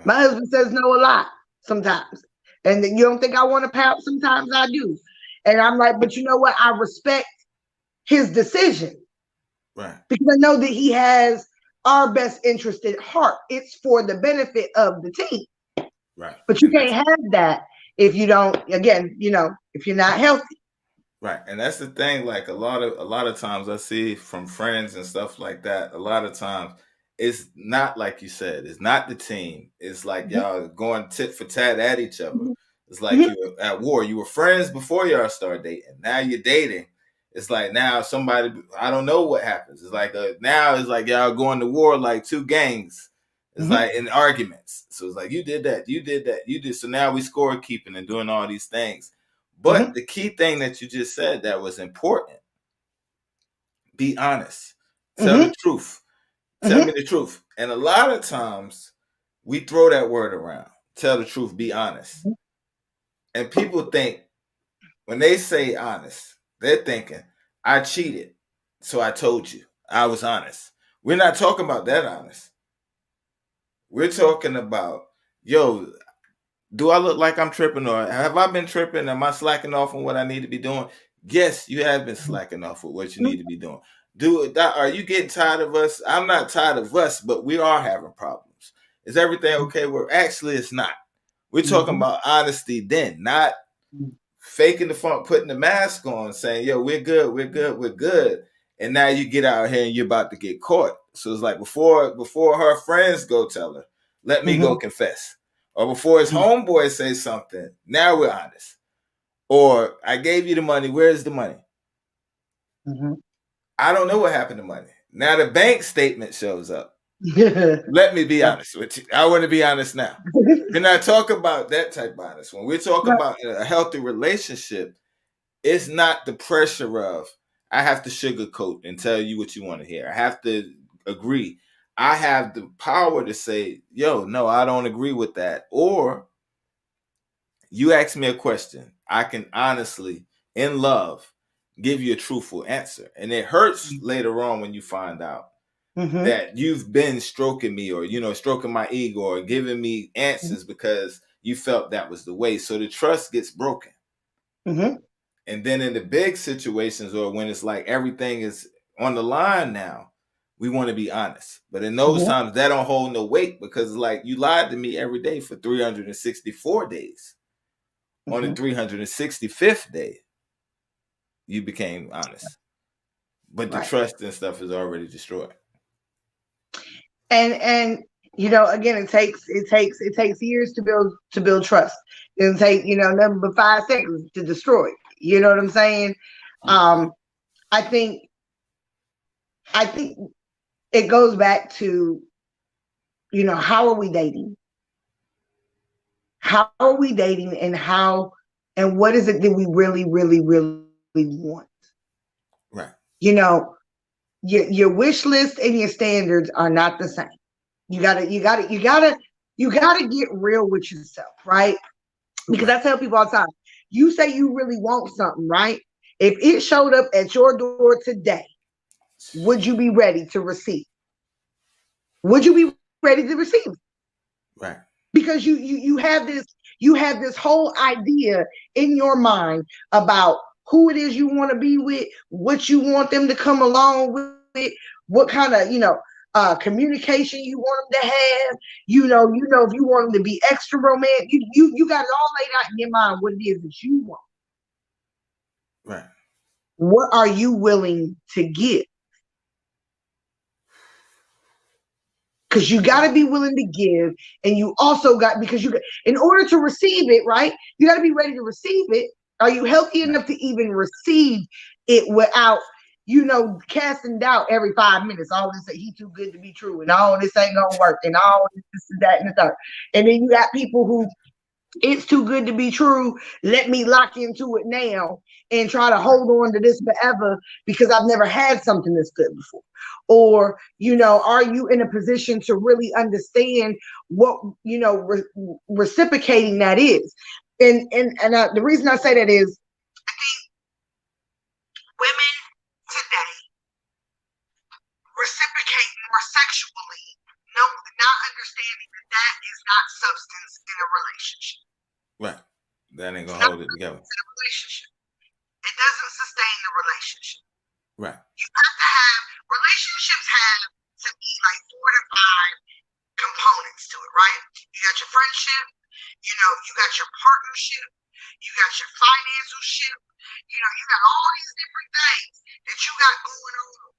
My husband says no a lot sometimes. And you don't think I want to pout? Sometimes I do. And I'm like, but you know what? I respect his decision. Right. Because I know that he has our best interest at heart. It's for the benefit of the team. Right. But you can't have that if you don't, again, if you're not healthy. Right. And that's the thing. Like a lot of times I see from friends and stuff like that, a lot of times it's not like you said, it's not the team. It's like y'all going tit for tat at each other. It's like you were at war. You were friends before y'all started dating. Now you're dating. It's like now somebody, I don't know what happens. It's like now it's like y'all going to war like two gangs. It's like in arguments. So it's like you did that, you did that, you did. So now we score keeping and doing all these things. But the key thing that you just said that was important, be honest. Tell the truth. Tell me the truth. And a lot of times we throw that word around. Tell the truth, be honest. And people think when they say honest, they're thinking, I cheated, so I told you. I was honest. We're not talking about that honest. We're talking about, yo, do I look like I'm tripping, or have I been tripping? Am I slacking off on what I need to be doing? Yes, you have been slacking off with what you need to be doing. Are you getting tired of us? I'm not tired of us, but we are having problems. Is everything okay? Well, actually, it's not. We're talking about honesty then, not faking the funk, putting the mask on, saying, yo, we're good, we're good, we're good. And now you get out here and you're about to get caught. So it's like before her friends go tell her, let me go confess. Or before his homeboy says something, now we're honest. Or I gave you the money, where's the money? I don't know what happened to money. Now the bank statement shows up. Let me be honest with you. I want to be honest now. We're not talking about that type of honest. When we're talking about a healthy relationship, it's not the pressure of, I have to sugarcoat and tell you what you want to hear. I have to agree. I have the power to say, yo, no, I don't agree with that. Or you ask me a question, I can honestly, in love, give you a truthful answer. And it hurts later on when you find out that you've been stroking me, or, stroking my ego, or giving me answers because you felt that was the way. So the trust gets broken. And then in the big situations, or when it's like everything is on the line now, we want to be honest. But in those times, that don't hold no weight, because like, you lied to me every day for 364 days. On the 365th day, you became honest. But the trust and stuff is already destroyed. And again, it takes years to build trust. It'll take nothing but 5 seconds to destroy it. You know what I'm saying? I think it goes back to how are we dating? How are we dating, and what is it that we really, really, really want? Right. Your wish list and your standards are not the same. You gotta get real with yourself, right? Because I tell people all the time, you say you really want something, right? If it showed up at your door today, would you be ready to receive? Would you be ready to receive? Right. Because you have this whole idea in your mind about who it is you want to be with, what you want them to come along with, what kind of communication you want them to have. If you want them to be extra romantic, you got it all laid out in your mind what it is that you want. Right. What are you willing to give? Because you got to be willing to give, and you also in order to receive it, right? You got to be ready to receive it. Are you healthy enough to even receive it without, casting doubt every 5 minutes? All this, he too good to be true, and all this ain't gonna work, and all this and that and the third. And then you got people who, it's too good to be true. Let me lock into it now and try to hold on to this forever because I've never had something this good before. Or, are you in a position to really understand what, reciprocating that is? And the reason I say that is, I think women today reciprocate more sexually, not understanding that is not substance in a relationship. Right. That ain't gonna hold it together. In a relationship, it doesn't sustain the relationship. Right. You have to have relationships have to be like 4 to 5 components to it, right? You got your friendship, you got your partnership, you got your financial ship, you got all these different things that you got going on.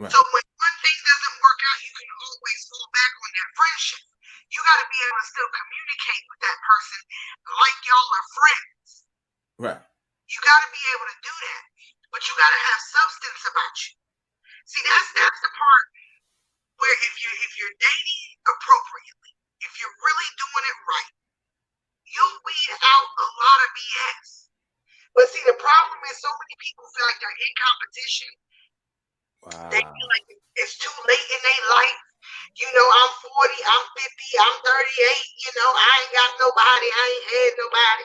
Right. So when one thing doesn't work out, you can always fall back on that friendship. You got to be able to still communicate with that person like y'all are friends. Right. You got to be able to do that, but you got to have substance about you. See, that's the part where if you're dating appropriately, if you're really doing it right, you'll weed out a lot of BS. But see, the problem is so many people feel like they're in competition. Wow. They feel like it's too late in their life. I'm 40, I'm 50, I'm 38, I ain't got nobody, I ain't had nobody.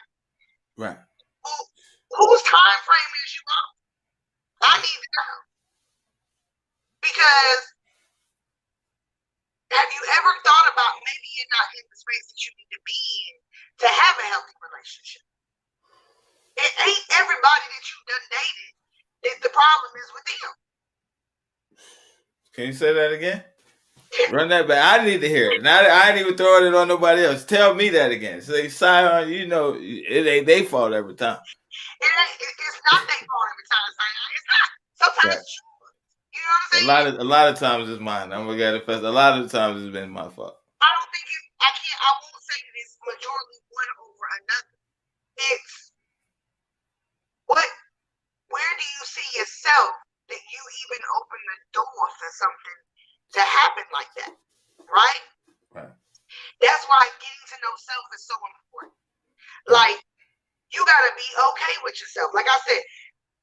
Right. Whose time frame is you on? I need to know. Because have you ever thought about maybe you're not in the space that you need to be in to have a healthy relationship? It ain't everybody that you done dated that the problem is with them. Can you say that again? Run that back. I need to hear it. Now I ain't even throwing it on nobody else. Tell me that again. Say, Scion, it ain't their fault every time. It's not their fault every time, Scion. It's not. Sometimes it's yours. You know what I'm saying? A lot of times it's mine. I'm gonna get it first. A lot of the times it's been my fault. I don't think I won't say that it's majority one over another. It's where do you see yourself that that you even open the door for something to happen like that, right? Right. That's why getting to know self is so important. Right. Like, you gotta be okay with yourself. Like I said,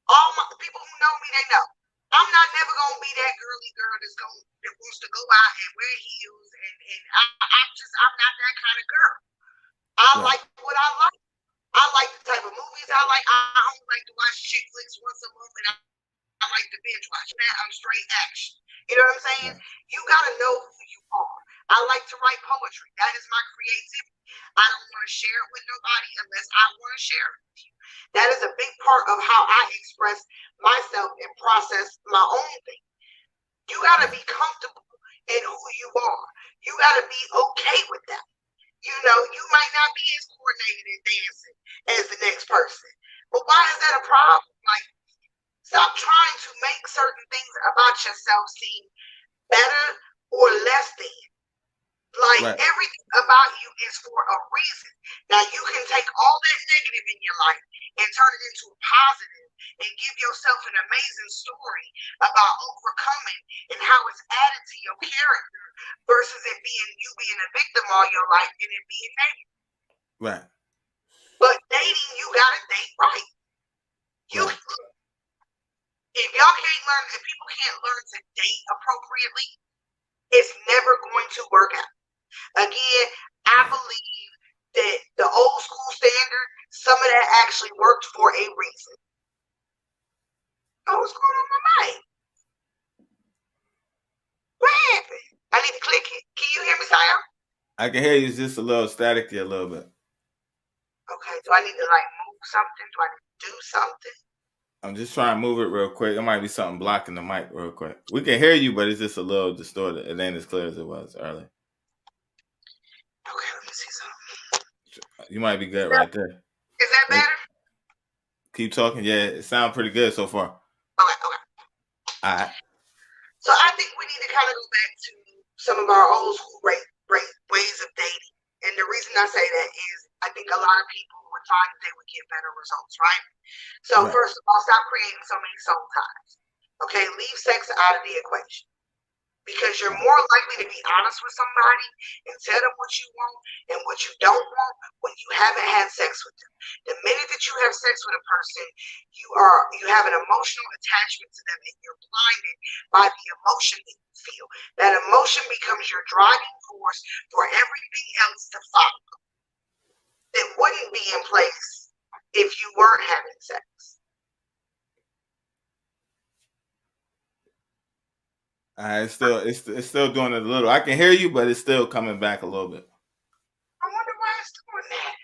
all my people who know me, they know I'm not never gonna be that girly girl that wants to go out and wear heels, and I'm not that kind of girl. I like what I like. I like the type of movies I like. I only like to watch chick flicks once a month, and I like to binge watch that. I'm straight action. You know what I'm saying? You gotta know who you are. I like to write poetry. That is my creativity. I don't want to share it with nobody unless I want to share it with you. That is a big part of how I express myself and process my own thing. You gotta be comfortable in who you are. You gotta be okay with that. You know, you might not be as coordinated in dancing as the next person, but why is that a problem? Like, stop trying to make certain things about yourself seem better or less than. Like, everything about you is for a reason. Now, you can take all that negative in your life and turn it into a positive and give yourself an amazing story about overcoming and how it's added to your character versus it being you being a victim all your life and it being negative. Right. But dating, you gotta date right. If y'all can't learn, if people can't learn to date appropriately, it's never going to work out. Again, I believe that the old school standard, some of that actually worked for a reason. Oh, what's going on with my mic? What happened? I need to click it. Can you hear me, Scion? I can hear you. It's just a little staticky a little bit. Okay, do I need to like move something? Do I need to do something? I'm just trying to move it real quick. There might be something blocking the mic real quick. We can hear you, but it's just a little distorted. It ain't as clear as it was earlier. Okay, let me see something. You might be good right there. Is that better? Keep talking. Yeah, it sounds pretty good so far. Okay. All right. So I think we need to kind of go back to some of our old school ways of dating. And the reason I say that is I think a lot of people would find that they would get better results, right? So first of all, stop creating so many soul ties. Okay, leave sex out of the equation. Because you're more likely to be honest with somebody and tell them what you want and what you don't want when you haven't had sex with them. The minute that you have sex with a person, you have an emotional attachment to them and you're blinded by the emotion that you feel. That emotion becomes your driving force for everything else to follow. That wouldn't be in place if you weren't having sex. It's still doing it a little. I can hear you, but it's still coming back a little bit. I wonder why it's doing that.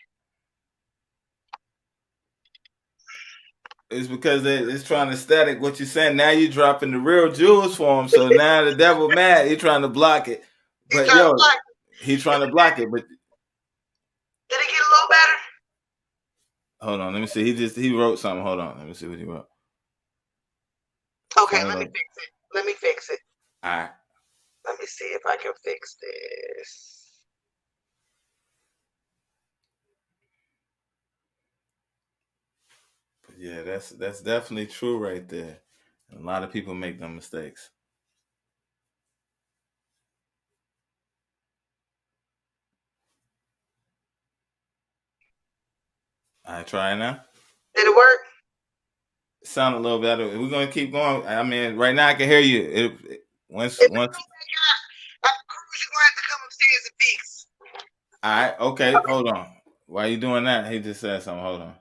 It's because it's trying to static what you're saying. Now you're dropping the real jewels for him. So now the devil mad. He's trying to block it. But he's trying to block it. But did it get a little better? Hold on, let me see. He wrote something. Hold on, let me see what he wrote. Okay, let me fix it. All right. Let me see if I can fix this. Yeah, that's definitely true right there. A lot of people make them mistakes. I try now. Did it work? It sounded a little better. We're gonna keep going. I mean, right now I can hear you. Once. I'm gonna have to come upstairs and fix. All right. Okay. Hold on. Why are you doing that? He just said something. Hold on.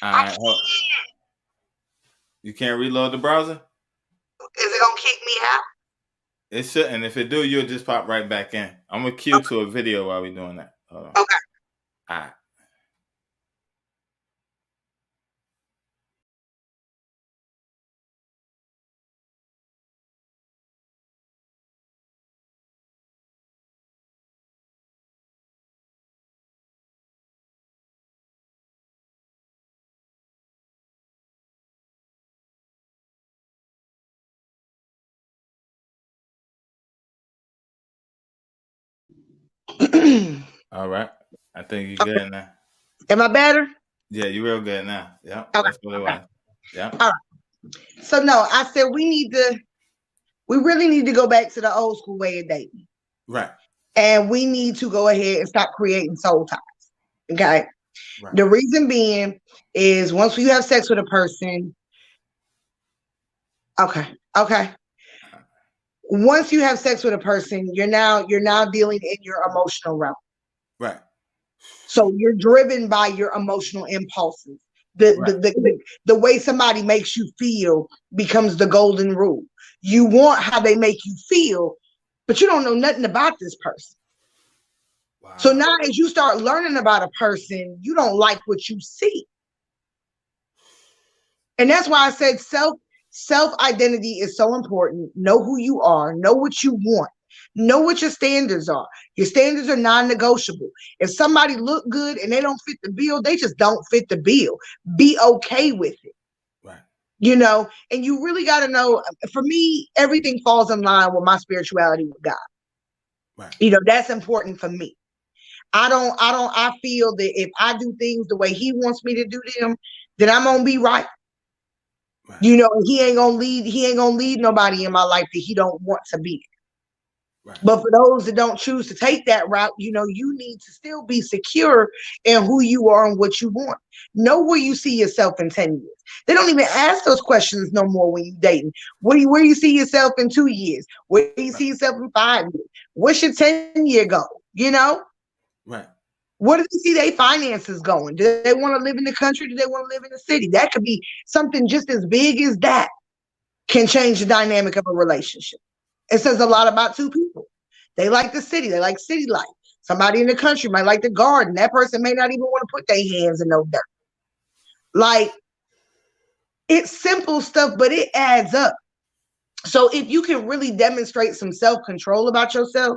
All right. You can't reload the browser? Is it gonna kick me out? It shouldn't. If it do, you'll just pop right back in. I'm gonna cue to a video while we're doing that. Hold on. Okay. All right. All right. I think you're good now. Am I better? Yeah, you're real good now. Yeah. Okay. That's what it was. Yeah. All right. So no, I said we really need to go back to the old school way of dating. Right. And we need to go ahead and stop creating soul ties. Okay. Right. The reason being is once you have sex with a person, okay. Once you have sex with a person, you're now dealing in your emotional realm. Right. So you're driven by your emotional impulses. The way somebody makes you feel becomes the golden rule. You want how they make you feel, but you don't know nothing about this person. Wow. So now as you start learning about a person, you don't like what you see. And that's why I said self-identity is so important. Know who you are, know what you want, know what your standards are. Your standards are non-negotiable. If somebody look good and they don't fit the bill, they just don't fit the bill. Be okay with it. Right. You know, and you really got to know, for me, everything falls in line with my spirituality with God. Right. You know, that's important for me. I feel that if I do things the way he wants me to do them, then I'm going to be right. Right. You know, he ain't gonna lead nobody in my life that he don't want to be. Right. But for those that don't choose to take that route, you know, you need to still be secure in who you are and what you want. Know where you see yourself in 10 years. They don't even ask those questions no more when you dating. Where you see yourself in 2 years? Where do you see yourself in 5 years? What's your 10-year goal? You know? Right. Where do they see their finances going? Do they want to live in the country? Do they want to live in the city? That could be something just as big as that can change the dynamic of a relationship. It says a lot about two people. They like the city. They like city life. Somebody in the country might like the garden. That person may not even want to put their hands in no dirt. Like, it's simple stuff, but it adds up. So if you can really demonstrate some self-control about yourself,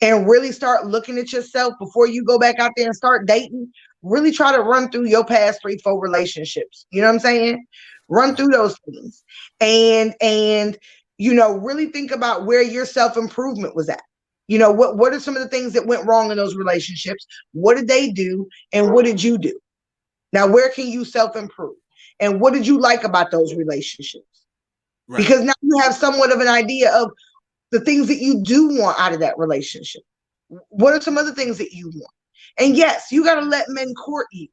and really start looking at yourself before you go back out there and start dating, really try to run through your past 3-4 relationships. You know what I'm saying? Run through those things. And you know, really think about where your self-improvement was at. You know, what are some of the things that went wrong in those relationships? What did they do? And what did you do? Now, where can you self-improve? And what did you like about those relationships? Right. Because now you have somewhat of an idea of the things that you do want out of that relationship. What are some other things that you want? And yes, you got to let men court you.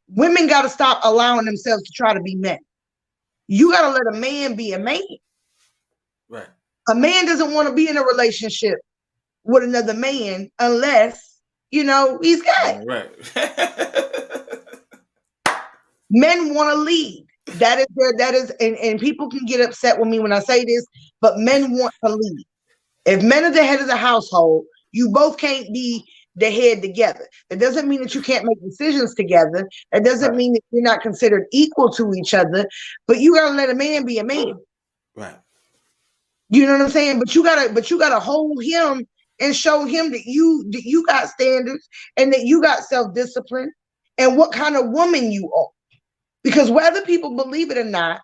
Women got to stop allowing themselves to try to be men. You got to let a man be a man. Right. A man doesn't want to be in a relationship with another man unless, you know, he's gay. Right. Men want to lead. That is, and people can get upset with me when I say this, but men want to lead. If men are the head of the household, you both can't be the head together. That doesn't mean that you can't make decisions together. That doesn't mean that you're not considered equal to each other, but you gotta let a man be a man. Right. You know what I'm saying? But you gotta hold him and show him that you got standards and that you got self-discipline and what kind of woman you are. Because whether people believe it or not,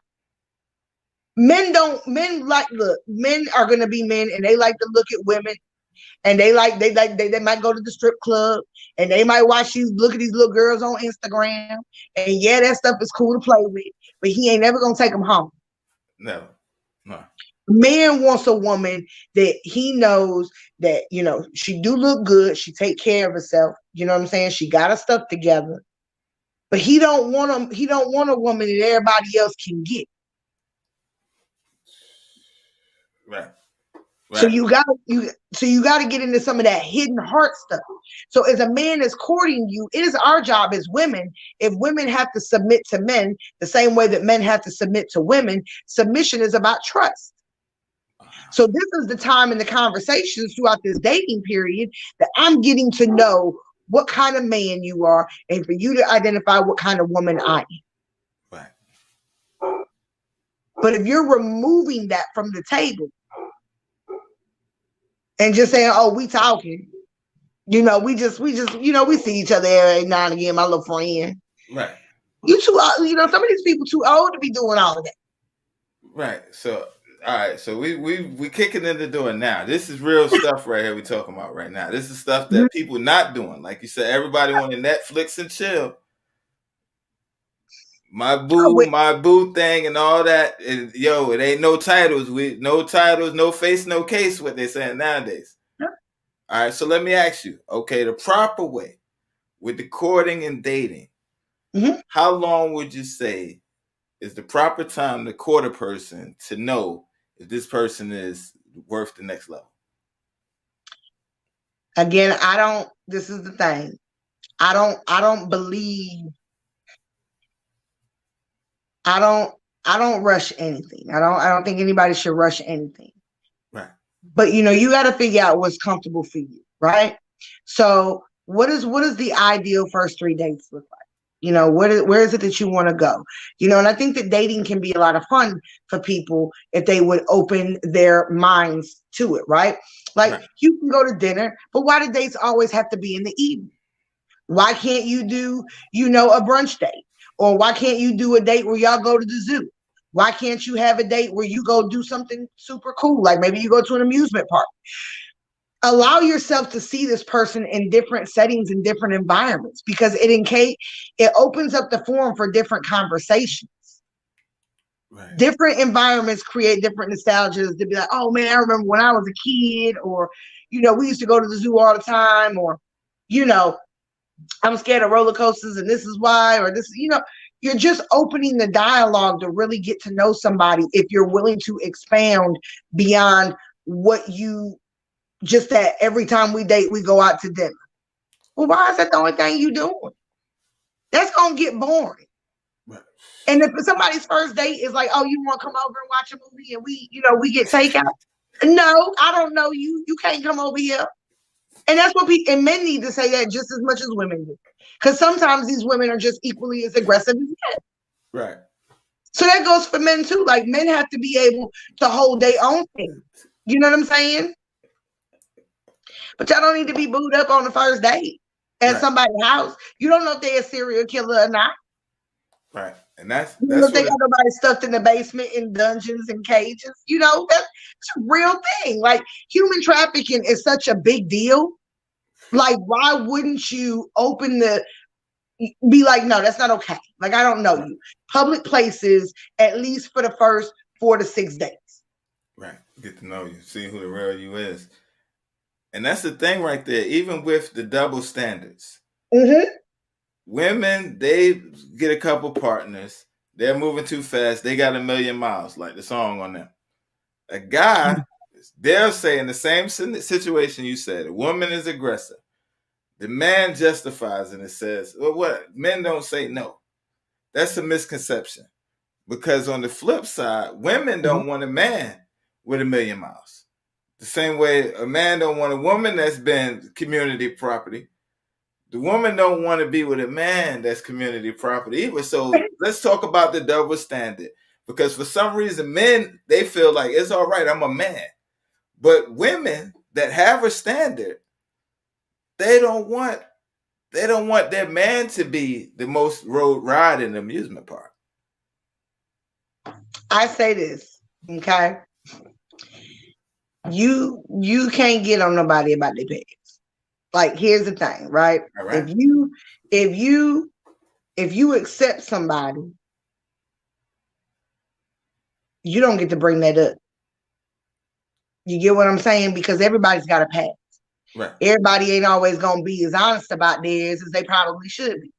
men are going to be men and they like to look at women and they might go to the strip club and they might look at these little girls on Instagram. And yeah, that stuff is cool to play with, but he ain't never going to take them home. No. Man wants a woman that he knows that, you know, she do look good. She take care of herself. You know what I'm saying? She got her stuff together, but he don't want a woman that everybody else can get. Right. So you gotta get into some of that hidden heart stuff. So as a man is courting you, it is our job as women. If women have to submit to men the same way that men have to submit to women, submission is about trust. So this is the time in the conversations throughout this dating period that I'm getting to know what kind of man you are and for you to identify what kind of woman I am. Right. But if you're removing that from the table and just saying, oh, we talking, you know, we you know, we see each other every now and again, my little friend. Right. You too old, you know, some of these people too old to be doing all of that. Right. So all right, so we kicking in the door now. This is real stuff right here we talking about right now. This is stuff that people not doing. Like you said, everybody want to Netflix and chill. my boo thing and all that. And, yo, it ain't no titles. No titles, no face, no case, what they saying nowadays. Yeah. All right, so let me ask you, okay, the proper way with the courting and dating, how long would you say is the proper time to court a person to know if this person is worth the next level? Again, this is the thing. I don't believe, I don't rush anything. I don't think anybody should rush anything. Right. But you got to figure out what's comfortable for you, right? So what is the ideal first 3 dates look like? Where is it that you want to go? And I think that dating can be a lot of fun for people if they would open their minds to it, right? Like, right. You can go to dinner, but why do dates always have to be in the evening? Why can't you do, a brunch date? Or why can't you do a date where y'all go to the zoo? Why can't you have a date where you go do something super cool? Like maybe you go to an amusement park. Allow yourself to see this person in different settings and different environments, because it opens up the forum for different conversations. Right. Different environments create different nostalgias to be like, oh man, I remember when I was a kid, or, we used to go to the zoo all the time, or, I'm scared of roller coasters and this is why, or this, you're just opening the dialogue to really get to know somebody if you're willing to expound beyond what just that every time we date, we go out to dinner. Well, why is that the only thing you doing? That's going to get boring. Right. And if somebody's first date is like, oh, you want to come over and watch a movie and we get takeout? No, I don't know you. You can't come over here. And that's what and men need to say that just as much as women do. Because sometimes these women are just equally as aggressive as men. Right. So that goes for men too. Like, men have to be able to hold their own thing. You know what I'm saying? But y'all don't need to be booed up on the first date at somebody's house. You don't know if they're a serial killer or not. Right. And that's if they got nobody stuffed in the basement in dungeons and cages. That's a real thing. Like, human trafficking is such a big deal. Like, why wouldn't you be like, no, that's not okay. Like, I don't know you. Public places, at least for the first 4 to 6 days. Right. Get to know you. See who the real you is. And that's the thing right there. Even with the double standards. Mm-hmm. Women, they get a couple partners. They're moving too fast. They got 1,000,000 miles, like the song on them. A guy, they'll say in the same situation you said, a woman is aggressive. The man justifies it and says, well, what? Men don't say no. That's a misconception. Because on the flip side, women don't want a man with 1,000,000 miles. The same way a man don't want a woman that's been community property. The woman don't want to be with a man that's community property either. So let's talk about the double standard. Because for some reason, men, they feel like it's all right, I'm a man. But women that have a standard, they don't want their man to be the most road ride in the amusement park. I say this, okay? You can't get on nobody about their pants. Like, here's the thing, right? All right. If you accept somebody, you don't get to bring that up. You get what I'm saying? Because everybody's got a past. Right. Everybody ain't always gonna be as honest about theirs as they probably should be.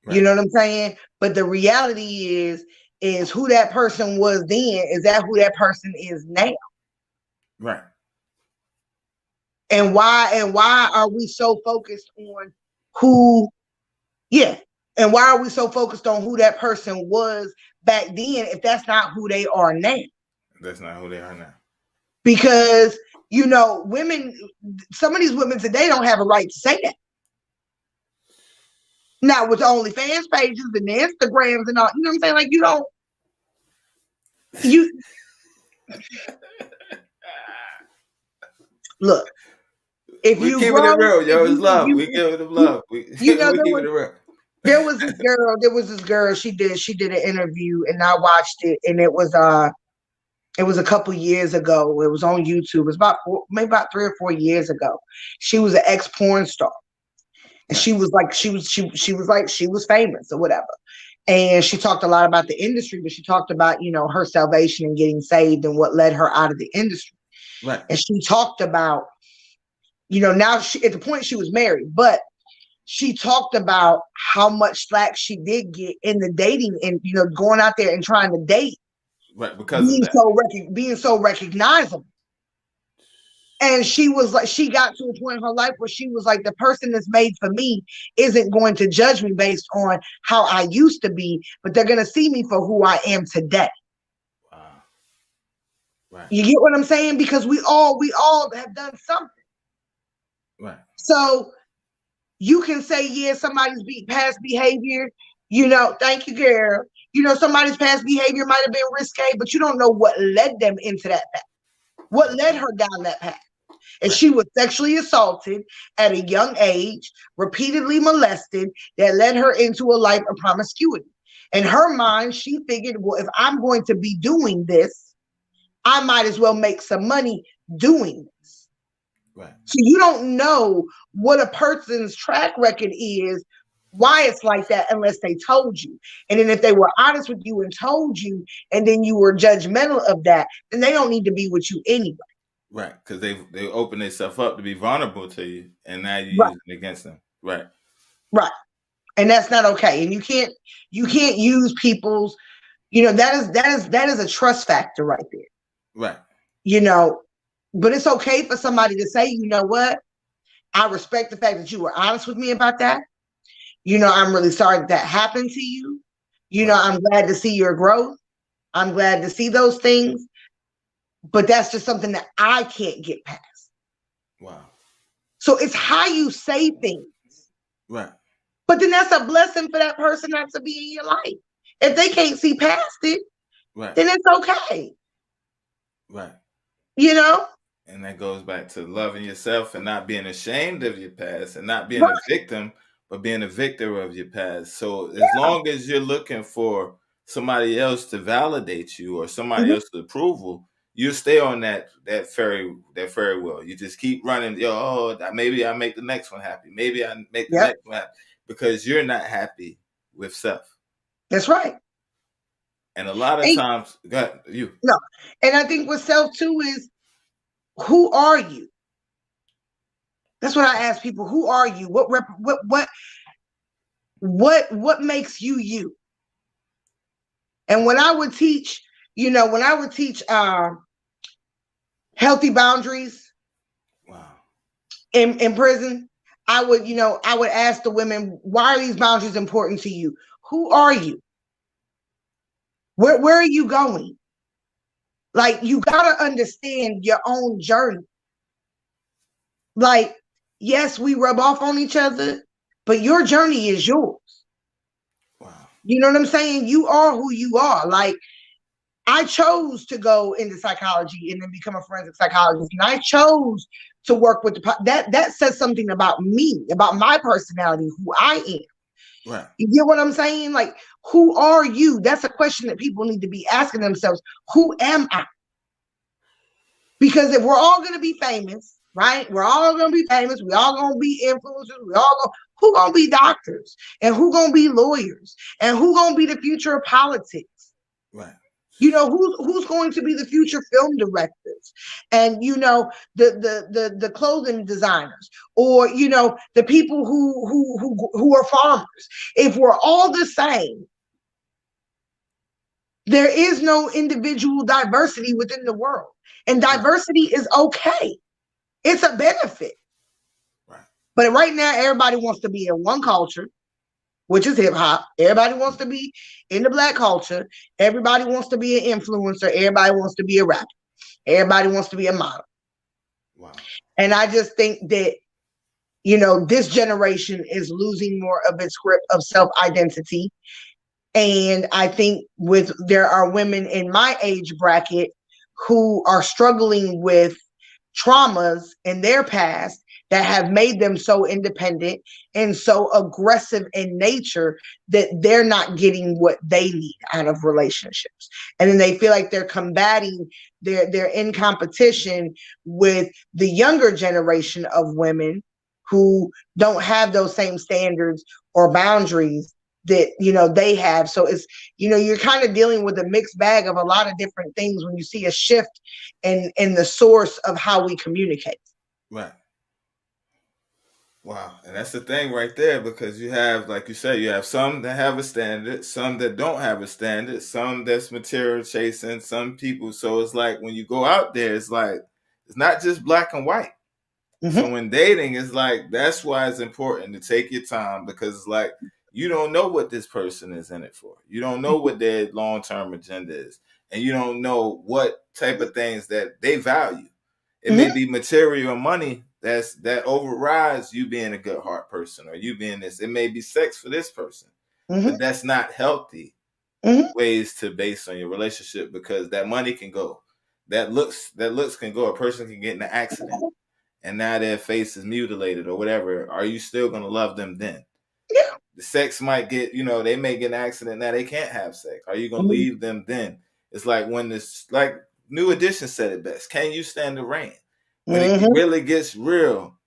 Right. You know what I'm saying? But the reality is who that person was then, is that who that person is now? Right. And why are we so focused on who? Yeah. And why are we so focused on who that person was back then if that's not who they are now? That's not who they are now. Because, women, some of these women today don't have a right to say that. Now, with the OnlyFans pages and the Instagrams and all, you know what I'm saying? Like, look. If we keep it real, yo, it's love. We give it love. We keep it real. There was this girl. She did an interview, and I watched it, and it was a couple years ago. It was on YouTube. It was about 3 or 4 years ago. She was an ex-porn star, and she was famous or whatever. And she talked a lot about the industry, but she talked about, her salvation and getting saved and what led her out of the industry. Right. And she talked about, now at the point she was married, but she talked about how much slack she did get in the dating and, going out there and trying to date. Right, because of that. Being so recognizable. And she was like, she got to a point in her life where she was like, the person that's made for me isn't going to judge me based on how I used to be, but they're going to see me for who I am today. Wow. Right. You get what I'm saying? Because we all have done something. Right. So you can say, yeah, somebody's past behavior, thank you, girl. Somebody's past behavior might have been risque, but you don't know what led them into that path. What led her down that path? And she was sexually assaulted at a young age, repeatedly molested, that led her into a life of promiscuity. In her mind, she figured, well, if I'm going to be doing this, I might as well make some money doing this. Right. So you don't know what a person's track record is, why it's like that, unless they told you. And then if they were honest with you and told you, and then you were judgmental of that, then they don't need to be with you anyway. Right, because they open themselves up to be vulnerable to you, and now you're using it against them. Right. Right. And that's not okay. And you can't use people's, that is a trust factor right there. Right. But it's okay for somebody to say, you know what? I respect the fact that you were honest with me about that. I'm really sorry that happened to you. Right. I'm glad to see your growth. I'm glad to see those things. But that's just something that I can't get past. Wow. So it's how you say things. Right. But then that's a blessing for that person not to be in your life. If they can't see past it, right, then it's okay. Right. And that goes back to loving yourself and not being ashamed of your past and not being a victim, but being a victor of your past. So as long as you're looking for somebody else to validate you or somebody else's approval, you stay on that fairy wheel. You just keep running. Maybe I make the next one happy. Maybe I make the next one happy, because you're not happy with self. That's right. And a lot of times, No, and I think with self too is, who are you? That's what I ask people. Who are you? What makes you you? And when I would teach, healthy boundaries, in prison, I would ask the women, why are these boundaries important to you? Who are you? Where are you going? Like, you gotta understand your own journey. Like, yes, we rub off on each other, but your journey is yours. Wow. You know what I'm saying? You are who you are. Like, I chose to go into psychology and then become a forensic psychologist. And I chose to work with that says something about me, about my personality, who I am. Right. You get what I'm saying? Like, who are you? That's a question that people need to be asking themselves. Who am I? Because if we're all going to be famous, right? We're all going to be famous. We all going to be influencers. Who going to be doctors? And who going to be lawyers? And who going to be the future of politics? Right. Who's going to be the future film directors, and the clothing designers, or the people who are farmers. If we're all the same, there is no individual diversity within the world, and diversity is okay. It's a benefit. Right. But right now, everybody wants to be in one culture, which is hip hop. Everybody wants to be in the Black culture. Everybody wants to be an influencer. Everybody wants to be a rapper. Everybody wants to be a model. Wow. And I just think that, this generation is losing more of its grip of self-identity. And I think there are women in my age bracket who are struggling with traumas in their past that have made them so independent and so aggressive in nature that they're not getting what they need out of relationships. And then they feel like they're combating, they're in competition with the younger generation of women who don't have those same standards or boundaries that, you know, they have. So it's, you know, you're kind of dealing with a mixed bag of a lot of different things when you see a shift in the source of how we communicate. Right. Wow. And that's the thing right there, because you have, like you said, you have some that have a standard, some that don't have a standard, some that's material chasing, some people. So it's like when you go out there, it's like, it's not just black and white. Mm-hmm. So when dating, it's like, that's why it's important to take your time, because it's like, you don't know what this person is in it for. You don't know what their long-term agenda is. And you don't know what type of things that they value. It may be material or money that overrides you being a good heart person, or you being this. It may be sex for this person, but that's not healthy ways to base on your relationship, because that money can go, that looks can go. A person can get in an accident, and now their face is mutilated or whatever. Are you still going to love them then? Yeah. The sex might get, you know, they may get an accident. Now they can't have sex. Are you going to leave them then? It's like when this, like New Edition said it best. Can you stand the rain? When it really gets real.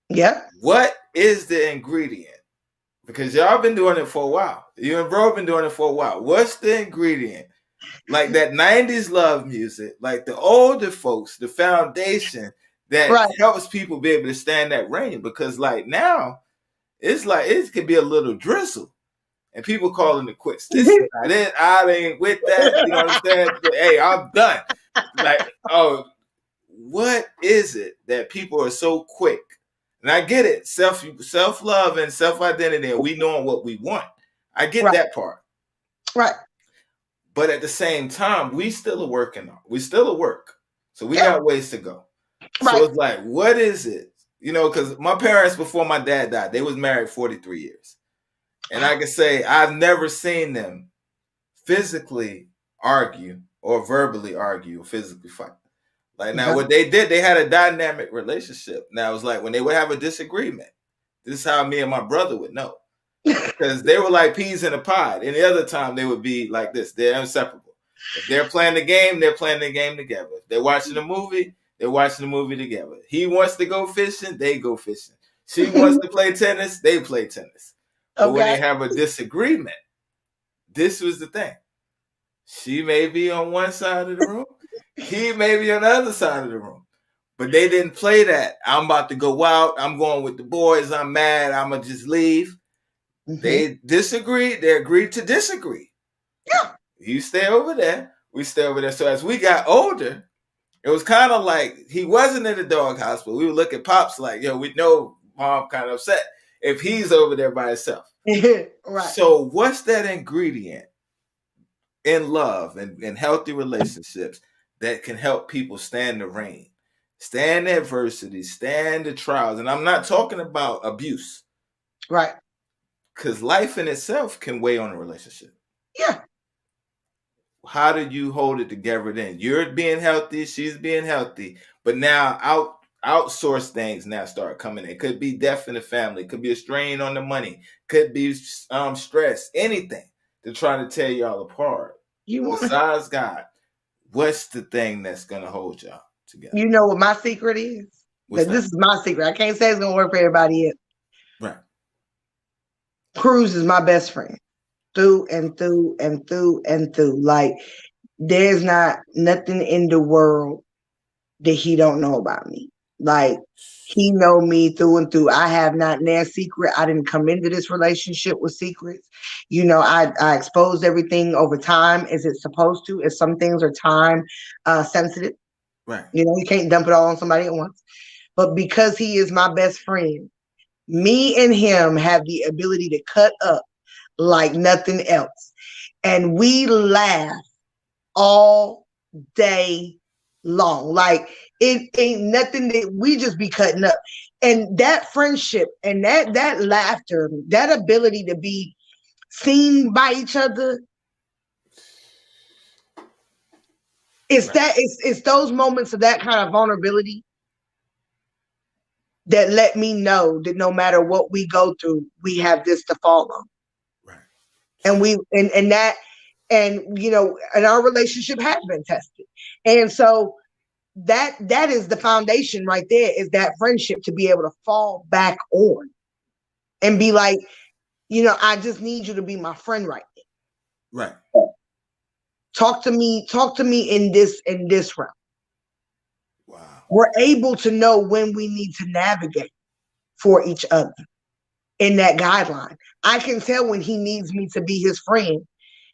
Yeah. What is the ingredient? Because y'all been doing it for a while. You and bro been doing it for a while. What's the ingredient? Like that 90s love music, like the older folks, the foundation that helps people be able to stand that rain. Because like now, it's like it could be a little drizzle, and people calling it quits. This is not it. I ain't with that. You know what I'm saying? Hey, I'm done. Like, oh, what is it that people are so quick? And I get it, self-love and self-identity, and we knowing what we want. I get that part. Right. But at the same time, we still are working on. We still at work. So we got ways to go. So it's like, what is it? You know, because my parents, before my dad died, they was married 43 years. And I can say I've never seen them physically argue or verbally argue or physically fight. Like now what they did, they had a dynamic relationship. Now it was like when they would have a disagreement, this is how me and my brother would know. Because they were like peas in a pod. Any other time they would be like this. They're inseparable. If they're playing the game, they're playing the game together. If they're watching a movie, they're watching the movie together. He wants to go fishing, they go fishing. She wants to play tennis, they play tennis. But when they have a disagreement, this was the thing. She may be on one side of the room, he may be on the other side of the room. But they didn't play that. I'm about to go out. I'm going with the boys. I'm mad. I'm going to just leave. They disagreed. They agreed to disagree. Yeah. You stay over there. We stay over there. So as we got older, it was kind of like he wasn't in the doghouse, but we would look at Pops like, yo, we know Mom kind of upset if he's over there by himself. Right. So what's that ingredient in love and healthy relationships that can help people stand the rain, stand the adversity, stand the trials? And I'm not talking about abuse. Right. Because life in itself can weigh on a relationship. Yeah. How do you hold it together then? You're being healthy, she's being healthy, but now outsource things now start coming in. It could be death in the family, it could be a strain on the money, could be stress, anything to try to tear y'all apart. Besides God, what's the thing that's gonna hold y'all together? You know what my secret is? This is my secret. I can't say it's gonna work for everybody else. Right. Cruz is my best friend. Through and through and through and through. Like, there's not nothing in the world that he don't know about me. Like, he know me through and through. I have not their secret. I didn't come into this relationship with secrets. You know, I exposed everything over time as it's supposed to. As some things are time sensitive. Right. You know, you can't dump it all on somebody at once. But because he is my best friend, me and him have the ability to cut up like nothing else. And we laugh all day long. Like, it ain't nothing that we just be cutting up. And that friendship and that laughter, that ability to be seen by each other, it's those moments of that kind of vulnerability that let me know that no matter what we go through, we have this to fall on. Right. And we and that, and you know, and our relationship has been tested. And so that is the foundation right there, is that friendship to be able to fall back on and be like, I just need you to be my friend right now. Right. Talk to me in this realm. Wow. We're able to know when we need to navigate for each other in that guideline. I can tell when he needs me to be his friend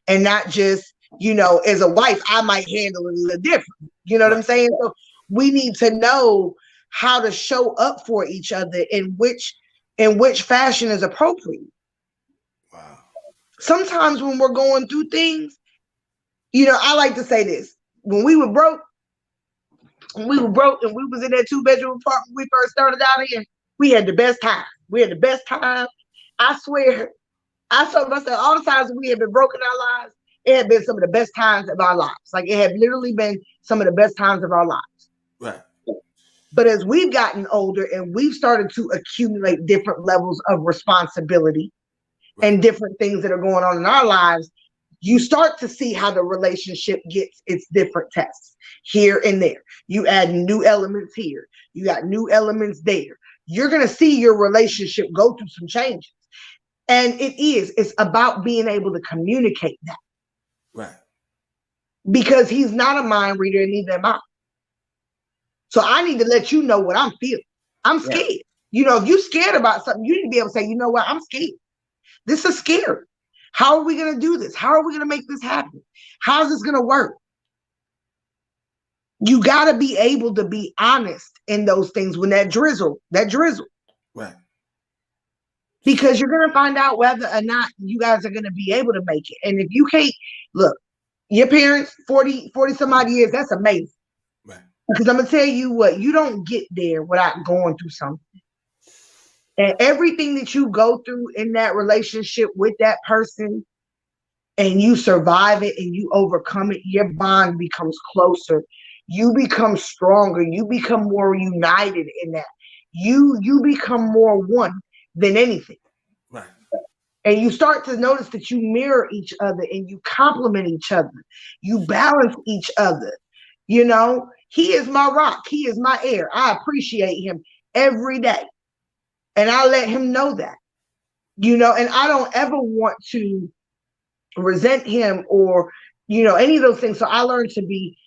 and not just, as a wife, I might handle it a little different. You know what I'm saying? So we need to know how to show up for each other in which fashion is appropriate. Wow. Sometimes when we're going through things, I like to say this. When we were broke and we was in that 2-bedroom apartment when we first started out here, we had the best time. I swear, I told myself all the times we had been broke in our lives, it had been some of the best times of our lives. Like it had literally been some of the best times of our lives. Right. But as we've gotten older and we've started to accumulate different levels of responsibility and different things that are going on in our lives, you start to see how the relationship gets its different tests here and there. You add new elements here. You got new elements there. You're going to see your relationship go through some changes. And it's about being able to communicate that. Right. Because he's not a mind reader and neither am I. So I need to let you know what I'm feeling. I'm scared. Right. If you're scared about something, you need to be able to say, you know what, I'm scared. This is scary. How are we going to do this? How are we going to make this happen? How's this going to work? You got to be able to be honest in those things when that drizzle. Right. Because you're going to find out whether or not you guys are going to be able to make it. And if you can't, look, your parents, 40 some odd years, that's amazing. Right. Because I'm going to tell you what, you don't get there without going through something. And everything that you go through in that relationship with that person, and you survive it and you overcome it, your bond becomes closer. You become stronger. You become more united in that. You become more one than anything. Right. And you start to notice that you mirror each other and you complement each other. You balance each other. He is my rock. He is my air. I appreciate him every day. And I let him know that, and I don't ever want to resent him or, any of those things. So I learned to be,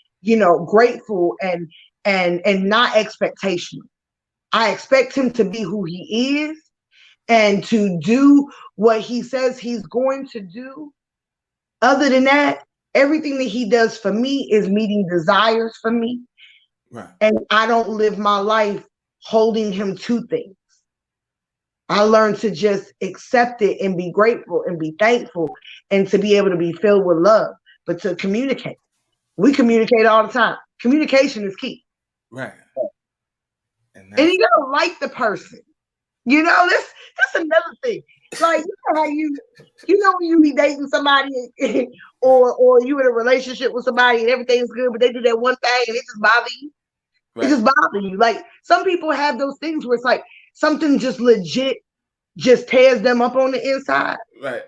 grateful and not expectational. I expect him to be who he is and to do what he says he's going to do. Other than that, everything that he does for me is meeting desires for me. Right. And I don't live my life holding him to things. I learned to just accept it and be grateful and be thankful and to be able to be filled with love, but to communicate. We communicate all the time. Communication is key. Right. And you gotta like the person. That's another thing. Like, how when you be dating somebody or you in a relationship with somebody and everything's good, but they do that one thing and it just bothers you. Right. It just bothers you. Like, some people have those things where it's like something just legit just tears them up on the inside. Right.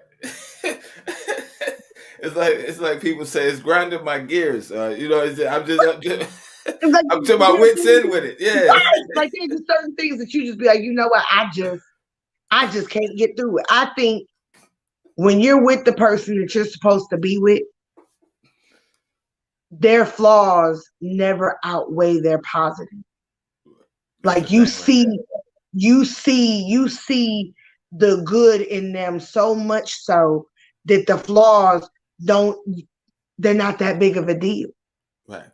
It's like people say it's grinding my gears. I'm to my wits end with it. Yeah. Right. Like, there's just certain things that you just be like, you know what? I just can't get through it. I think when you're with the person that you're supposed to be with, their flaws never outweigh their positive. Like, you see the good in them so much so that the flaws they're not that big of a deal. Right.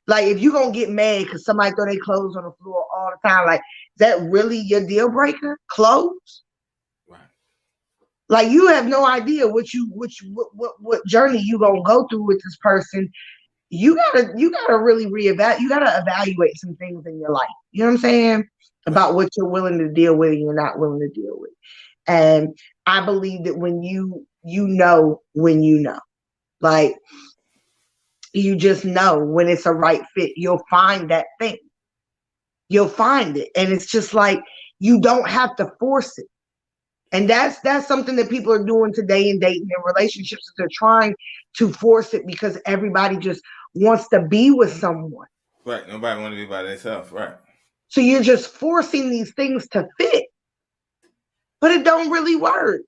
Like, if you're going to get mad because somebody throw their clothes on the floor all the time, like, is that really your deal breaker? Clothes? Right. Like, you have no idea what journey you going to go through with this person. You gotta really reevaluate. You gotta evaluate some things in your life. You know what I'm saying? About what you're willing to deal with and you're not willing to deal with. And I believe that when you know, like, you just know when it's a right fit, you'll find that thing. You'll find it. And it's just like, you don't have to force it. And that's something that people are doing today in dating and relationships. They're trying to force it because everybody just wants to be with someone. Right. Nobody wants to be by themselves. Right. So you're just forcing these things to fit. But it don't really work.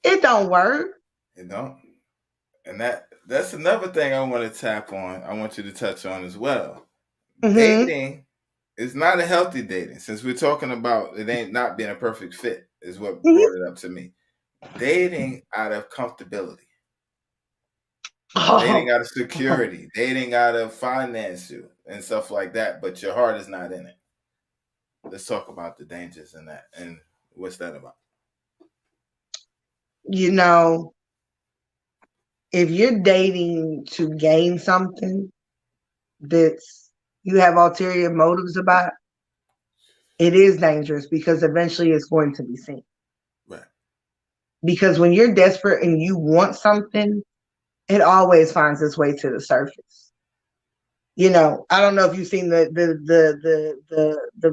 It don't work. It don't. And that's another thing I want to tap on. I want you to touch on as well. Mm-hmm. Dating is not a healthy dating. Since we're talking about it ain't not being a perfect fit is what Mm-hmm. brought it up to me. Dating out of comfortability. Oh. Dating out of security. Dating out of financial and stuff like that. But your heart is not in it. Let's talk about the dangers in that. And what's that about? You know, if you're dating to gain something that's you have ulterior motives about, it is dangerous because eventually it's going to be seen. Right. Because when you're desperate and you want something, it always finds its way to the surface. You know, I don't know if you've seen the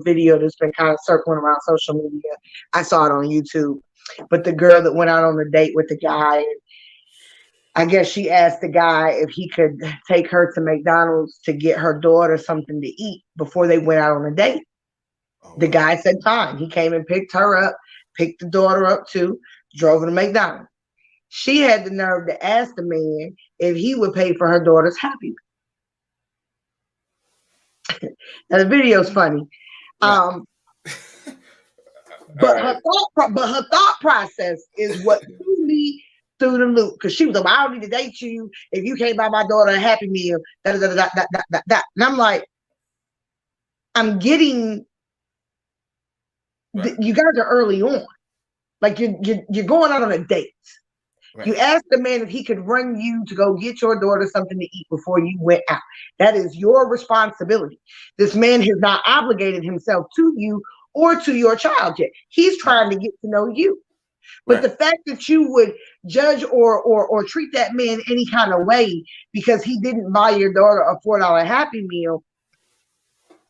video that's been kind of circling around social media. I saw it on YouTube. But the girl that went out on a date with the guy, I guess she asked the guy if he could take her to McDonald's to get her daughter something to eat before they went out on a date. Oh, the guy said fine. He came and picked her up, picked the daughter up too, drove her to McDonald's. She had the nerve to ask the man if he would pay for her daughter's Happy Meal. Now the video's funny. Right. But her thought process is what threw me through the loop, because she was like, I don't need to date you if you can't buy my daughter a Happy Meal. Da, da, da, da, da, da, da. And I'm like, I'm getting, right. You guys are early on. Like you're going out on a date. Right. You asked the man if he could run you to go get your daughter something to eat before you went out. That is your responsibility. This man has not obligated himself to you or to your child yet. He's trying to get to know you. But right. The fact that you would judge or treat that man any kind of way because he didn't buy your daughter a $4 Happy Meal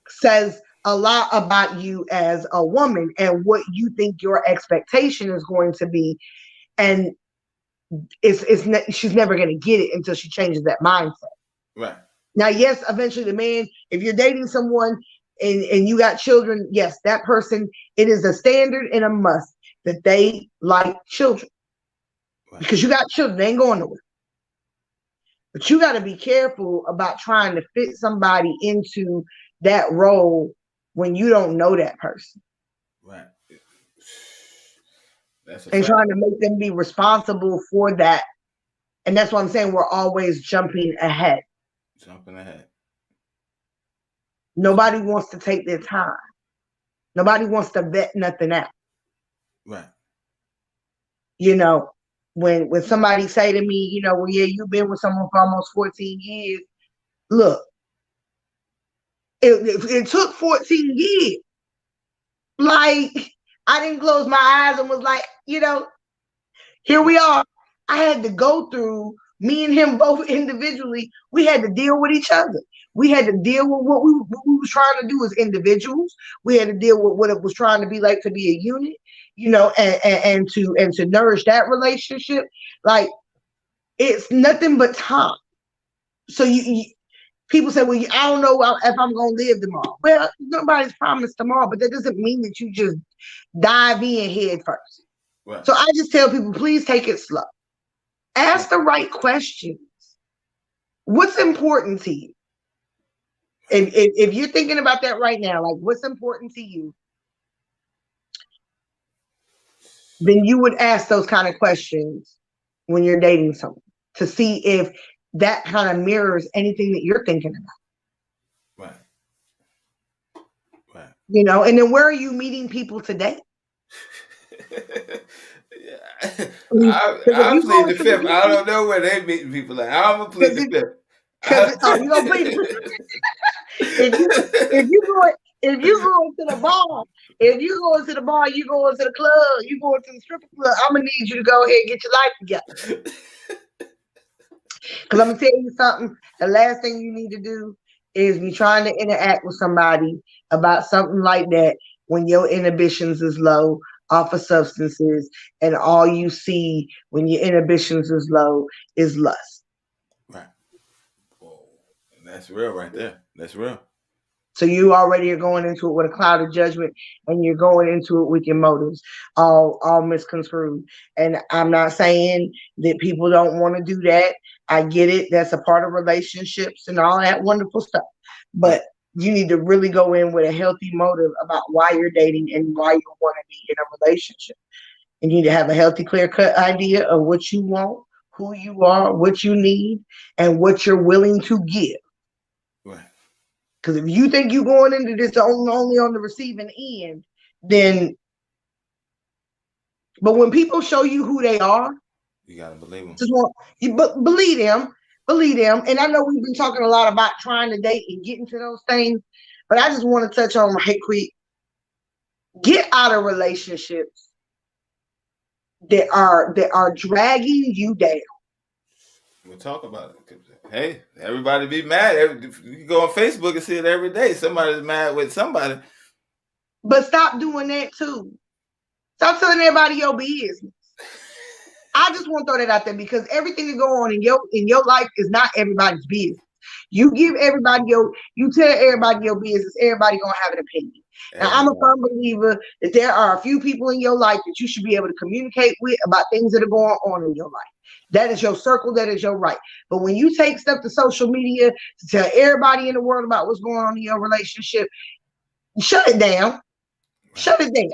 says a lot about you as a woman and what you think your expectation is going to be. And she's never going to get it until she changes that mindset. Right. Now, yes, eventually the man, if you're dating someone and you got children, yes, that person, it is a standard and a must that they like children. Right. Because you got children, they ain't going nowhere. But you got to be careful about trying to fit somebody into that role when you don't know that person. Right. And trying to make them be responsible for that. And that's what I'm saying. We're always jumping ahead. Jumping ahead. Nobody wants to take their time. Nobody wants to vet nothing out. Right. You know, when somebody say to me, you know, well, yeah, you've been with someone for almost 14 years. Look, it took 14 years. Like, I didn't close my eyes and was like, you know, here we are. I had to go through, me and him both individually, we had to deal with each other. We had to deal with what we was trying to do as individuals. We had to deal with what it was trying to be like to be a unit, you know, and to nourish that relationship. Like, it's nothing but time. So people say, well, I don't know if I'm going to live tomorrow. Well, nobody's promised tomorrow, but that doesn't mean that you just dive in head first. Right. So I just tell people, please take it slow. Ask the right questions. What's important to you? If you're thinking about that right now, like what's important to you, then you would ask those kind of questions when you're dating someone to see if that kind of mirrors anything that you're thinking about. Right. Right. You know, and then where are you meeting people today? I plead the fifth. I don't know where they meet people at. I'm gonna plead the fifth. Because you gonna plead. if you go into the bar, you go into the club, you go into the stripper club, I'm gonna need you to go ahead and get your life together. Because I'm gonna tell you something. The last thing you need to do is be trying to interact with somebody about something like that when your inhibitions is low off of substances, and all you see when your inhibitions is low is lust. Right. Whoa. That's real right there. That's real. So you already are going into it with a cloud of judgment, and you're going into it with your motives all misconstrued. And I'm not saying that people don't want to do that. I get it. That's a part of relationships and all that wonderful stuff. But you need to really go in with a healthy motive about why you're dating and why you want to be in a relationship. You need to have a healthy, clear-cut idea of what you want, who you are, what you need, and what you're willing to give. Right. Because if you think you're going into this only on the receiving end, then. But when people show you who they are, you gotta believe them. Believe them. Believe them. And I know we've been talking a lot about trying to date and getting to those things, but I just want to touch on right quick. Get out of relationships that are dragging you down. We'll talk about it. Hey, everybody be mad. You go on Facebook and see it every day. Somebody's mad with somebody. But stop doing that too. Stop telling everybody your business. I just want to throw that out there because everything that go on in your life is not everybody's business. You give everybody you tell everybody your business, everybody gonna have an opinion. Now, I'm a firm believer that there are a few people in your life that you should be able to communicate with about things that are going on in your life. That is your circle. That is your right. But when you take stuff to social media to tell everybody in the world about what's going on in your relationship, shut it down. Right. Shut it down.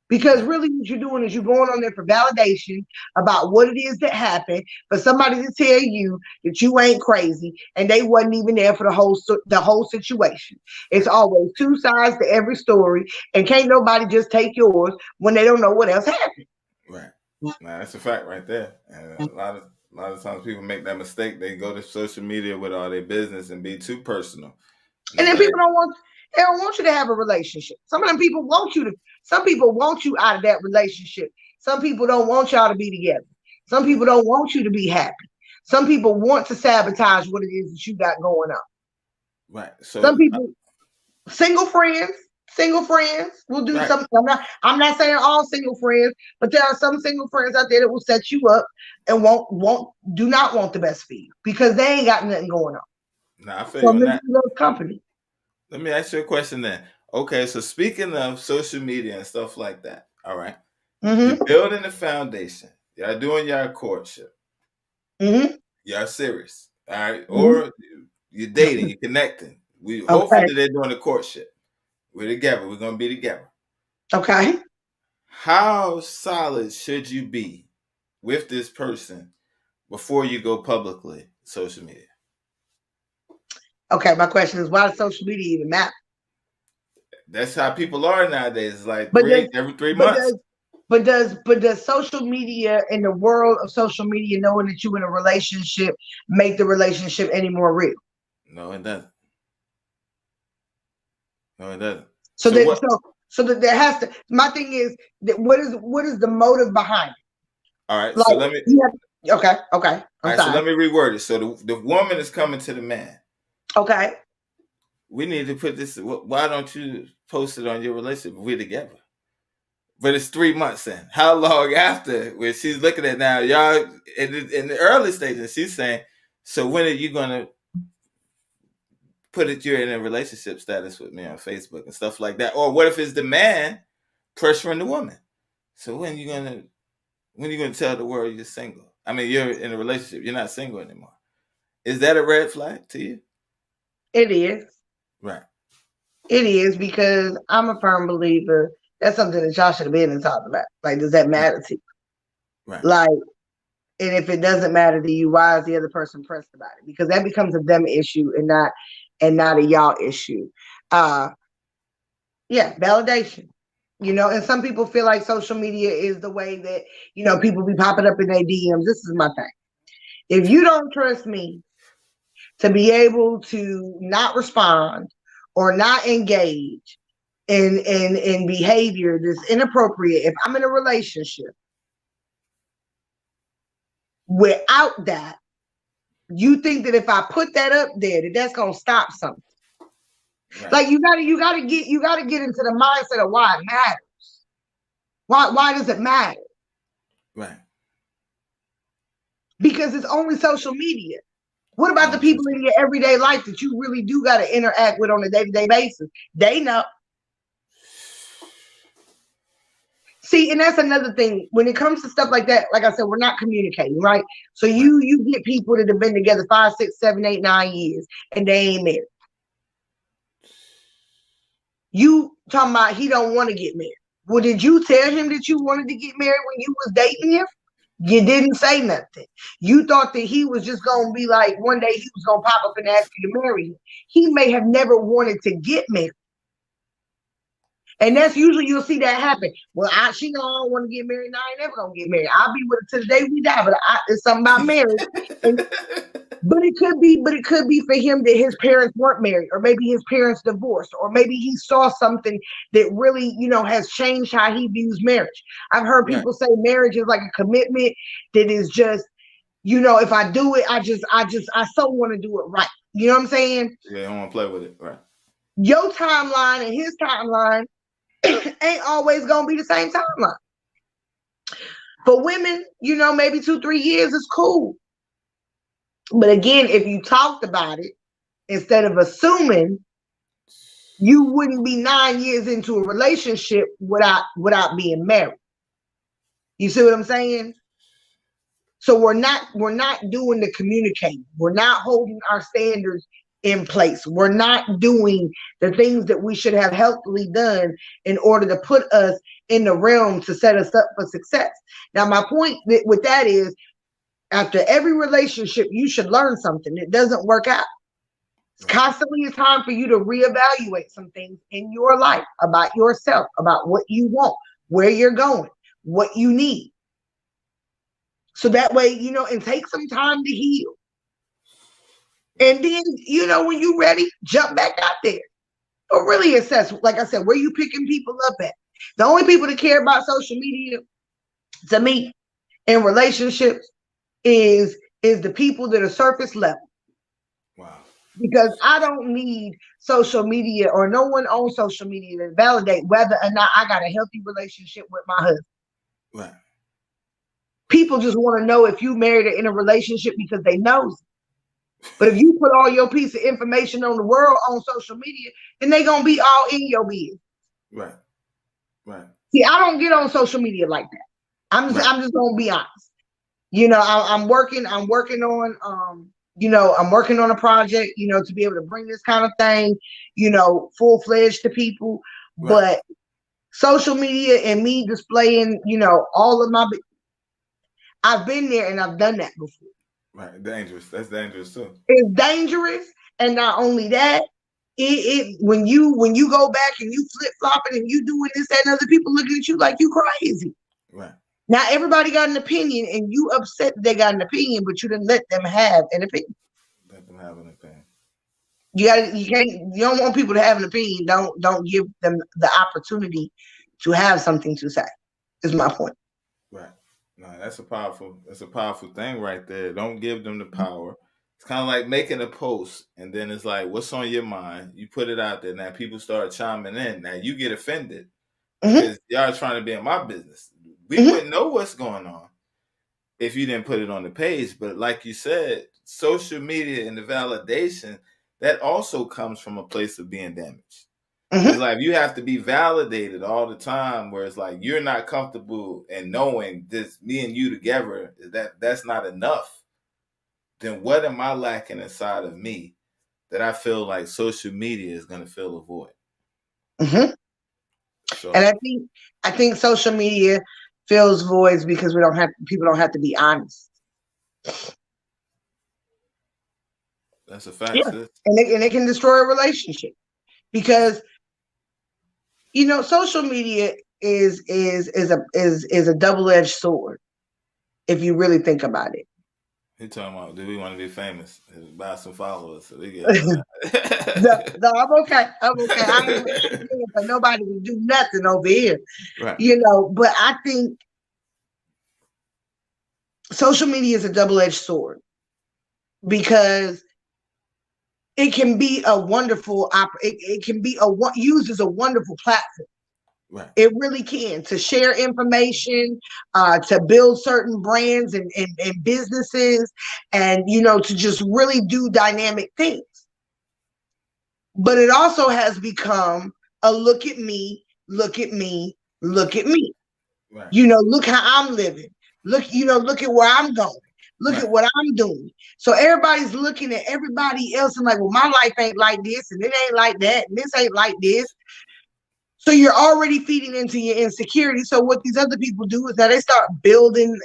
Because really what you're doing is you're going on there for validation about what it is that happened, for somebody to tell you that you ain't crazy and they wasn't even there for the whole situation. It's always two sides to every story, and can't nobody just take yours when they don't know what else happened. Right. Now that's a fact right there. And a lot of times people make that mistake. They go to social media with all their business and be too personal. And then people don't want you to have a relationship. Some of them people want you out of that relationship. Some people don't want y'all to be together. Some people don't want you to be happy. Some people want to sabotage what it is that you got going on. Right. So some people, single friends will do something. I'm not saying all single friends, but there are some single friends out there that will set you up and do not want the best for you because they ain't got nothing going on. Nah, I feel you on that. Company. Let me ask you a question then. Okay, so speaking of social media and stuff like that, all right, you're building a foundation. Y'all doing your courtship. Y'all serious, all right? Or you're dating, you're connecting. Hopefully they're doing the courtship. We're together. We're gonna be together. Okay. How solid should you be with this person before you go publicly social media? Okay, my question is, why does social media even matter? That's how people are nowadays. Like every 3 months. But does social media, in the world of social media, knowing that you're in a relationship, make the relationship any more real? No, it doesn't. No, it doesn't. So that there has to. My thing is that what is the motive behind it? All right. So let me. Okay. I'm sorry. So let me reword it. So the woman is coming to the man. Okay. We need to put this. Why don't you post it on your relationship? We're together. But it's 3 months in. How long after? Where she's looking at now, y'all in the early stages, she's saying, so when are you gonna put it? You're in a relationship status with me on Facebook and stuff like that. Or what if it's the man pressuring the woman? So when you gonna tell the world you're single? I mean, you're in a relationship. You're not single anymore. Is that a red flag to you? It is. Right. It is, because I'm a firm believer that's something that y'all should have been and talked about. Like, does that matter to you? Right. Like, and if it doesn't matter to you, why is the other person pressed about it? Because that becomes a them issue and not a y'all issue. Validation. And some people feel like social media is the way that, people be popping up in their DMs. This is my thing. If you don't trust me to be able to not respond or not engage in behavior that's inappropriate, if I'm in a relationship, without that, you think that if I put that up there, that's gonna stop something. Right. Like you gotta get into the mindset of why it matters. Why does it matter? Right. Because it's only social media. What about the people in your everyday life that you really do got to interact with on a day-to-day basis? They know. See, and that's another thing. When it comes to stuff like that, like I said, we're not communicating, right? So you get people that have been together 5, 6, 7, 8, 9 years, and they ain't married. You talking about he don't want to get married. Well, did you tell him that you wanted to get married when you was dating him? You didn't say nothing. You thought that he was just going to be like, one day he was going to pop up and ask you to marry him. He may have never wanted to get married. And that's usually, you'll see that happen. Well, she know I don't want to get married. Now I ain't never going to get married. I'll be with her till the day we die. But it's something about marriage. But it could be for him that his parents weren't married, or maybe his parents divorced, or maybe he saw something that really, has changed how he views marriage. I've heard people say marriage is like a commitment that is just, if I do it, I so want to do it right. You know what I'm saying? Yeah, I don't want to play with it, right? Your timeline and his timeline ain't always gonna be the same timeline. For women, maybe 2, 3 years is cool. But again, if you talked about it, instead of assuming, you wouldn't be 9 years into a relationship without being married. You see what I'm saying? So we're not doing the communicating. We're not holding our standards in place. We're not doing the things that we should have healthily done in order to put us in the realm to set us up for success. Now, my point with that is, after every relationship, you should learn something. It doesn't work out. Constantly, it's time for you to reevaluate some things in your life about yourself, about what you want, where you're going, what you need. So that way, and take some time to heal. And then, when you're ready, jump back out there. Or really assess, like I said, where you picking people up at. The only people that care about social media, to me, in relationships, is the people that are surface level. Wow. Because I don't need social media, or no one on social media, to validate whether or not I got a healthy relationship with my husband. Right. People just want to know if you married or in a relationship because they know. But if you put all your piece of information on the world on social media, then they gonna be all in your business. Right. Right. See, I don't get on social media like that. I'm just gonna be honest. I'm working on I'm working on a project, to be able to bring this kind of thing, full-fledged to people. Right. But social media and me displaying, all of my, I've been there and I've done that before. Right, dangerous. That's dangerous too. It's dangerous, and not only that, when you go back and you flip-flopping and you doing this, that, and other people looking at you like you crazy. Right. Now everybody got an opinion, and you upset that they got an opinion, but you didn't let them have an opinion. Let them have an opinion. You don't want people to have an opinion. Don't give them the opportunity to have something to say. Is my point. Right. No, that's a powerful thing right there. Don't give them the power. It's kind of like making a post, and then it's like, what's on your mind? You put it out there. Now people start chiming in. Now you get offended because y'all trying to be in my business. We wouldn't know what's going on if you didn't put it on the page. But like you said, social media and the validation, that also comes from a place of being damaged. It's like you have to be validated all the time, where it's like you're not comfortable in knowing this, me and you together, that's not enough. Then what am I lacking inside of me that I feel like social media is going to fill a void? So, and I think social media fills voids because people don't have to be honest. That's a fact. Yeah. And it can destroy a relationship, because social media is a double-edged sword if you really think about it. He talking about, do we want to be famous? Buy some followers so we get no, I'm okay. I ain't for nobody to do nothing over here. Right. But I think social media is a double-edged sword, because it can be a wonderful it can be used as a wonderful platform. Right. It really can, to share information, to build certain brands and businesses, and, to just really do dynamic things. But it also has become a look at me, look at me, look at me. Right. Look how I'm living. Look at where I'm going. Look at what I'm doing. So everybody's looking at everybody else and like, well, my life ain't like this, and it ain't like that, and this ain't like this. So you're already feeding into your insecurity. So what these other people do is that they start building,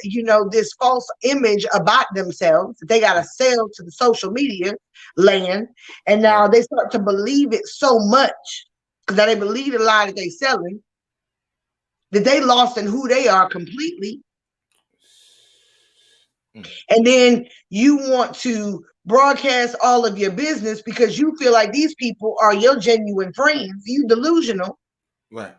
this false image about themselves that they got to sell to the social media land. And now they start to believe it so much because now they believe the lie that they're selling, that they lost in who they are completely. And then you want to broadcast all of your business because you feel like these people are your genuine friends. You delusional. Right.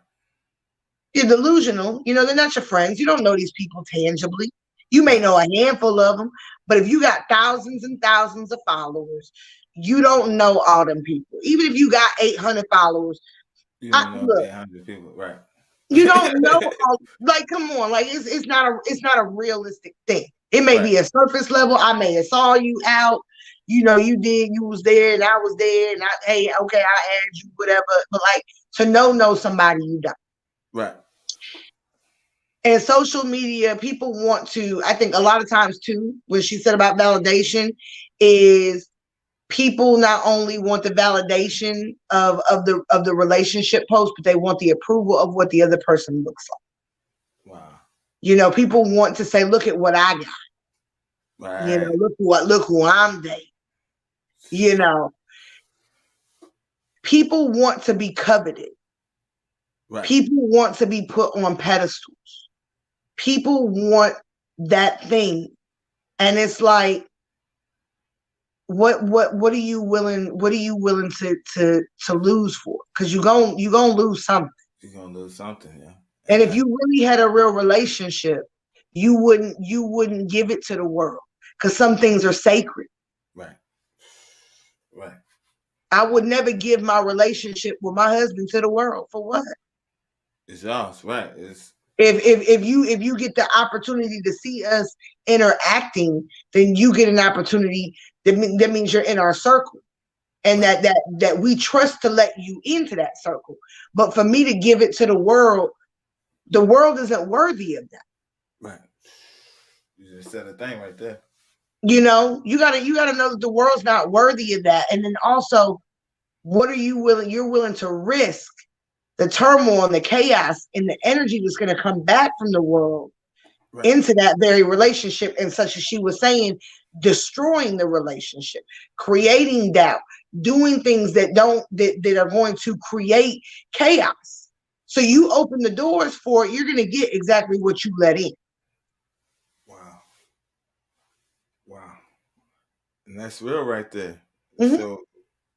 You're delusional. They're not your friends. You don't know these people tangibly. You may know a handful of them, but if you got thousands and thousands of followers, you don't know all them people. Even if you got 800 followers, you don't know 800 people, right? You don't know all, like, come on, like it's not a realistic thing. It may be a surface level. I may have saw you out, you was there and I was there, and hey, okay, I add you, whatever. But like, to know somebody, you don't. Right. And social media, people want to, I think a lot of times too, when she said about validation, is people not only want the validation of the relationship post, but they want the approval of what the other person looks like. Wow. People want to say, look at what I got. Right. Look who I'm dating. People want to be coveted. Right. People want to be put on pedestals. People want that thing. And it's like, what are you willing to lose for? Because you're gonna lose something. You're gonna lose something, yeah. And if you really had a real relationship, you wouldn't give it to the world, because some things are sacred. Right. Right. I would never give my relationship with my husband to the world. For what? It's yours, right? It's if you get the opportunity to see us interacting, then you get an opportunity. That means you're in our circle, and that we trust to let you into that circle. But for me to give it to the world isn't worthy of that. Right. You just said a thing right there. You gotta know that the world's not worthy of that. And then also, what are you willing? You're willing to risk the turmoil and the chaos and the energy that's going to come back from the world into that very relationship. And such as she was saying, destroying the relationship, creating doubt, doing things that are going to create chaos. So you open the doors for it, you're going to get exactly what you let in. Wow. And that's real right there. Mm-hmm. So,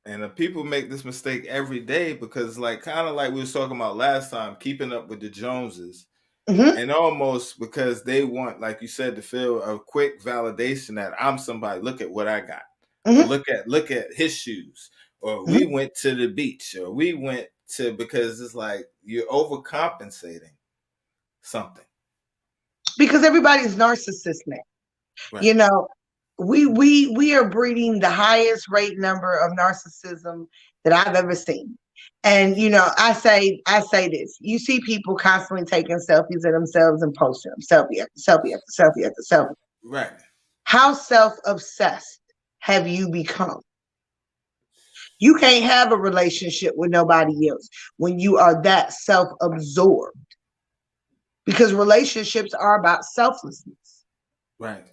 and people make this mistake every day because, like, kind of like we was talking about last time, keeping up with the Joneses. Mm-hmm. And almost because they want, like you said, to feel a quick validation that I'm somebody. Look at what I got. Mm-hmm. Look at his shoes. Or we went to the beach. Or we went to, because it's like you're overcompensating something. Because everybody's narcissist now. Right. We are breeding the highest rate number of narcissism that I've ever seen. And, I say this, you see people constantly taking selfies of themselves and posting them, selfie after selfie after selfie after selfie. Right. How self-obsessed have you become? You can't have a relationship with nobody else when you are that self-absorbed, because relationships are about selflessness. Right.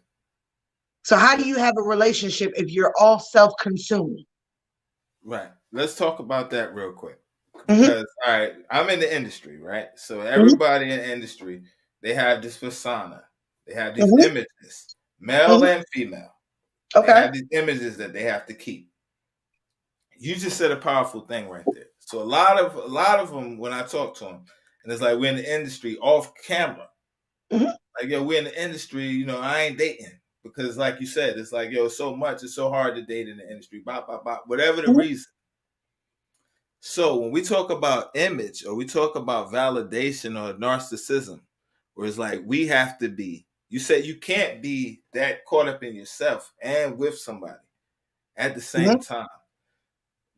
So how do you have a relationship if you're all self-consuming? Right. Let's talk about that real quick. Because, all right, I'm in the industry, right? So everybody in the industry, they have this persona. They have these images, male and female. Okay. They have these images that they have to keep. You just said a powerful thing right there. So a lot of them, when I talk to them, and it's like, we're in the industry off camera. Like, yo, we're in the industry, I ain't dating. Because like you said, it's like, yo, it's so hard to date in the industry, whatever the reason. So when we talk about image or we talk about validation or narcissism, where it's like we have to be, you said you can't be that caught up in yourself and with somebody at the same time.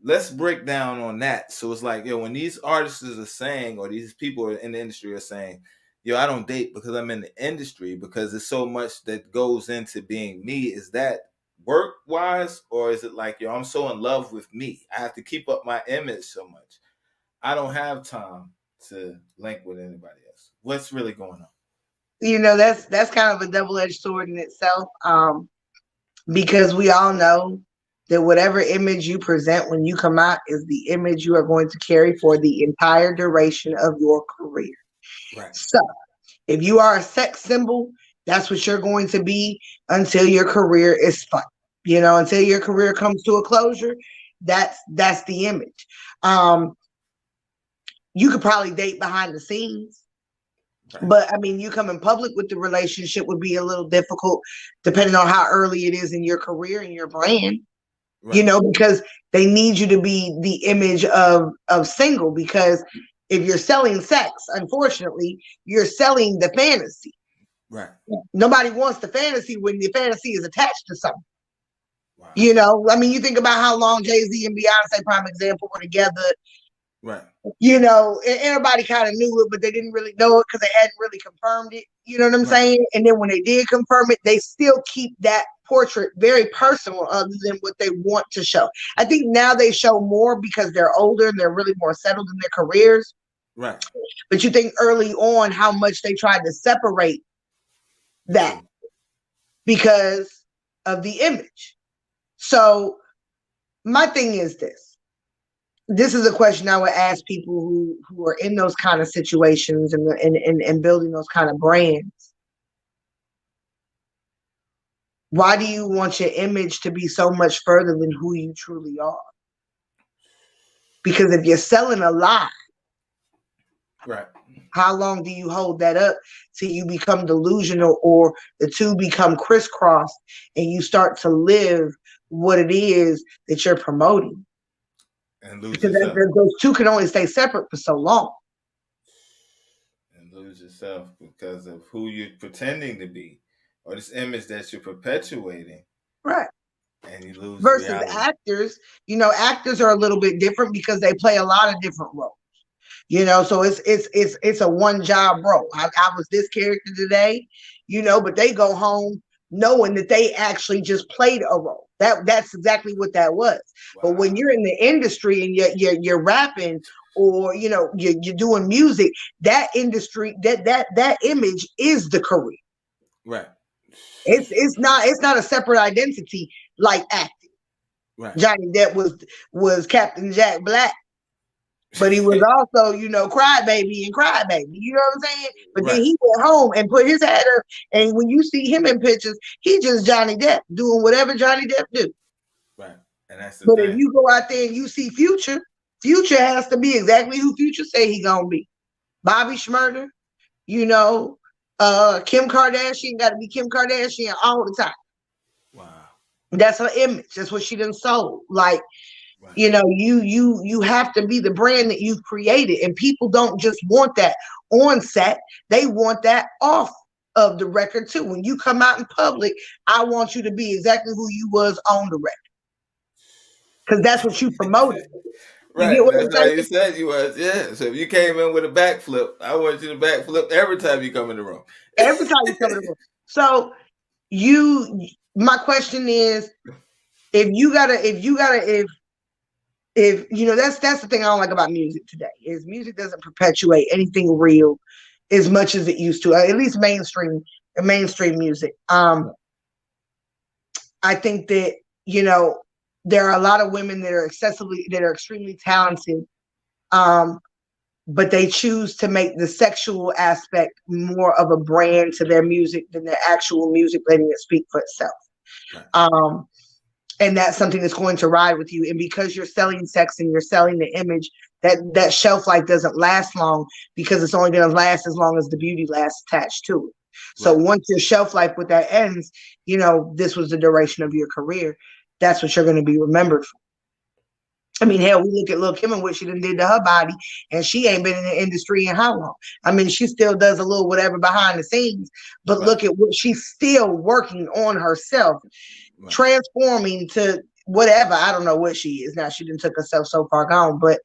Let's break down on that. So it's like, when these artists are saying, or these people in the industry are saying, I don't date because I'm in the industry, because there's so much that goes into being me. Is that work wise, or is it like, I'm so in love with me, I have to keep up my image so much, I don't have time to link with anybody else? What's really going on? That's kind of a double-edged sword in itself, because we all know that whatever image you present when you come out is the image you are going to carry for the entire duration of your career. Right. So if you are a sex symbol, that's what you're going to be until your career is fun. Until your career comes to a closure, that's the image. You could probably date behind the scenes. Right. But I mean, you come in public with the relationship would be a little difficult, depending on how early it is in your career and your brand. Right. Because they need you to be the image of single. Because if you're selling sex, unfortunately, you're selling the fantasy. Right. Nobody wants the fantasy when the fantasy is attached to something. Wow. I mean, you think about how long Jay-Z and Beyonce, prime example, were together. Right. Everybody kind of knew it, but they didn't really know it because they hadn't really confirmed it. You know what I'm saying? And then when they did confirm it, they still keep that portrait very personal, other than what they want to show. I think now they show more because they're older and they're really more settled in their careers. Right. But you think early on how much they tried to separate that because of the image. So my thing is this. This is a question I would ask people who are in those kind of situations and building those kind of brands. Why do you want your image to be so much further than who you truly are? Because if you're selling a lie, right, how long do you hold that up till you become delusional, or the two become crisscrossed and you start to live what it is that you're promoting? And lose because yourself. those two can only stay separate for so long. And lose yourself because of who you're pretending to be, or this image that you're perpetuating. Right. And you lose versus reality. Actors. Actors are a little bit different because they play a lot of different roles. So it's a one job role. I was this character today, but they go home knowing that they actually just played a role. That's exactly what that was. Wow. But when you're in the industry and you're rapping, or you're doing music, that industry, that image is the career. Right. It's not a separate identity like acting. Right. Johnny Depp was Captain Jack Black, but he was also, Crybaby and Crybaby. You know what I'm saying? But then he went home and put his hat up, and when you see him in pictures, he just Johnny Depp doing whatever Johnny Depp do. Right. And that's the but thing. If you go out there and you see Future has to be exactly who Future say he gonna be. Bobby Shmurda, Kim Kardashian got to be Kim Kardashian all the time. Wow. That's her image. That's what she done sold. Like, right. You have to be the brand that you've created, and people don't just want that on set. They want that off of the record too. When you come out in public, I want you to be exactly who you was on the record, because that's what you promoted. Right, that's how you said you was. Yeah. So if you came in with a backflip, I want you to backflip every time you come in the room. Every time you come in the room. So my question is, if that's the thing I don't like about music today, is music doesn't perpetuate anything real as much as it used to, at least mainstream music. I think that, there are a lot of women that are extremely talented, but they choose to make the sexual aspect more of a brand to their music than their actual music letting it speak for itself. Right. And that's something that's going to ride with you. And because you're selling sex and you're selling the image, that shelf life doesn't last long, because it's only going to last as long as the beauty lasts attached to it. So once your shelf life with that ends, this was the duration of your career. That's what you're going to be remembered for. I mean, hell, we look at Lil' Kim and what she done did to her body, and she ain't been in the industry in how long? I mean, she still does a little whatever behind the scenes, but look at what she's still working on herself, transforming to whatever. I don't know what she is now. She done took herself so far gone, but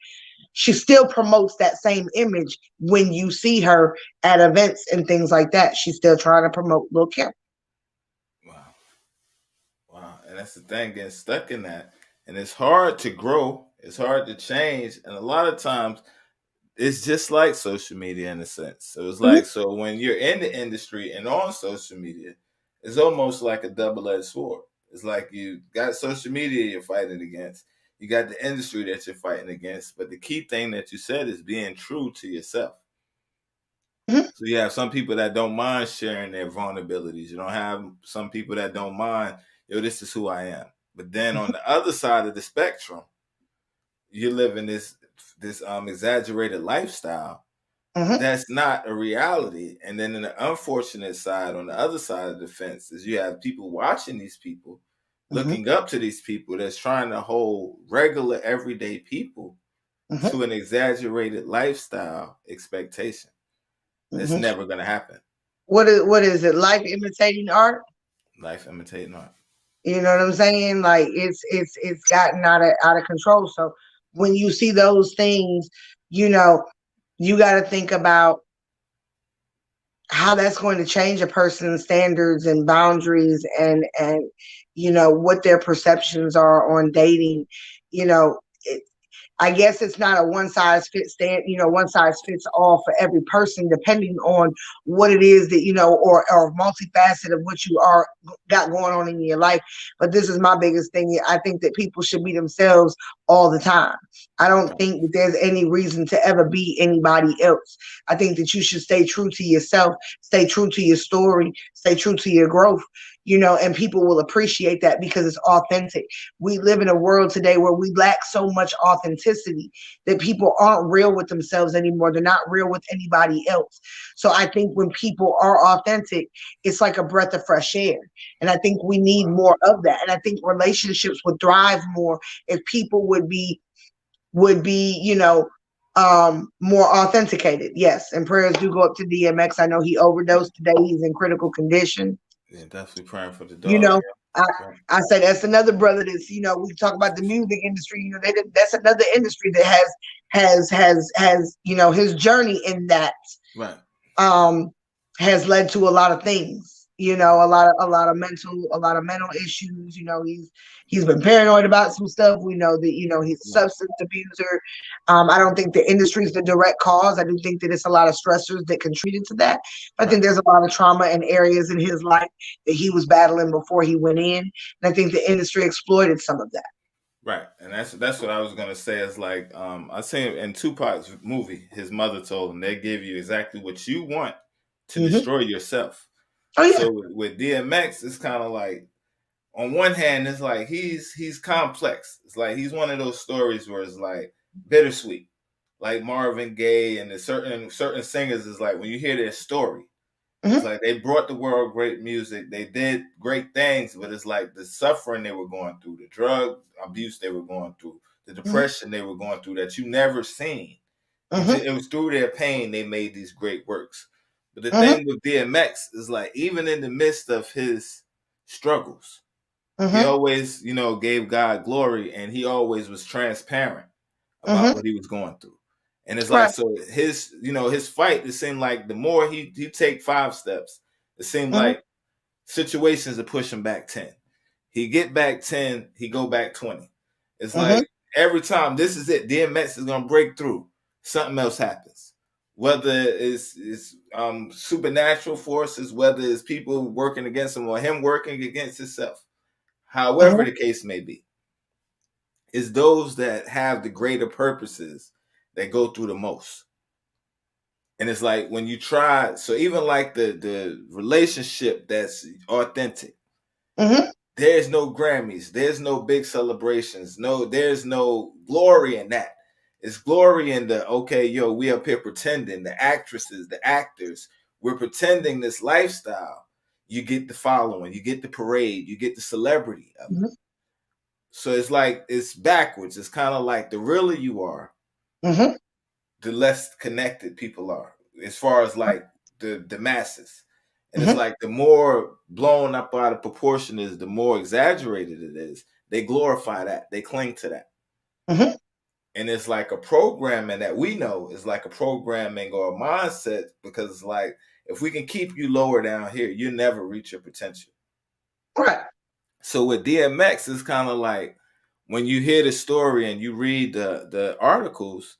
she still promotes that same image when you see her at events and things like that. She's still trying to promote Lil' Kim. Wow. And that's the thing, getting stuck in that. And it's hard to grow. It's hard to change. And a lot of times it's just like social media in a sense. So it's like, so when you're in the industry and on social media, it's almost like a double-edged sword. It's like you got social media you're fighting against. You got the industry that you're fighting against. But the key thing that you said is being true to yourself. So you have some people that don't mind sharing their vulnerabilities. You don't have some people that don't mind, yo, this is who I am. But then on the other side of the spectrum, you're living this exaggerated lifestyle that's not a reality. And then in the unfortunate side, on the other side of the fence, is you have people watching these people, looking up to these people that's trying to hold regular, everyday people to an exaggerated lifestyle expectation. It's never going to happen. What is it? Life imitating art? Life imitating art. You know what I'm saying? Like it's gotten out of control. So when you see those things, you know, you got to think about how that's going to change a person's standards and boundaries and you know what their perceptions are on dating. You know, I guess it's not a one size fits one size fits all for every person, depending on what it is that, or multifaceted of what you got going on in your life. But this is my biggest thing. I think that people should be themselves all the time. I don't think that there's any reason to ever be anybody else. I think that you should stay true to yourself, stay true to your story, stay true to your growth, and people will appreciate that because it's authentic. We live in a world today where we lack so much authenticity that people aren't real with themselves anymore. They're not real with anybody else. So I think when people are authentic, it's like a breath of fresh air. And I think we need more of that. And I think relationships would thrive more if people would be, more authenticated. Yes. And prayers do go up to DMX. I know he overdosed today. He's in critical condition. Yeah, definitely praying for the dog. I say that's another brother that's, we talk about the music industry, that's another industry that has his journey in that has led to a lot of things, a lot of mental issues. He's been paranoid about some stuff. We know that, he's a substance abuser. I don't think the industry is the direct cause. I do think that it's a lot of stressors that contributed to that. I think there's a lot of trauma in areas in his life that he was battling before he went in. And I think the industry exploited some of that. Right. And that's what I was going to say is like, I seen in Tupac's movie, his mother told him they give you exactly what you want to destroy yourself. Oh, yeah. So with DMX, it's kind of like, on one hand, it's like he's complex. It's like he's one of those stories where it's like bittersweet, like Marvin Gaye and the certain singers is like when you hear their story, it's like they brought the world great music, they did great things, but it's like the suffering they were going through, the drug abuse they were going through, the depression they were going through that you never seen. It was through their pain they made these great works. But the thing with DMX is like even in the midst of his struggles, he always, gave God glory, and he always was transparent about what he was going through. And it's like, so his fight, it seemed like the more he take 5 steps, it seemed like situations would push him back 10. He get back 10, he go back 20. It's like every time, this is it, DMX is going to break through. Something else happens. Whether it's supernatural forces, whether it's people working against him or him working against himself. However the case may be, it's those that have the greater purposes that go through the most. And it's like when you try, so even like the relationship that's authentic, there's no Grammys, there's no big celebrations, there's no glory in that. It's glory in the, we up here pretending, the actresses, the actors, we're pretending this lifestyle. You get the following, you get the parade, you get the celebrity of it. So it's like it's backwards. It's kind of like the realer you are, Mm-hmm. the less connected people are, as far as like the masses. And it's Mm-hmm. like the more blown up out of proportion is, the more exaggerated it is. They glorify that. They cling to that. Mm-hmm. And it's like a programming that we know is like a programming or a mindset, because it's like, if we can keep you lower down here, you'll never reach your potential. Right. So with DMX, it's kind of like when you hear the story and you read the articles,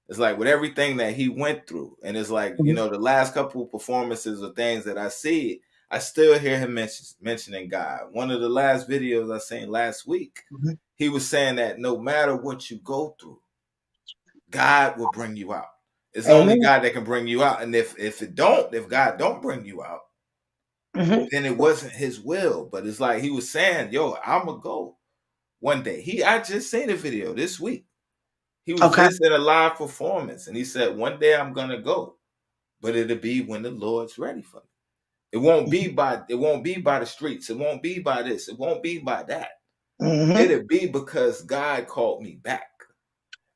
it's like with everything that he went through. And it's like, Mm-hmm. the last couple of performances or things that I see, I still hear him mentioning God. One of the last videos I seen last week, Mm-hmm. he was saying that no matter what you go through, God will bring you out. It's only Amen. God that can bring you out. And if God don't bring you out, Mm-hmm. then it wasn't his will. But it's like he was saying, yo, I'ma go one day. I just seen a video this week. He was Okay. just in a live performance, and he said, one day I'm gonna go, but it'll be when the Lord's ready for me. It won't be by the streets. It won't be by this. It won't be by that. Mm-hmm. It'll be because God called me back.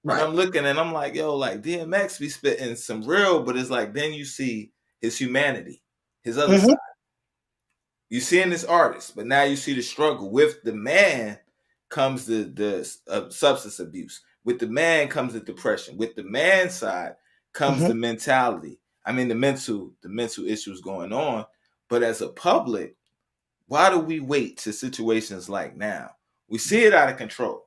And Right. I'm looking and I'm like, yo, like DMX be spitting some real, but it's like then you see his humanity, his other Mm-hmm. side. You seeing this artist, but now you see the struggle. With the man comes the substance abuse. With the man comes the depression. With the man side comes Mm-hmm. the mentality. I mean, the mental issues going on. But as a public, why do we wait to situations like now? We see it out of control.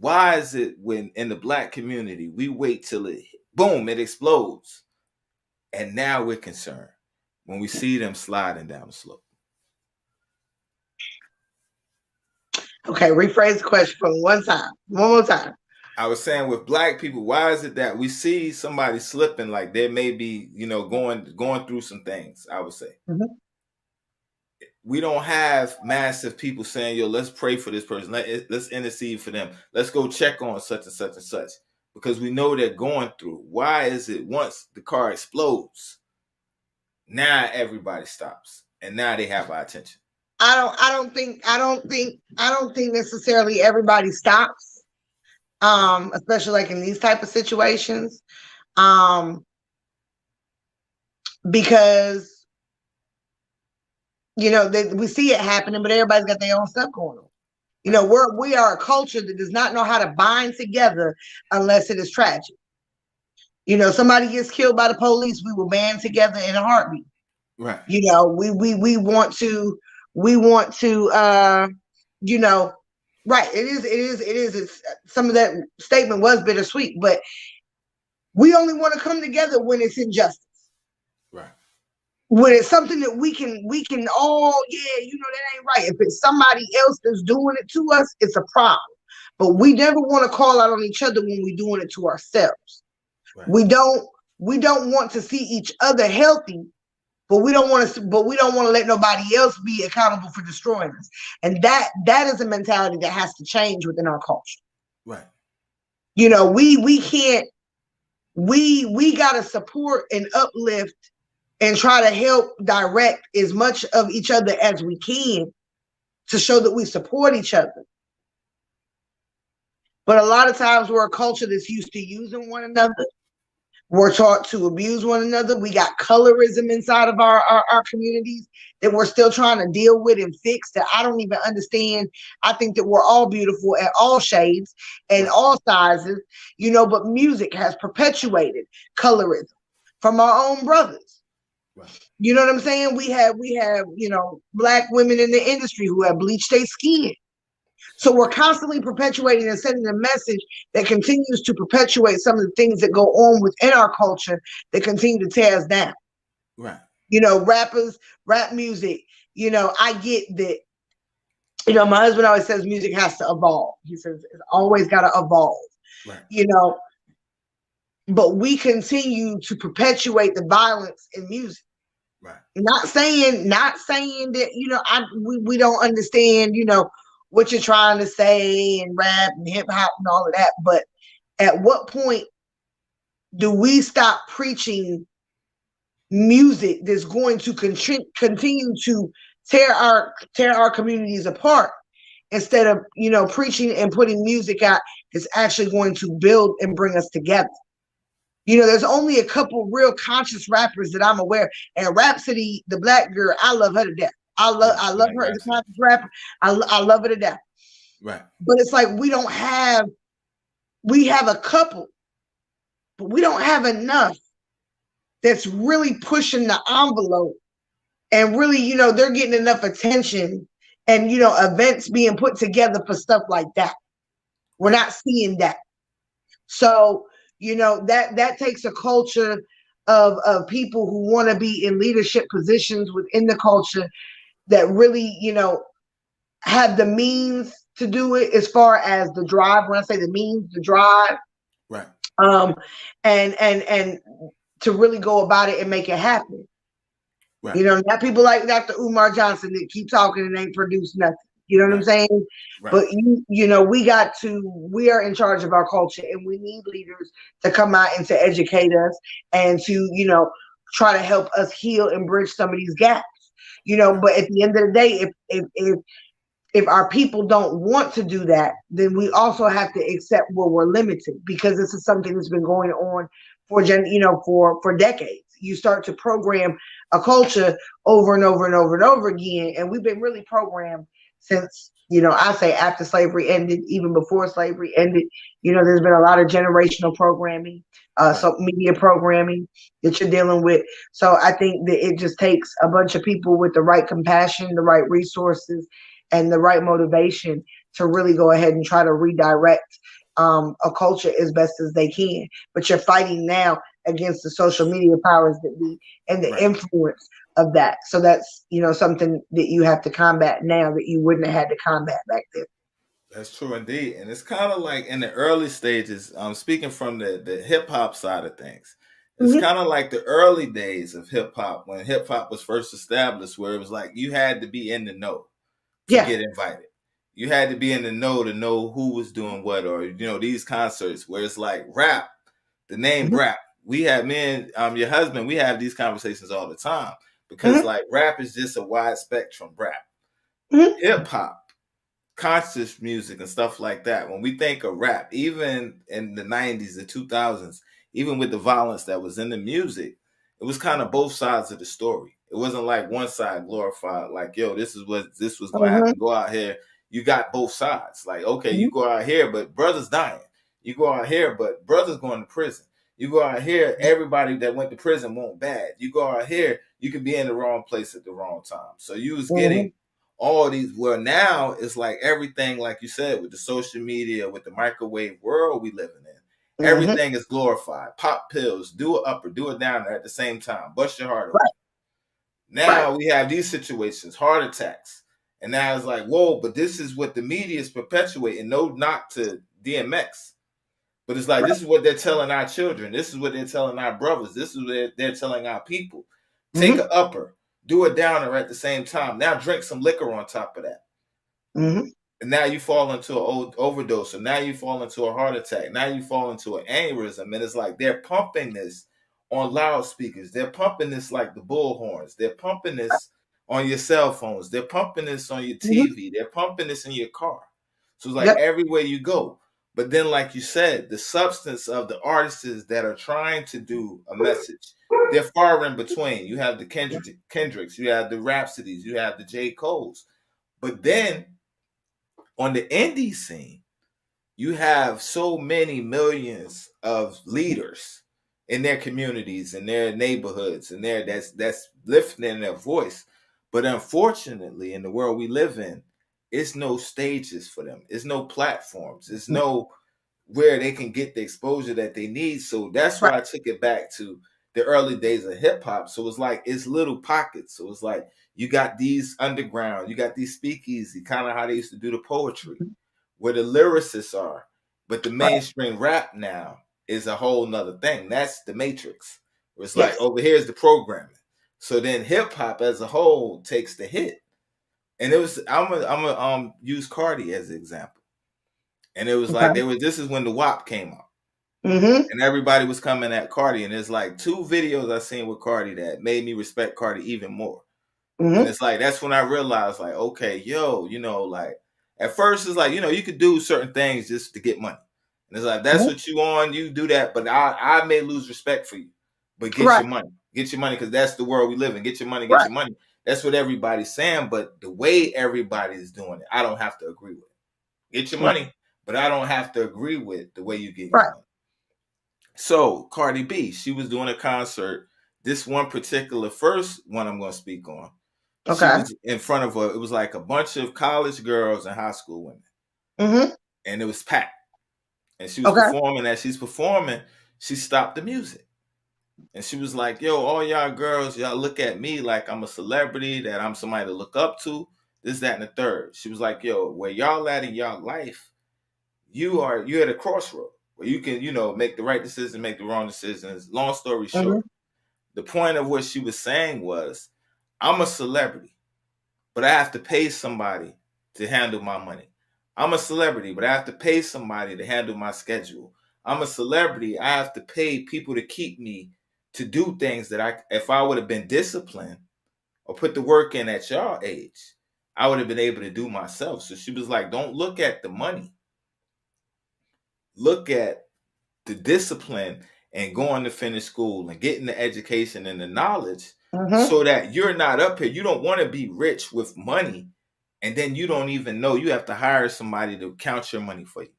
Why is it when in the Black community we wait till it boom, it explodes, and now we're concerned when we see them sliding down the slope? Okay, rephrase the question from one more time. I was saying with Black people, why is it that we see somebody slipping, like they may be, going through some things? I would say Mm-hmm. we don't have massive people saying, "Yo, let's pray for this person. Let's intercede for them. Let's go check on such and such and such," because we know they're going through. Why is it once the car explodes, now everybody stops and now they have our attention? I don't think necessarily everybody stops. Especially like in these type of situations. Because we see it happening, but everybody's got their own stuff going on. We are a culture that does not know how to bind together unless it is tragic. Somebody gets killed by the police, we will band together in a heartbeat. Right. We want to right. It is. Some of that statement was bittersweet, but we only want to come together when it's injustice. Right. When it's something that we can all, that ain't right. If it's somebody else that's doing it to us, it's a problem. But we never want to call out on each other when we're doing it to ourselves. Right. We don't want to see each other healthy, but we don't want to let nobody else be accountable for destroying us. And that is a mentality that has to change within our culture. Right. We can't, we got to support and uplift and try to help direct as much of each other as we can to show that we support each other. But a lot of times we're a culture that's used to using one another. We're taught to abuse one another. We got colorism inside of our communities that we're still trying to deal with and fix, that I don't even understand. I think that we're all beautiful at all shades and all sizes, but music has perpetuated colorism from our own brothers. Right. You know what I'm saying? We have, Black women in the industry who have bleached their skin. So we're constantly perpetuating and sending a message that continues to perpetuate some of the things that go on within our culture that continue to tear us down. Right. Rappers, rap music, I get that. My husband always says music has to evolve. He says it's always got to evolve. Right. But we continue to perpetuate the violence in music. Right. Not saying that, we don't understand, what you're trying to say and rap and hip hop and all of that. But at what point do we stop preaching music that's going to continue to tear our communities apart instead of, preaching and putting music out that's actually going to build and bring us together. There's only a couple real conscious rappers that I'm aware. And Rhapsody, the black girl, I love her to death. I love her as a conscious rapper. I love her to death. Right. But it's like we have a couple, but we don't have enough that's really pushing the envelope and really, they're getting enough attention and, events being put together for stuff like that. We're not seeing that. So, that takes a culture of people who want to be in leadership positions within the culture that really, have the means to do it, as far as the drive. When I say the means, the drive. Right. And to really go about it and make it happen. Right. Not people like Dr. Umar Johnson that keep talking and ain't produce nothing. You know what I'm saying? Right. But we are in charge of our culture, and we need leaders to come out and to educate us and to, try to help us heal and bridge some of these gaps. But at the end of the day, if our people don't want to do that, then we also have to accept where we're limited, because this is something that's been going on for decades. You start to program a culture over and over and over and over again, and we've been really programmed since, I say after slavery ended, even before slavery ended. There's been a lot of generational programming, so media programming that you're dealing with. So I think that it just takes a bunch of people with the right compassion, the right resources, and the right motivation to really go ahead and try to redirect a culture as best as they can. But you're fighting now against the social media powers and the influence of that. So that's, something that you have to combat now that you wouldn't have had to combat back then. That's true indeed. And it's kind of like in the early stages, speaking from the hip hop side of things, it's kind of like the early days of hip hop, when hip hop was first established, where it was like you had to be in the know to get invited. You had to be in the know to know who was doing what, or, these concerts where it's like rap, the name rap. We have, me and your husband, we have these conversations all the time, because like rap is just a wide spectrum rap. Hip hop, conscious music and stuff like that. When we think of rap, even in the 90s, the 2000s, even with the violence that was in the music, it was kind of both sides of the story. It wasn't like one side glorified, like, yo, this was going to happen. Go out here. You got both sides. Like, okay, you go out here, but brother's dying. You go out here, but brother's going to prison. You go out here, everybody that went to prison won't bad. You go out here, you could be in the wrong place at the wrong time. So you was getting all these, well, now it's like everything, like you said, with the social media, with the microwave world we living in, everything is glorified. Pop pills, do it upper, do it downer at the same time. Bust your heart open. Now we have these situations, heart attacks. And now it's like, whoa, but this is what the media is perpetuating. No knock to DMX. But it's like, this is what they're telling our children. This is what they're telling our brothers. This is what they're telling our people. Take an upper, do a downer at the same time. Now drink some liquor on top of that. And now you fall into an overdose. And now you fall into a heart attack. Now you fall into an aneurysm. And it's like they're pumping this on loudspeakers. They're pumping this like the bullhorns. They're pumping this on your cell phones. They're pumping this on your TV. They're pumping this in your car. So it's like everywhere you go. But then, like you said, the substance of the artists that are trying to do a message, they're far in between. You have the Kendricks, you have the Rhapsodies, you have the J. Coles. But then on the indie scene, you have so many millions of leaders in their communities, in their neighborhoods, and that's lifting their voice. But unfortunately, in the world we live in, it's no stages for them. It's no platforms. It's no where they can get the exposure that they need. So that's why I took it back to the early days of hip hop. So it's like, it's little pockets. So it's like, you got these underground, you got these speakeasy, kind of how they used to do the poetry, where the lyricists are. But the mainstream rap now is a whole nother thing. That's the matrix. Where it's like, over here's the programming. So then hip hop as a whole takes the hit. And it was, I'm gonna use Cardi as an example. And it was like, this is when the WAP came out. And everybody was coming at Cardi. And there's like 2 videos I seen with Cardi that made me respect Cardi even more. And it's like, that's when I realized, like, okay, yo, like, At first, it's like, you could do certain things just to get money. And it's like, that's what you on, you do that. But I may lose respect for you. But get your money. Get your money, because that's the world we live in. Get your money, get your money. That's what everybody's saying. But the way everybody's doing it, I don't have to agree with. Get your money, but I don't have to agree with the way you get your money. So Cardi B, she was doing a concert. This one particular first one I'm going to speak on. She was in front of it was like a bunch of college girls and high school women. And it was packed. And she was performing. As she's performing, she stopped the music. And she was like, yo, all y'all girls, y'all look at me like I'm a celebrity, that I'm somebody to look up to, this, that, and the third. She was like, yo, where y'all at in y'all life, you're at a crossroad where you can, make the right decision, make the wrong decisions. Long story short, the point of what she was saying was, I'm a celebrity, but I have to pay somebody to handle my money. I'm a celebrity, but I have to pay somebody to handle my schedule. I'm a celebrity. I have to pay people to keep me to do things that if I would have been disciplined or put the work in at y'all age, I would have been able to do myself. So she was like, don't look at the money. Look at the discipline and going to finish school and getting the education and the knowledge so that you're not up here. You don't want to be rich with money, and then you don't even know you have to hire somebody to count your money for you.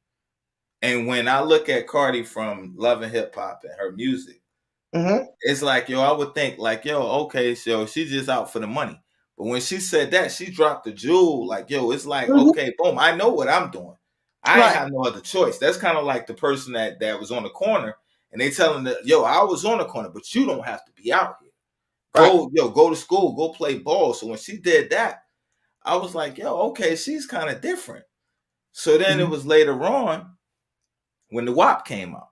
And when I look at Cardi from Love and Hip Hop and her music, it's like, I would think like, okay, so she's just out for the money. But when she said that, she dropped the jewel. Like, it's like, okay, boom, I know what I'm doing. I ain't have no other choice. That's kind of like the person that was on the corner, and they telling that, I was on the corner, but you don't have to be out here. Go to school, go play ball. So when she did that, I was like, okay, she's kind of different. So then it was later on when the WAP came out.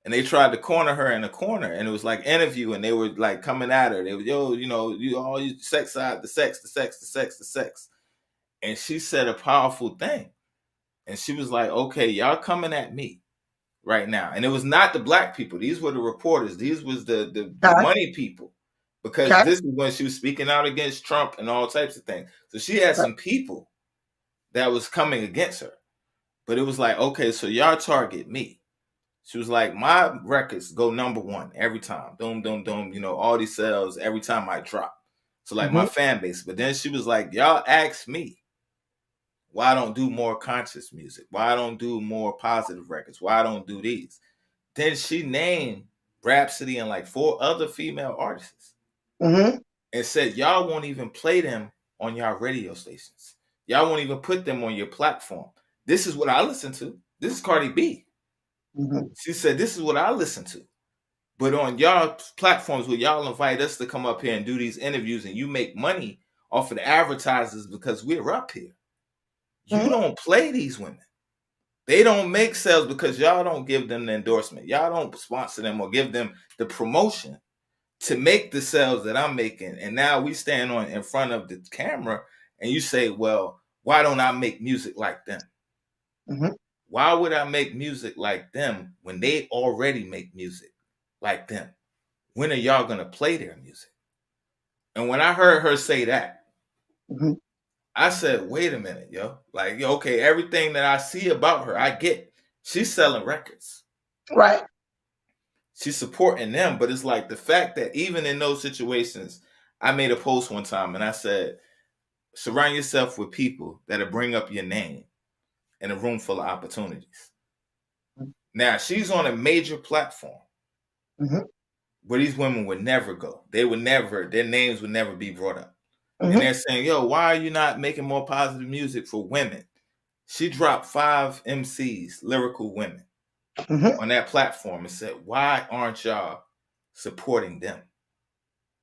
And they tried to corner her in a corner, and it was like interview, and they were like coming at her. They were, you all you sex side, the sex. And she said a powerful thing. And she was like, okay, y'all coming at me right now. And it was not the black people. These were the reporters. These was the money people. Because this is when she was speaking out against Trump and all types of things. So she had some people that was coming against her. But it was like, okay, so y'all target me. She was like, my records go #1 every time. Doom, doom, doom. All these sales every time I drop. So like my fan base. But then she was like, y'all ask me why I don't do more conscious music. Why I don't do more positive records. Why I don't do these. Then she named Rhapsody and like 4 other female artists. And said, y'all won't even play them on y'all radio stations. Y'all won't even put them on your platform. This is what I listen to. This is Cardi B. She said, this is what I listen to. But on y'all platforms where y'all invite us to come up here and do these interviews, and you make money off of the advertisers because we're up here. You don't play these women. They don't make sales because y'all don't give them the endorsement. Y'all don't sponsor them or give them the promotion to make the sales that I'm making. And now we stand in front of the camera and you say, well, why don't I make music like them? Why would I make music like them when they already make music like them? When are y'all going to play their music? And when I heard her say that, I said, wait a minute, yo. Like, okay, everything that I see about her, I get. She's selling records. Right. She's supporting them. But it's like the fact that even in those situations, I made a post one time and I said, surround yourself with people that'll bring up your name in a room full of opportunities. Now, she's on a major platform where these women would never go. Their names would never be brought up. And they're saying, yo, why are you not making more positive music for women? She dropped 5 MCs, lyrical women, on that platform and said, why aren't y'all supporting them?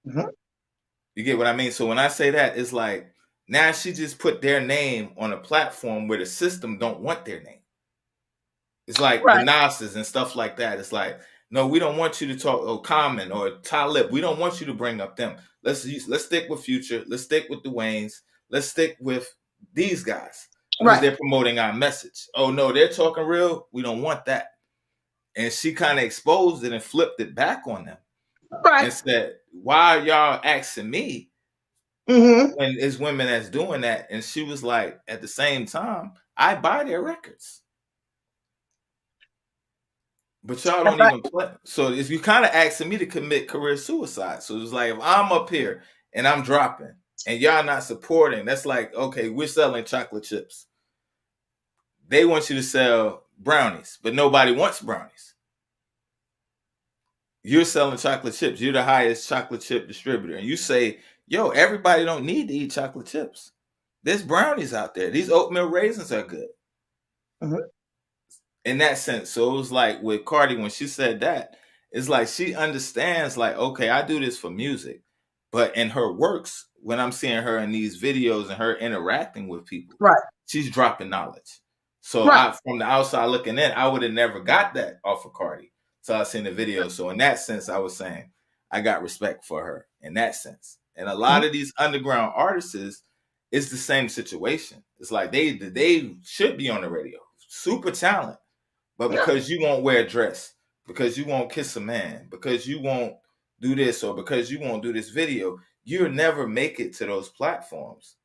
You get what I mean? So when I say that, it's like, now she just put their name on a platform where the system don't want their name. It's like the Nas's and stuff like that. It's like, no, we don't want you to talk Common or Talib. We don't want you to bring up them. Let's stick with Future. Let's stick with the Waynes. Let's stick with these guys because they're promoting our message. Oh no, they're talking real. We don't want that. And she kind of exposed it and flipped it back on them and said, why are y'all asking me when it's women that's doing that. And she was like, at the same time, I buy their records. But y'all don't even play. So if you kind of asking me to commit career suicide. So it's like, if I'm up here and I'm dropping and y'all not supporting, that's like, okay, we're selling chocolate chips. They want you to sell brownies, but nobody wants brownies. You're selling chocolate chips. You're the highest chocolate chip distributor. And you say, yo, everybody don't need to eat chocolate chips. There's brownies out there. These oatmeal raisins are good. In that sense. So it was like with Cardi, when she said that, it's like she understands, like, okay, I do this for music. But in her works, when I'm seeing her in these videos and her interacting with people, she's dropping knowledge. So from the outside looking in, I would have never got that off of Cardi. So I seen the video. So in that sense, I was saying I got respect for her in that sense. And a lot of these underground artists, it's the same situation. It's like they should be on the radio. Super talent. But because you won't wear a dress, because you won't kiss a man, because you won't do this, or because you won't do this video, you'll never make it to those platforms.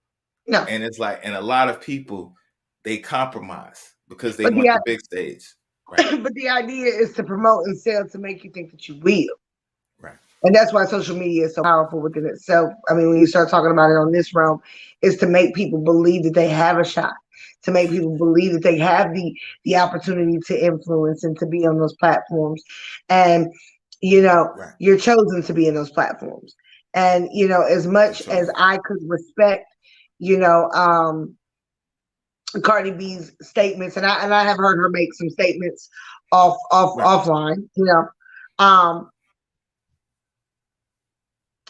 No. And it's like, and a lot of people, they compromise because they want the big stage. Right. But the idea is to promote and sell to make you think that you will. Right. And that's why social media is so powerful within itself. I mean, when you start talking about it on this realm, is to make people believe that they have a shot, to make people believe that they have the opportunity to influence and to be on those platforms. And, you know, you're chosen to be in those platforms. And, you know, as much as I could respect, you know, Cardi B's statements, and I have heard her make some statements offline, you know,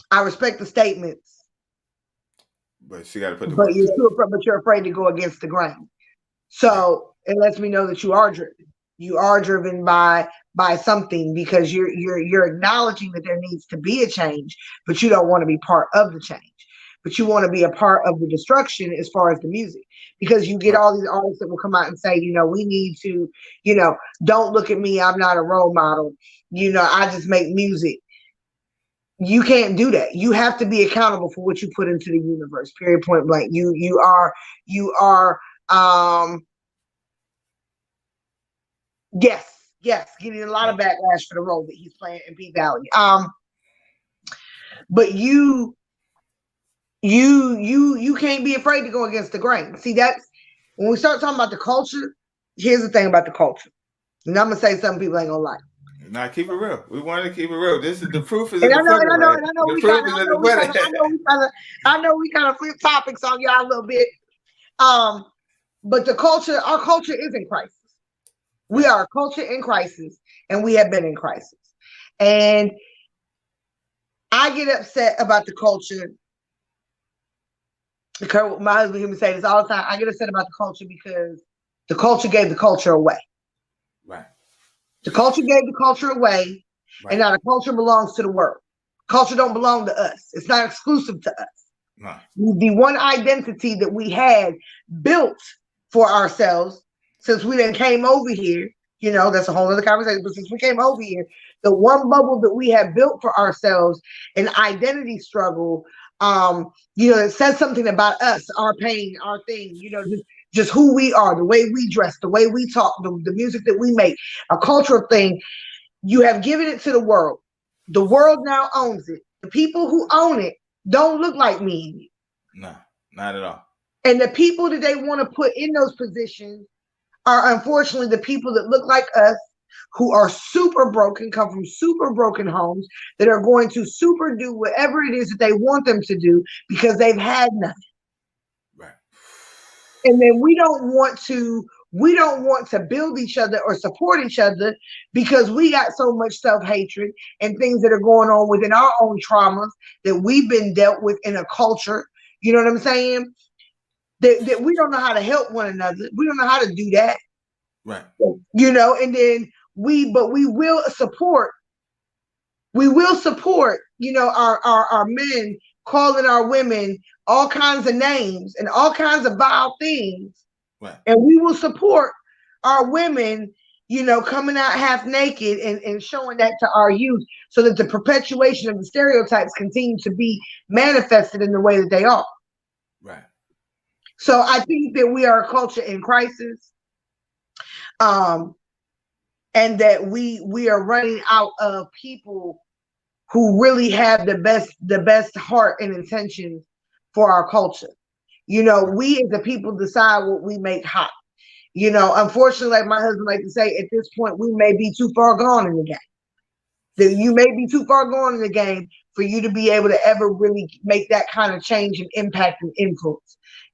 I respect the statements, but she got to put the but you're afraid to go against the grain. So it lets me know that you are driven. You are driven by something, because you're acknowledging that there needs to be a change, but you don't want to be part of the change. But you want to be a part of the destruction as far as the music, because you get all these artists that will come out and say, you know, we need to, you know, don't look at me, I'm not a role model. You know, I just make music. You can't do that. You have to be accountable for what you put into the universe. Period. Point blank. You are yes, getting a lot of backlash for the role that he's playing in P Valley. But you can't be afraid to go against the grain. See, that's when we start talking about the culture. Here's the thing about the culture, and I'm gonna say something people ain't gonna like. Nah, keep it real. We want to keep it real. This is the proof is in the pudding. I know we kind of flip topics on y'all a little bit. But the culture, our culture is in crisis. We are a culture in crisis, and we have been in crisis. And I get upset about the culture. My husband hears me say this all the time. I get upset about the culture because the culture gave the culture away. Right. The culture gave the culture away, and now the culture belongs to the world. Culture don't belong to us. It's not exclusive to us. Right. The one identity that we had built for ourselves, since we then came over here, you know, that's a whole other conversation, but since we came over here, the one bubble that we have built for ourselves, an identity struggle, you know, it says something about us, our pain, our thing, you know, just who we are, the way we dress, the way we talk, the music that we make, a cultural thing. You have given it to the world. The world now owns it. The people who own it don't look like me and you. No, not at all. And the people that they want to put in those positions are unfortunately the people that look like us, who are super broken, come from super broken homes, that are going to super do whatever it is that they want them to do because they've had nothing. Right. And then we don't want to build each other or support each other because we got so much self-hatred and things that are going on within our own traumas that we've been dealt with in a culture. You know what I'm saying? That we don't know how to help one another. We don't know how to do that. Right. You know, and then we will support, you know, our men calling our women all kinds of names and all kinds of vile things. Right. And we will support our women coming out half naked and showing that to our youth so that the perpetuation of the stereotypes continue to be manifested in the way that they are. Right. So I think that we are a culture in crisis. And that we are running out of people who really have the best heart and intentions for our culture. We as the people decide what we make hot. Unfortunately, like my husband like to say, at this point, we may be too far gone in the game. That you may be too far gone in the game for you to be able to ever really make that kind of change and impact and influence.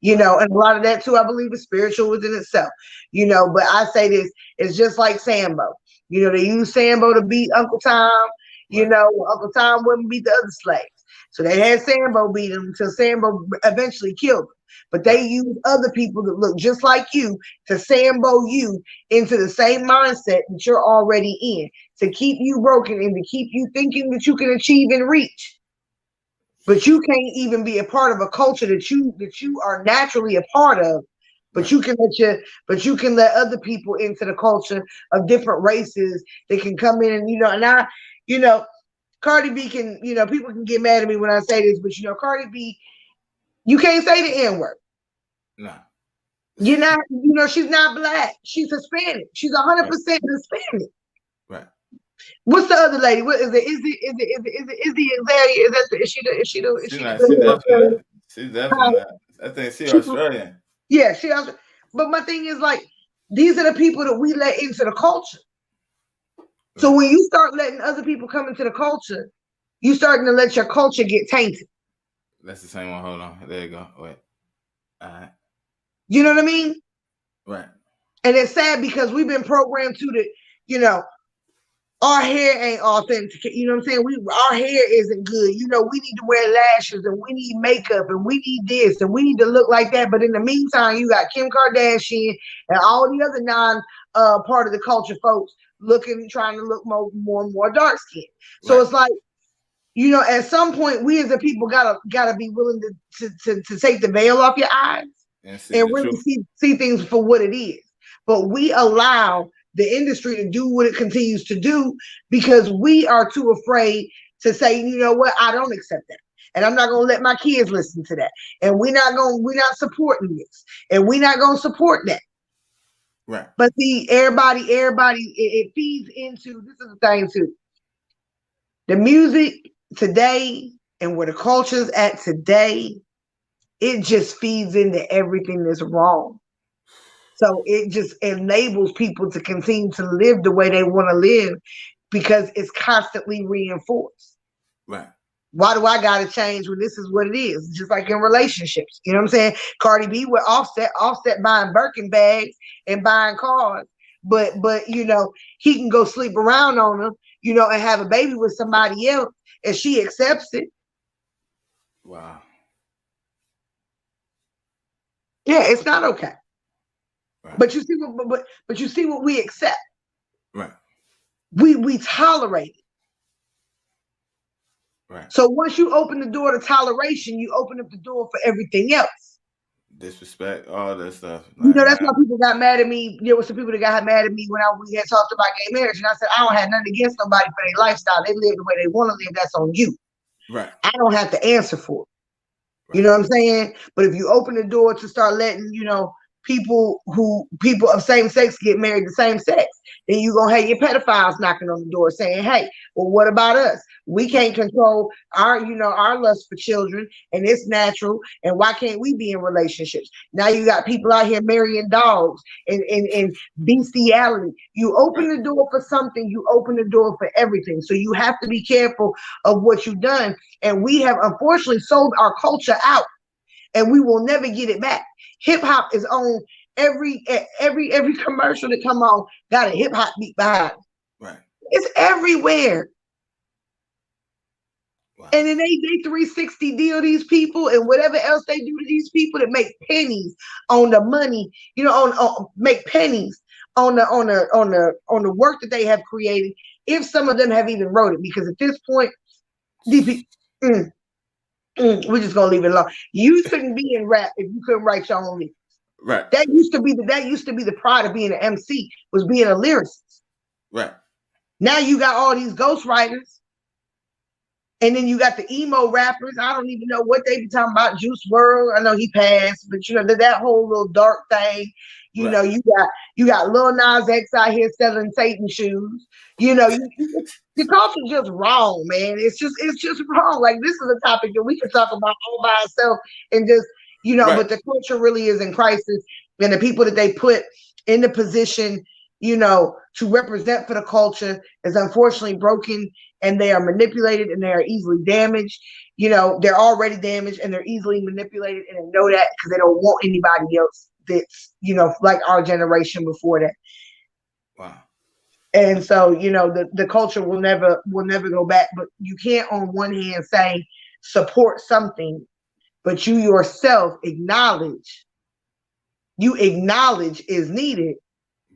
And a lot of that too, I believe, is spiritual within itself. But I say this, it's just like Sambo. They use Sambo to beat Uncle Tom. Uncle Tom wouldn't beat the other slaves. So they had Sambo beat him until Sambo eventually killed him. But they use other people that look just like you to Sambo you into the same mindset that you're already in, to keep you broken and to keep you thinking that you can achieve and reach. But you can't even be a part of a culture that you are naturally a part of. But you can let other people into the culture of different races that can come in and Cardi B can, people can get mad at me when I say this, but Cardi B, you can't say the N-word. No. You're not, she's not black. She's Hispanic. She's 100% Hispanic. Right. What's the other lady? What is it? Is the Azalea? She's definitely not. I think she's Australian. Yeah, but my thing is, like, these are the people that we let into the culture. Right. So when you start letting other people come into the culture, you starting to let your culture get tainted. That's the same one. Hold on. There you go. Wait. All right. You know what I mean? Right. And it's sad because we've been programmed to the, our hair ain't authentic. You know what I'm saying? Our hair isn't good. We need to wear lashes and we need makeup and we need this and we need to look like that. But in the meantime, you got Kim Kardashian and all the other part of the culture folks trying to look more and more dark skinned. So It's like, at some point, we as a people gotta be willing to take the veil off your eyes and really see things for what it is. But we allow the industry to do what it continues to do because we are too afraid to say, you know what, I don't accept that. And I'm not going to let my kids listen to that. And we're not supporting this. And we're not going to support that. Right. But see, everybody, it feeds into, this is the thing too. The music today and where the culture's at today, it just feeds into everything that's wrong. So it just enables people to continue to live the way they want to live because it's constantly reinforced. Right. Why do I got to change when this is what it is? Just like in relationships. You know what I'm saying? Cardi B with Offset buying Birkin bags and buying cars. But he can go sleep around on them, and have a baby with somebody else and she accepts it. Wow. Yeah, it's not okay. Right. But you see what we accept. Right. We tolerate it. Right. So once you open the door to toleration, you open up the door for everything else. Disrespect, all that stuff. That's why people got mad at me. There were some people that got mad at me when we had talked about gay marriage, and I said I don't have nothing against nobody for their lifestyle. They live the way they want to live. That's on you. Right. I don't have to answer for it. Right. You know what I'm saying? But if you open the door to start letting people of same sex get married to same sex, then you're gonna have your pedophiles knocking on the door saying, hey, well, what about us? We can't control our lust for children, and it's natural, and why can't we be in relationships? Now you got people out here marrying dogs and bestiality. You open the door for something, you open the door for everything. So you have to be careful of what you've done. And we have unfortunately sold our culture out, and we will never get it back. Hip hop is on every commercial that come on, got a hip hop beat behind it. Right. It's everywhere. Wow. And then they 360 deal these people and whatever else they do to these people that make pennies on the money, make pennies on the work that they have created. If some of them have even wrote it, because at this point, we're just gonna leave it alone. You couldn't be in rap if you couldn't write your own lyrics. Right. That used to be the pride of being an MC, was being a lyricist. Right. Now you got all these ghostwriters. And then you got the emo rappers. I don't even know what they be talking about. Juice WRLD. I know he passed, but you know that whole little dark thing. You know, you got Lil Nas X out here selling Satan shoes. You know, the culture's just wrong, man. It's just wrong. Like, this is a topic that we can talk about all by ourselves and just, you know, but the culture really is in crisis, and the people that they put in the position, you know, to represent for the culture is unfortunately broken, and they are manipulated, and they are easily damaged. You know, they're already damaged, and they're easily manipulated, and they know that because they don't want anybody else that's, you know, like our generation before that. Wow. And so, you know, the culture will never go back. But you can't on one hand say support something, but you yourself acknowledge is needed.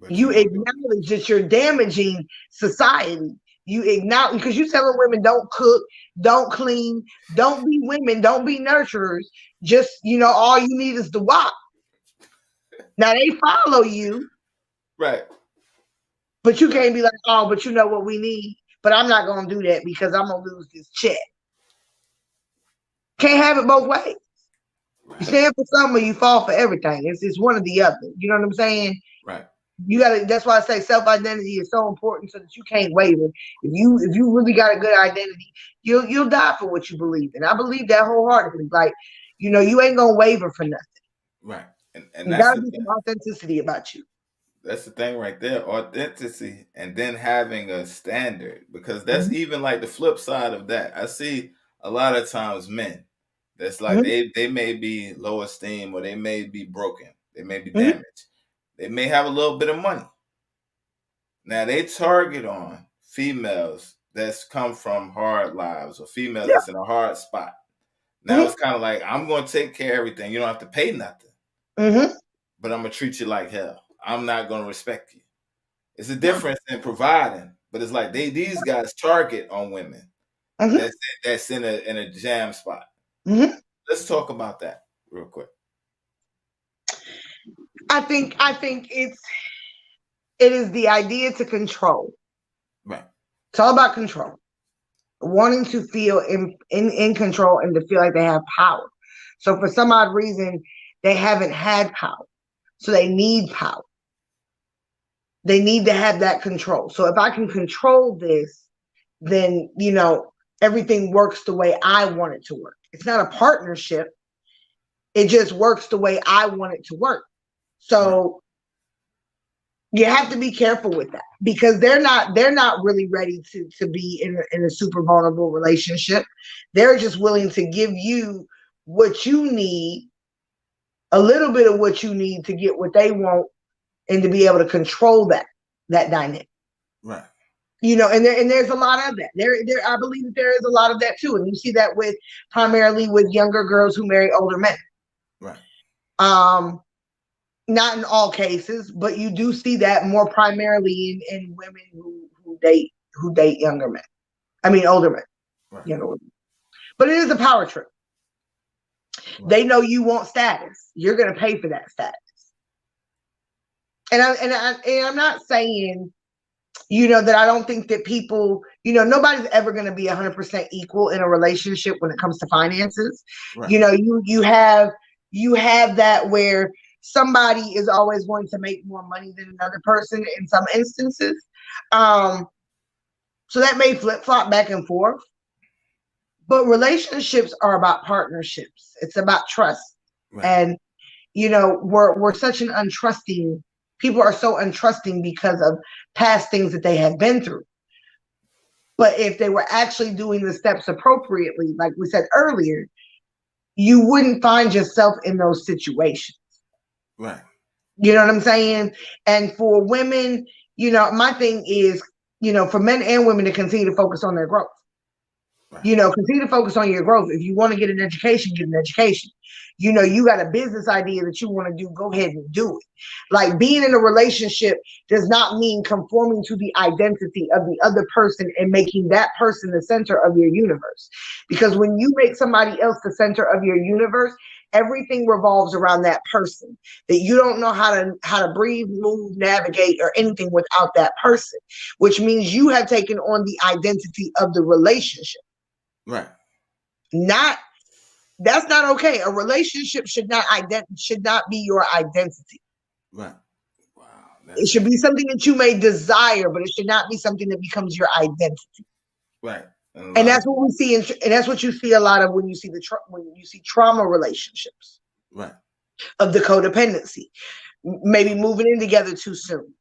You acknowledge that you're damaging society. You acknowledge, because you're telling women don't cook, don't clean, don't be women, don't be nurturers. Just, you know, all you need is the WAP. Now they follow you. Right. But you can't be like, oh, but you know what we need. But I'm not going to do that because I'm going to lose this check. Can't have it both ways. Right. You stand for something or you fall for everything. It's one or the other. You know what I'm saying? Right. You gotta. That's why I say self-identity is so important, so that you can't waver. If you really got a good identity, you'll die for what you believe in. I believe that wholeheartedly. Like, you know, you ain't gonna waver for nothing. Right. And there gotta be some authenticity about you. That's the thing right there, authenticity, and then having a standard, because that's even like the flip side of that. I see a lot of times men that's like they may be low esteem, or they may be broken, they may be damaged, they may have a little bit of money. Now they target on females that's come from hard lives, or females that's in a hard spot. Now it's kind of like, I'm going to take care of everything. You don't have to pay nothing, but I'm going to treat you like hell. I'm not going to respect you. It's a difference in providing, but it's like these guys target on women that's in a jam spot. Let's talk about that real quick. I think it is the idea to control. Right. It's all about control. Wanting to feel in control and to feel like they have power. So for some odd reason, they haven't had power. So they need power. They need to have that control. So if I can control this, then, you know, everything works the way I want it to work. It's not a partnership. It just works the way I want it to work. So you have to be careful with that, because they're not really ready to be in a super vulnerable relationship. They're just willing to give you what you need, a little bit of what you need to get what they want, and to be able to control that dynamic. Right. You know, and there's a lot of that. There I believe that there is a lot of that too. And you see that primarily with younger girls who marry older men. Right. Not in all cases, but you do see that more primarily in women who date younger men. I mean, older men. Right. Younger women. But it is a power trip. Right. They know you want status. You're going to pay for that status. And I'm not saying, you know, that I don't think that people, you know, nobody's ever going to be 100% equal in a relationship when it comes to finances. Right. You know, you have that where somebody is always going to make more money than another person in some instances. So that may flip-flop back and forth. But relationships are about partnerships. It's about trust. Right. And, you know, we're such an untrusting, people are so untrusting because of past things that they have been through. But if they were actually doing the steps appropriately, like we said earlier, you wouldn't find yourself in those situations. Right. You know what I'm saying? And for women, you know, my thing is, you know, for men and women to continue to focus on their growth. Right. You know, continue to focus on your growth. If you want to get an education, get an education. You know, you got a business idea that you want to do, go ahead and do it. Like, being in a relationship does not mean conforming to the identity of the other person and making that person the center of your universe. Because when you make somebody else the center of your universe, everything revolves around that person, that you don't know how to breathe, move, navigate, or anything without that person, which means you have taken on the identity of the relationship. Right. That's not okay. A relationship should not be your identity. Right. Wow. It should be something that you may desire, but it should not be something that becomes your identity. Right. And that's what we see, and that's what you see a lot of when you see trauma relationships. Right. Of the codependency, maybe moving in together too soon.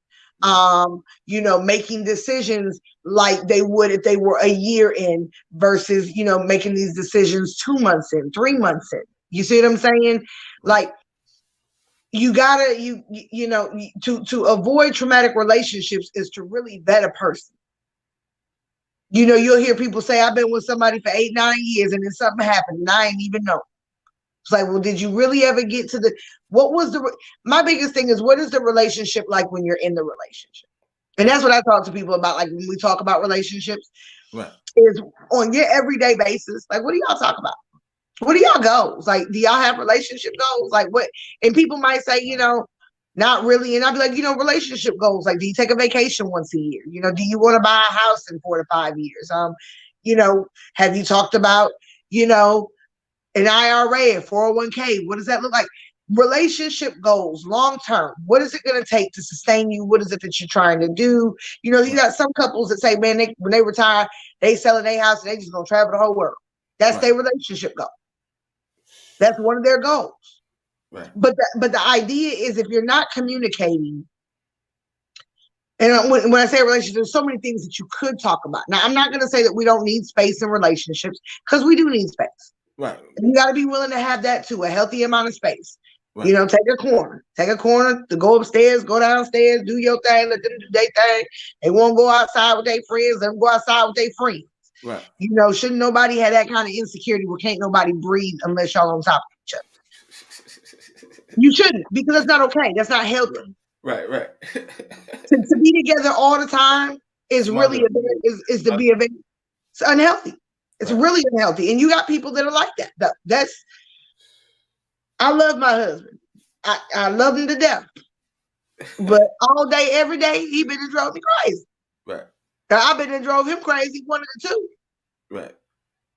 Making decisions like they would if they were a year in versus, making these decisions 2 months in, 3 months in. You see what I'm saying? Like, you gotta, to avoid traumatic relationships is to really vet a person. You'll hear people say, I've been with somebody for 8, 9 years and then something happened and I ain't even know. It's like, well, did you really ever get to my biggest thing is, what is the relationship like when you're in the relationship? And that's what I talk to people about. Like, when we talk about relationships, right, is on your everyday basis. Like, what do y'all talk about? What are y'all goals? Like, do y'all have relationship goals? Like, what? And people might say, not really. And I'd be like, relationship goals. Like, do you take a vacation once a year? Do you want to buy a house in 4 to 5 years? Have you talked about, an IRA, a 401k? What does that look like? Relationship goals, long term. What is it going to take to sustain you? What is it that you're trying to do? You got some couples that say, man, when they retire, they selling their house and they just going to travel the whole world. That's their relationship goal. That's one of their goals. Right. But the idea is, if you're not communicating, and when I say relationship, there's so many things that you could talk about. Now, I'm not going to say that we don't need space in relationships, because we do need space. Right. And you got to be willing to have that too, a healthy amount of space. Right. Take a corner to go upstairs, go downstairs, do your thing, let them do their thing. They won't go outside with their friends, let them go outside with their friends. Right. Shouldn't nobody have that kind of insecurity where can't nobody breathe unless y'all on top of each other? You shouldn't, because that's not okay. That's not healthy. Right. To be together all the time is really is to be it's unhealthy. It's really unhealthy. And you got people that are like that. I love my husband. I love him to death. But all day, every day, he been and drove me crazy. Right. I've been and drove him crazy, one of the two. Right.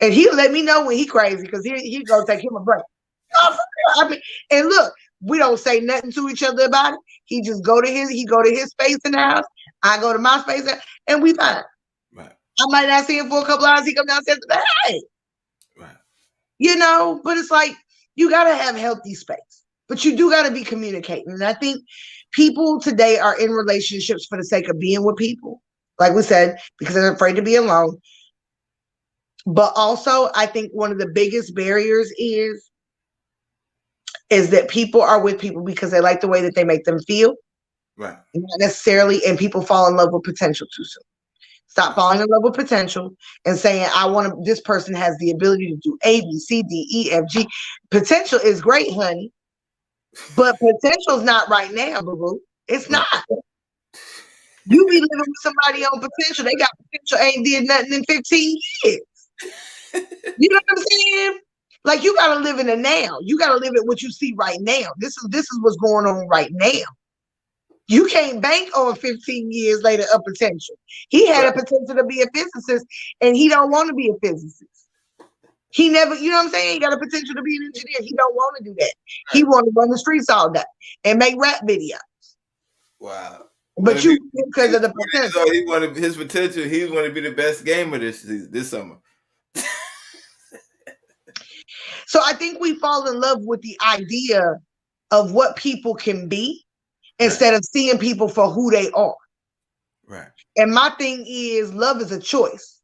And he'll let me know when he crazy, because he gonna take him a break. No, for real. And look, we don't say nothing to each other about it. He just go to his space in the house. I go to my space, and we fine. Right. I might not see him for a couple hours. He come downstairs and say, hey. Right. But it's like, you got to have healthy space, but you do got to be communicating. And I think people today are in relationships for the sake of being with people, like we said, because they're afraid to be alone. But also, I think one of the biggest barriers is that people are with people because they like the way that they make them feel. Right. Not necessarily, and people fall in love with potential too soon. Stop falling in love with potential and saying, this person has the ability to do A, B, C, D, E, F, G. Potential is great, honey. But potential's not right now, boo-boo. It's not. You be living with somebody on potential. They got potential, ain't did nothing in 15 years. You know what I'm saying? Like, you got to live in the now. You got to live in what you see right now. This is what's going on right now. You can't bank on 15 years later of potential. He had a potential to be a physicist, and he don't want to be a physicist. He never, you know what I'm saying? He got a potential to be an engineer. He don't want to do that. He want to run the streets all day and make rap videos. Wow. But because of the potential. So he wanted his potential. He wanted to be the best gamer this summer. So I think we fall in love with the idea of what people can be, instead of seeing people for who they are. Right. And my thing is, love is a choice.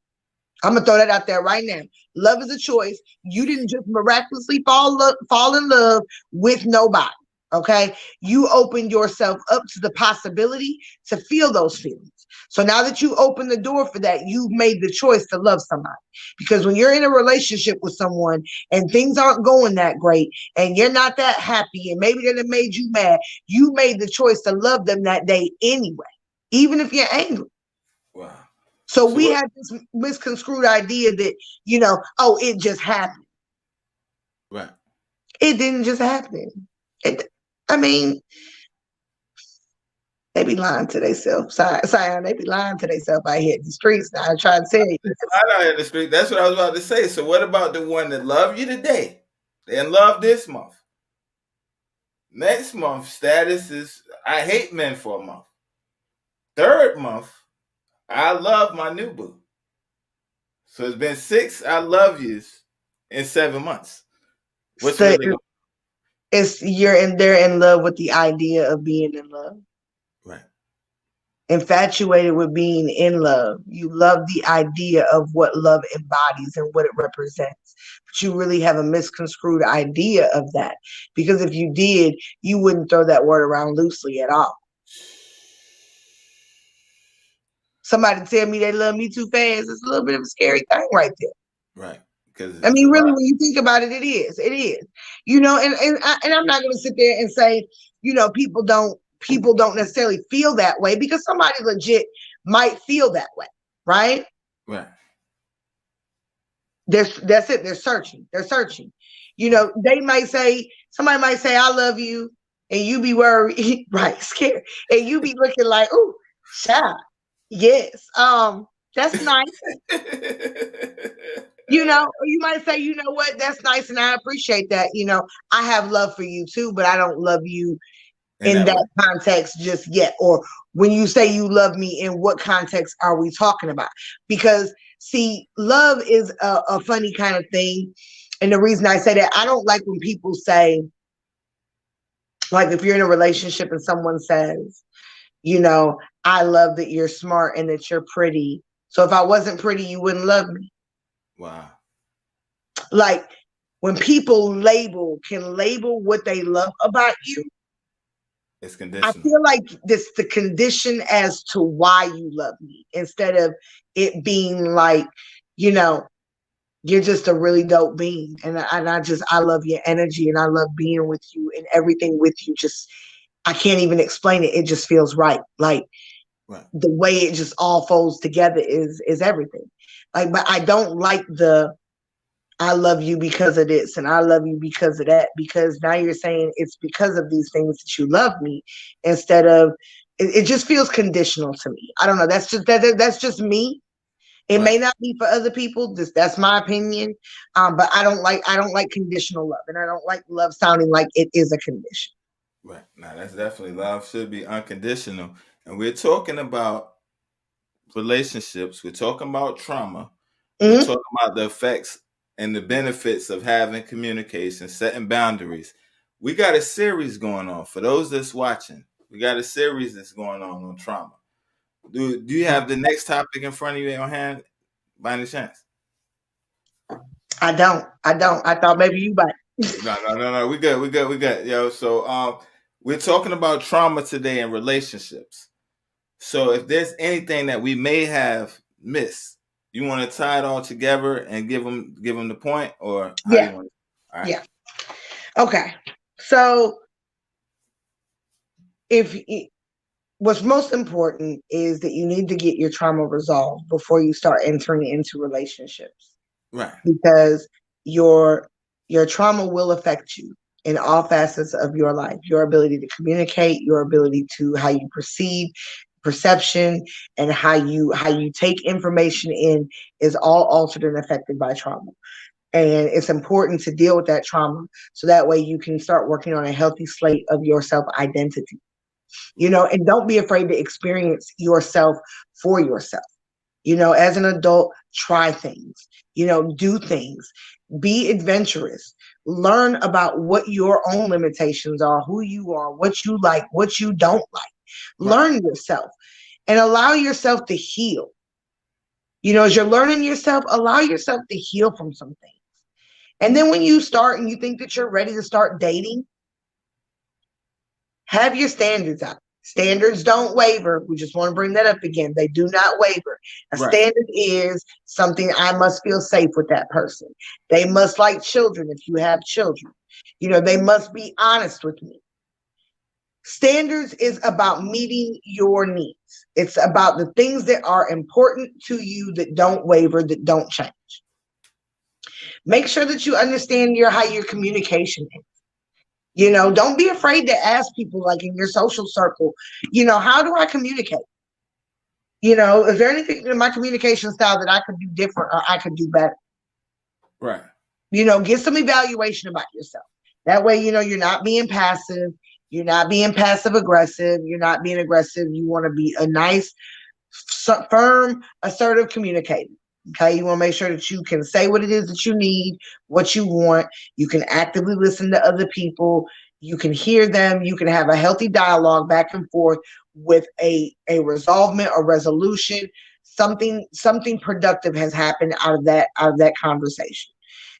I'm going to throw that out there right now. Love is a choice. You didn't just miraculously fall in love with nobody. Okay. You opened yourself up to the possibility to feel those feelings. So now that you open the door for that, you've made the choice to love somebody. Because when you're in a relationship with someone and things aren't going that great and you're not that happy and maybe that it made you mad, you made the choice to love them that day anyway, even if you're angry. Wow. So we had this misconstrued idea that, it just happened. Right. It didn't just happen. I mean, they be lying to themselves. Scion, they be lying to themselves out here in the streets. Now I try to tell you. Out here in the street. That's what I was about to say. So what about the one that love you today and love this month? Next month status is I hate men for a month. Third month, I love my new boo. So it's been 6 I love yous in 7 months. What's So really going on? they're in love with the idea of being in love. Right. Infatuated with being in love. You love the idea of what love embodies and what it represents. But you really have a misconstrued idea of that. Because if you did, you wouldn't throw that word around loosely at all. Somebody tell me they love me too fast, it's a little bit of a scary thing right there. Right. Because I mean, really, when you think about it, it is. It is. You know, and I'm not going to sit there and say, you know, people don't necessarily feel that way, because somebody legit might feel that way, right? Right. That's it. They're searching. You know, somebody might say, I love you, and you be worried, right? Scared. And you be looking like, ooh, child. Yes. That's nice. You know, or you might say, you know what, that's nice and I appreciate that. You know, I have love for you too, but I don't love you in that context just yet. Or when you say you love me, in what context are we talking about? Because see, love is a funny kind of thing. And the reason I say that, I don't like when people say, like, if you're in a relationship and someone says, you know, I love that you're smart and that you're pretty. So if I wasn't pretty, you wouldn't love me. Wow. Like, when people can label what they love about you, it's conditional. I feel like this the condition as to why you love me, instead of it being like, you know, you're just a really dope being, and I love your energy, and I love being with you, and everything with you. Just, I can't even explain it. It just feels right. Like, right. The way it just all folds together is everything. Like, but I don't like the I love you because of this and I love you because of that, because now you're saying it's because of these things that you love me, instead of it just feels conditional to me. I don't know. That's just me. It may not be for other people. That's my opinion. But I don't like conditional love, and I don't like love sounding like it is a condition. Right. Now that's definitely, love should be unconditional. And we're talking about relationships. We're talking about trauma. We're talking about the effects and the benefits of having communication, setting boundaries. We got a series going on. For those that's watching, we got a series that's going on trauma. Do you have the next topic in front of you in your hand by any chance? I don't. I thought maybe you might. No. We good. Yo, so we're talking about trauma today in relationships. So if there's anything that we may have missed, you want to tie it all together and give them the point, or how you want to? All right. Yeah. Okay. So what's most important is that you need to get your trauma resolved before you start entering into relationships. Right. Because your trauma will affect you in all facets of your life. Your ability to communicate, your ability to how you perception, and how you take information in is all altered and affected by trauma. And it's important to deal with that trauma so that way you can start working on a healthy slate of your self-identity. You know, and don't be afraid to experience yourself for yourself. You know, as an adult, try things, you know, do things, be adventurous, learn about what your own limitations are, who you are, what you like, what you don't like. Learn yourself and allow yourself to heal. You know, as you're learning yourself, allow yourself to heal from some things. And then when you start and you think that you're ready to start dating, have your standards out. Standards don't waver. We just want to bring that up again. They do not waver. A standard is something I must feel safe with that person. They must like children if you have children. You know, they must be honest with me. Standards is about meeting your needs. It's about the things that are important to you that don't waver, that don't change. Make sure that you understand how your communication is. Don't be afraid to ask people, like in your social circle, how do I communicate? Is there anything in my communication style that I could do different or I could do better? Right. Get some evaluation about yourself. That way, you're not being passive. You're not being passive aggressive. You're not being aggressive. You want to be a nice, firm, assertive communicator. Okay. You want to make sure that you can say what it is that you need, what you want. You can actively listen to other people. You can hear them. You can have a healthy dialogue back and forth with a resolvement or resolution. Something productive has happened out of that conversation.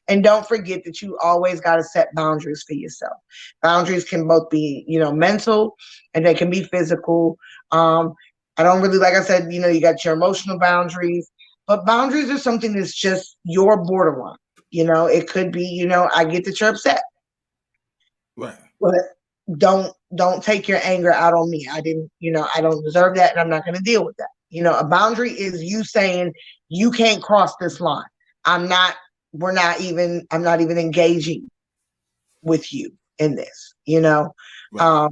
And don't forget that you always got to set boundaries for yourself. Boundaries can both be, mental, and they can be physical. I don't really, like I said, you got your emotional boundaries, but boundaries are something that's just your borderline. It could be, I get that you're upset, Right. but don't take your anger out on me. I didn't, I don't deserve that, and I'm not going to deal with that. A boundary is you saying you can't cross this line. I'm not even engaging with you in this. Right.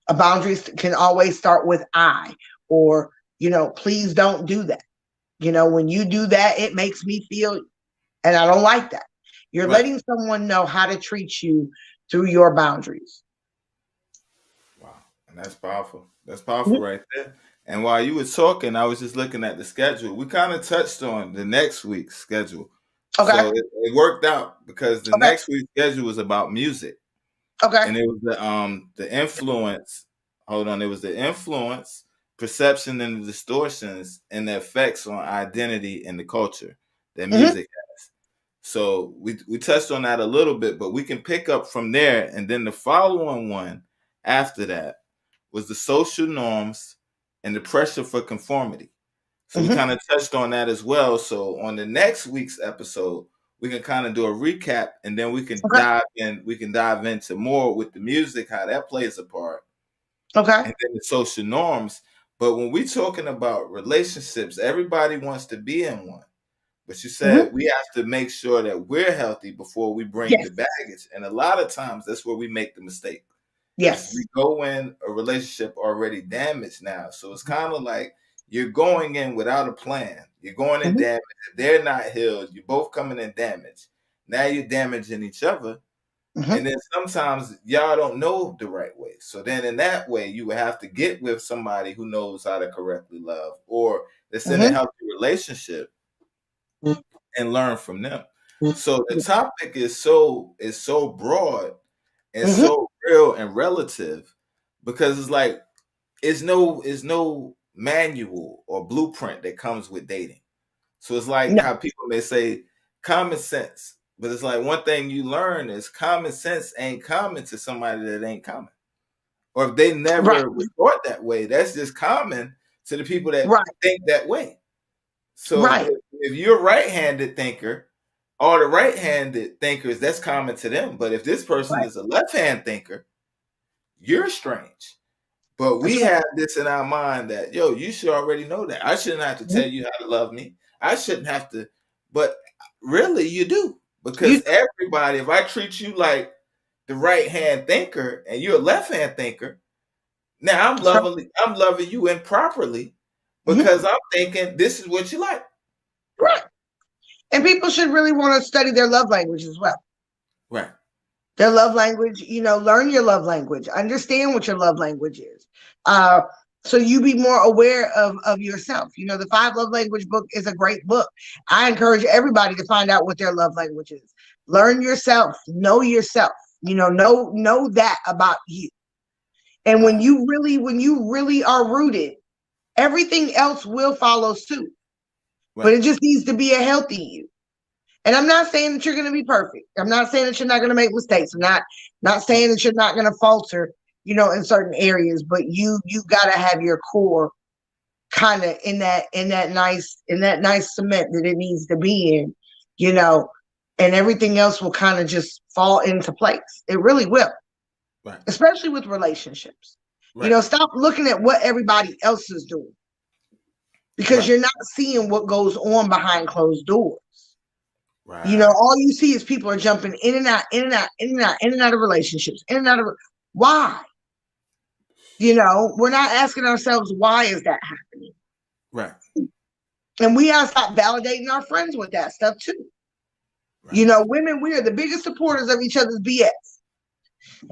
A boundaries can always start with I, or, please don't do that. When you do that, it makes me feel, and I don't like that. You're Right. letting someone know how to treat you through your boundaries. Wow. And that's powerful. That's powerful right there. And while you were talking, I was just looking at the schedule. We kind of touched on the next week's schedule. Okay. So it worked out because the next week's schedule was about music. Okay. And it was the influence. Hold on. It was the influence, perception, and the distortions and the effects on identity and the culture that music has. So we touched on that a little bit, but we can pick up from there. And then the following one after that was the social norms and the pressure for conformity. So we kind of touched on that as well. So on the next week's episode, we can kind of do a recap, and then we can dive in. We can dive into more with the music, how that plays a part. Okay. And then the social norms. But when we're talking about relationships, everybody wants to be in one. But you said we have to make sure that we're healthy before we bring the baggage. And a lot of times that's where we make the mistake. Yes. We go in a relationship already damaged now. So it's kind of like you're going in without a plan. You're going in damaged. They're not healed. You're both coming in damaged. Now you're damaging each other. And then sometimes y'all don't know the right way. So then in that way, you would have to get with somebody who knows how to correctly love, or that's in a healthy relationship, and learn from them. So the topic is so broad and so real and relative, because it's like it's no manual or blueprint that comes with dating. So it's like how people may say common sense, but it's like one thing you learn is common sense ain't common to somebody that ain't common. Or if they never was taught that way, that's just common to the people that think that way. So if you're a right-handed thinker, all the right-handed thinkers, that's common to them. But if this person is a left-hand thinker, you're strange. But we have this in our mind that, yo, you should already know that. I shouldn't have to tell you how to love me. I shouldn't have to. But really, you do. Because everybody, if I treat you like the right-hand thinker and you're a left-hand thinker, now I'm loving you improperly because I'm thinking this is what you like. Right. And people should really want to study their love language as well. Right. Their love language, learn your love language, understand what your love language is. So you be more aware of yourself. The 5 Love Language book is a great book. I encourage everybody to find out what their love language is. Learn yourself, know yourself, know that about you. And when you really are rooted, everything else will follow suit. Right. But it just needs to be a healthy you. And I'm not saying that you're going to be perfect. I'm not saying that you're not going to make mistakes. I'm not saying that you're not going to falter, in certain areas, but you got to have your core kind of in that nice cement that it needs to be in, and everything else will kind of just fall into place. It really will. Right. Especially with relationships. Right. Stop looking at what everybody else is doing, because you're not seeing what goes on behind closed doors. You know, Right. all you see is people are jumping in and out, in and out, in and out, in and out of relationships, in and out of. Why? You know, we're not asking ourselves, why is that happening? Right. And we gotta stop validating our friends with that stuff too. Right. You know, women, we are the biggest supporters of each other's BS.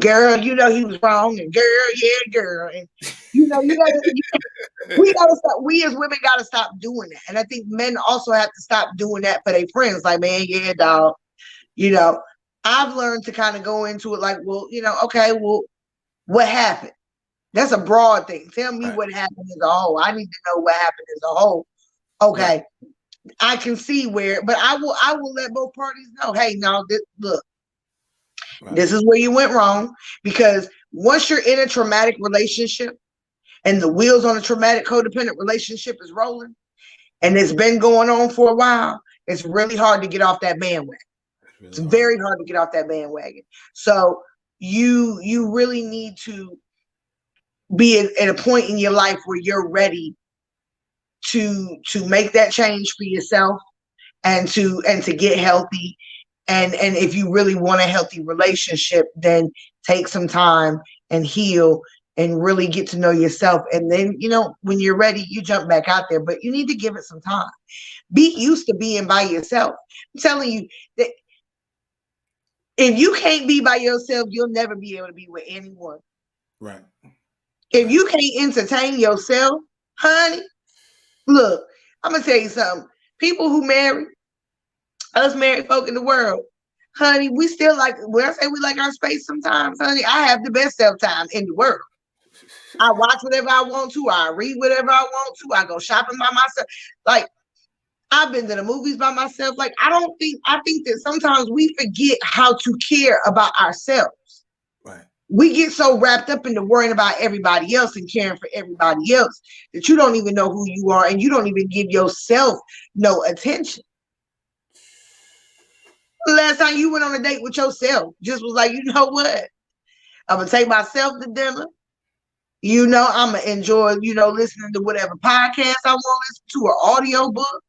Girl, you know he was wrong, and girl, yeah, girl, and you gotta, we gotta stop. We as women gotta stop doing that, and I think men also have to stop doing that for their friends. Like, man, yeah, dog. You know, I've learned to kind of go into it like, well, you know, okay, well, what happened? That's a broad thing. Tell me Right. what happened as a whole. I need to know what happened as a whole. Okay, right. I can see where, but I will let both parties know. Hey, no, look, right. This is where you went wrong, because once you're in a traumatic relationship and the wheels on a traumatic codependent relationship is rolling and it's been going on for a while, it's really hard to get off that bandwagon. Really it's very hard to get off that bandwagon. So you really need to be at a point in your life where you're ready to make that change for yourself and to get healthy. And if you really want a healthy relationship, then take some time and heal and really get to know yourself. And then, you know, when you're ready, you jump back out there, but you need to give it some time. Be used to being by yourself. I'm telling you that if you can't be by yourself, you'll never be able to be with anyone. Right. If you can't entertain yourself, honey, look, I'm going to tell you something. People who marry, us married folk in the world, honey, we still like, when I say we like our space sometimes, honey, I have the best self-time in the world. I watch whatever I want to. I read whatever I want to. I go shopping by myself. Like, I've been to the movies by myself. Like, I think that sometimes we forget how to care about ourselves. Right. We get so wrapped up into worrying about everybody else and caring for everybody else that you don't even know who you are, and you don't even give yourself no attention. The last time you went on a date with yourself, just was like, you know what? I'm going to take myself to dinner. You know, I'm going to enjoy, you know, listening to whatever podcast I want to listen to, or audio book.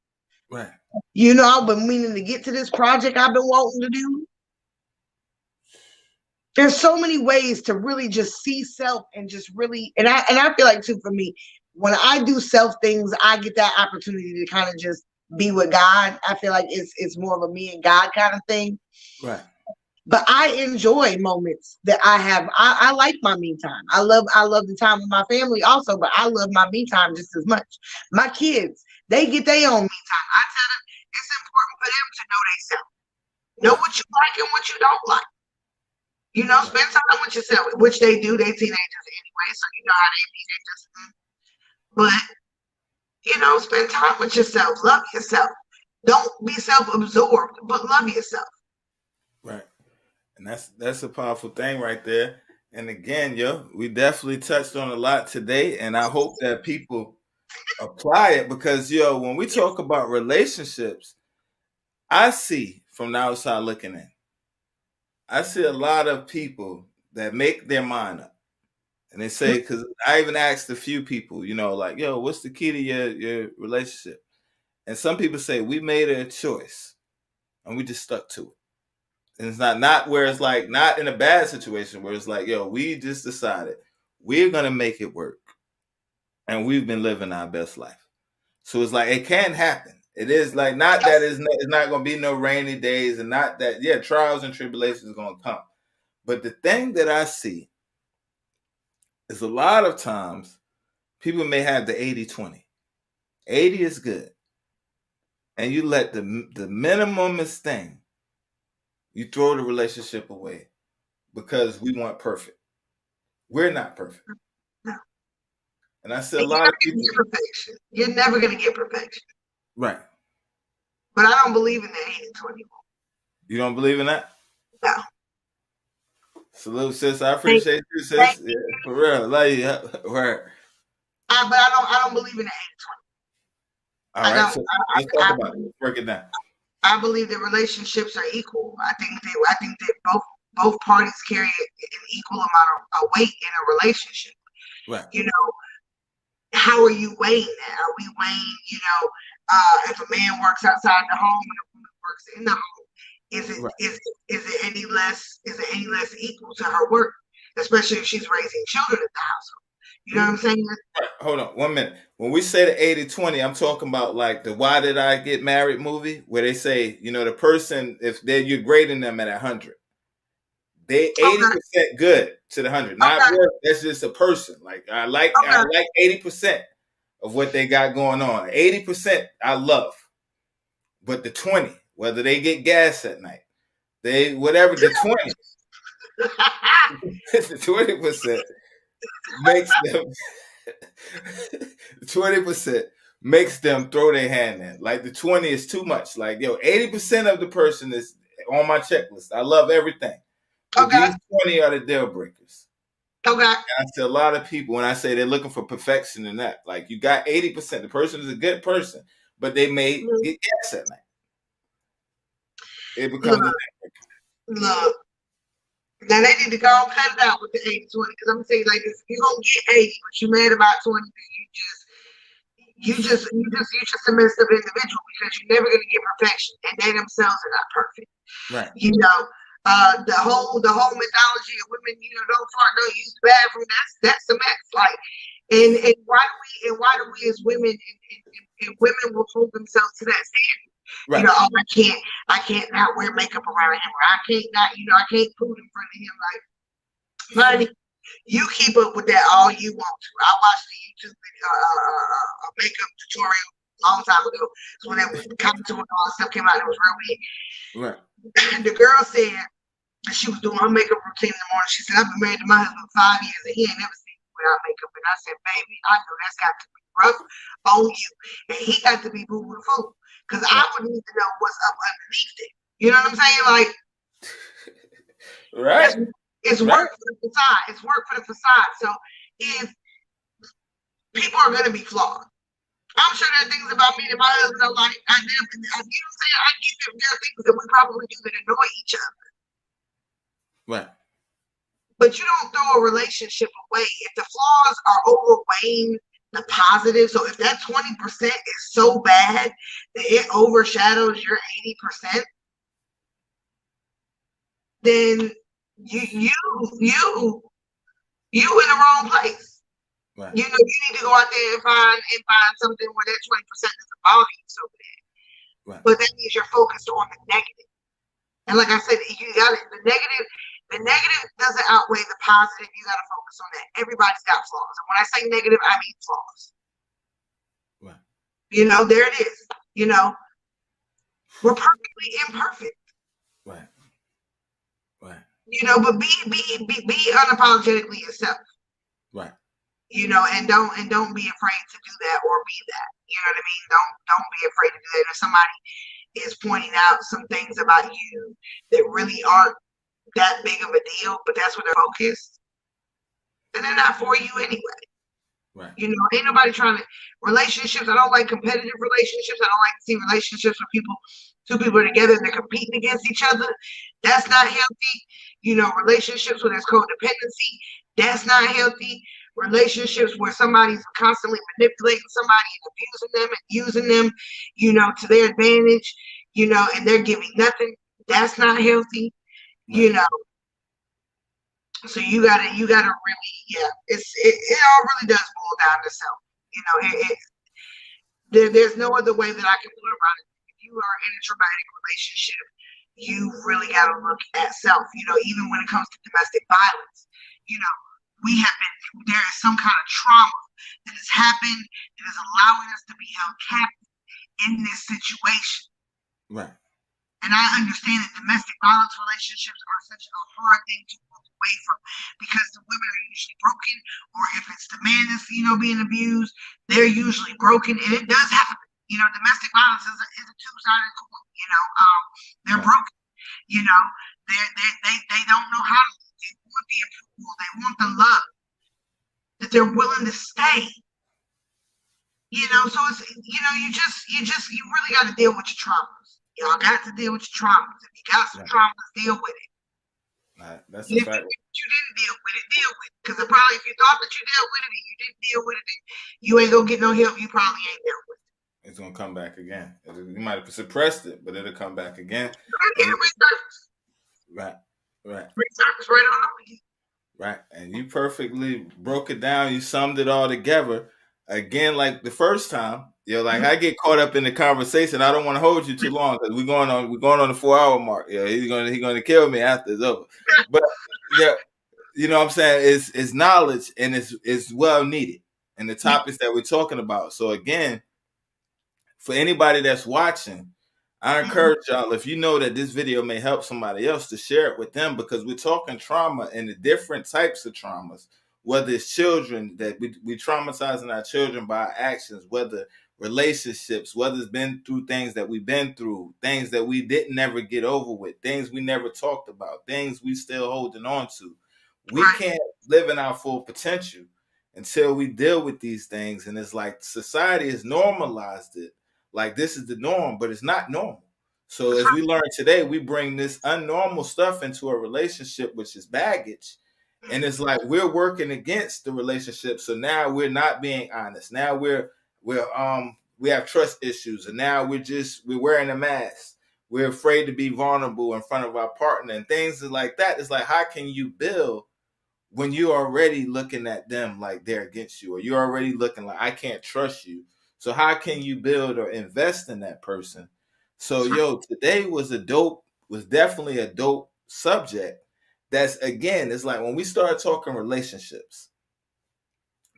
Right. You know, I've been meaning to get to this project I've been wanting to do. There's so many ways to really just see self and just really, and I feel like too, for me, when I do self things, I get that opportunity to kind of just be with God. I feel like it's more of a me and God kind of thing. Right. But I enjoy moments that I have. I like my me time. I love the time with my family also, but I love my me time just as much. My kids, they get their own me time. I tell them it's important for them to know themselves. Know what you like and what you don't like. You know, spend time with yourself, which they do. They teenagers anyway, so you know how they be. They just, but you know, spend time with yourself. Love yourself. Don't be self-absorbed, but love yourself. Right, and that's a powerful thing right there. And again, we definitely touched on a lot today, and I hope that people apply it, because when we talk about relationships, I see from the outside looking in, I see a lot of people that make their mind up. And they say, because I even asked a few people, like, what's the key to your relationship? And some people say, we made a choice and we just stuck to it. And it's not where it's like, not in a bad situation where it's like, we just decided we're going to make it work. And we've been living our best life. So it's like, it can happen. It is like, not that it's not going to be no rainy days, and not that, trials and tribulations are going to come. But the thing that I see is a lot of times people may have the 80-20. 80 is good. And you let the minimumest thing, you throw the relationship away because we want perfect. We're not perfect. No. And I see a lot of people. Perfection. You're never going to get perfection. Right. But I don't believe in the 80-20. You don't believe in that? No. Salute, sis. I appreciate you, sis. Yeah, for real. Love you. Right. But I don't believe in the 80-20. All right. So let's talk about it. Break it down. I believe that relationships are equal. I think that both parties carry an equal amount of weight in a relationship. Right. You know, how are you weighing that? Are we weighing, if a man works outside the home and a woman works in the home? is it Right. is it any less equal to her work, especially if she's raising children in the household? You know what I'm saying? Right. Hold on 1 minute. When we say the 80-20, I'm talking about like the Why Did I Get Married movie, where they say, the person, if you're grading them at 100, they 80% good to the 100. Not work. That's just a person. Like I like 80% of what they got going on. 80% I love, but the 20, whether they get gas at night, the 20, the 20% makes them 20% makes them throw their hand in. Like the 20 is too much. Like 80% of the person is on my checklist. I love everything. But these 20 are the deal breakers. Okay. And I see a lot of people when I say they're looking for perfection in that. Like you got 80%. The person is a good person, but they may get gas at night. It becomes a deal breaker. Look. Now they need to go and cut it out with the 80-20, because I'm gonna say like this: if you don't get 80, but you mad about 20, you just a messed up individual, because you're never gonna get perfection, and they themselves are not perfect. Right. The whole mythology of women, don't fart, don't use the bathroom. That's the mess. Like, and why do we as women and women will hold themselves to that standard? Right. I can't not wear makeup around him, or I can't not, I can't poop in front of him. Like, honey, you keep up with that all you want to. I watched the YouTube makeup tutorial a long time ago. So when that was contour and all that stuff came out, it was real big. Right. And the girl said she was doing her makeup routine in the morning. She said, I've been married to my husband 5 years, and he ain't never seen me without makeup. And I said, baby, I know that's got to be rough on you. And he got to be boo-boo the fool. Because I would need to know what's up underneath it. You know what I'm saying? Like, right. It's work for the facade. It's work for the facade. So if people are going to be flawed, I'm sure there are things about me that my husband don't like. You know what I'm saying? I get there are things that we probably do that annoy each other. Right. But you don't throw a relationship away if the flaws are overweighing the positive. So if that 20% is so bad that it overshadows your 80%, then you in the wrong place. Right. You need to go out there and find something where that 20% doesn't bother you so bad. Right. But that means you're focused on the negative. And like I said, you got it. The negative doesn't outweigh the positive. You got to focus on that. Everybody's got flaws. And when I say negative, I mean flaws. Right. There it is. We're perfectly imperfect. Right. Right. But be unapologetically yourself. Right. And don't be afraid to do that or be that. You know what I mean? Don't be afraid to do that. If somebody is pointing out some things about you that really aren't that big of a deal, but that's where they're focused, then they're not for you anyway. Right. Ain't nobody trying to relationships. I don't like competitive relationships. I don't like to see relationships where two people are together and they're competing against each other. That's not healthy. Relationships where there's codependency, that's not healthy. Relationships where somebody's constantly manipulating somebody and abusing them and using them, to their advantage, and they're giving nothing. That's not healthy. Right. So you gotta really, it all really does boil down to self. There's no other way that I can put around it. If you are in a traumatic relationship, you really gotta look at self. Even when it comes to domestic violence, there is some kind of trauma that has happened that is allowing us to be held captive in this situation. Right. And I understand that domestic violence relationships are such a hard thing to walk away from, because the women are usually broken, or if it's the man that's being abused, they're usually broken, and it does happen. Domestic violence is a two-sided coin. They're broken. They don't know how to. They want the approval. They want the love. That they're willing to stay. So it's you really got to deal with your traumas. Y'all got to deal with your traumas. If you got some traumas, deal with it. That's a fact. If you didn't deal with it, deal with it. Because if you thought that you dealt with it and you didn't deal with it, you ain't gonna get no help. You probably ain't dealt with it. it's gonna come back again. You might have suppressed it, but it'll come back again. Right, right. Resurface right on over you. Right. And you perfectly broke it down. You summed it all together. Again, like the first time, like I get caught up in the conversation. I don't want to hold you too long because we're going on the 4-hour mark. Yeah, he's gonna kill me after it's over. But yeah, you know what I'm saying? It's knowledge and it's well needed. And the topics that we're talking about. So again, for anybody that's watching, I encourage y'all, if you know that this video may help somebody else, to share it with them, because we're talking trauma and the different types of traumas, whether it's children, that we traumatizing our children by our actions, whether relationships, whether it's been through things that we've been through, things that we didn't never get over with, things we never talked about, things we still holding on to. We can't live in our full potential until we deal with these things. And it's like society has normalized it. Like this is the norm, but it's not normal. So as we learned today, we bring this unnormal stuff into a relationship, which is baggage. And it's like we're working against the relationship. So now we're not being honest. Now we have trust issues. And now we're wearing a mask. We're afraid to be vulnerable in front of our partner and things like that. It's like, how can you build when you're already looking at them like they're against you, or you're already looking like, I can't trust you? So how can you build or invest in that person? So today was definitely a dope subject. That's, again, it's like when we start talking relationships,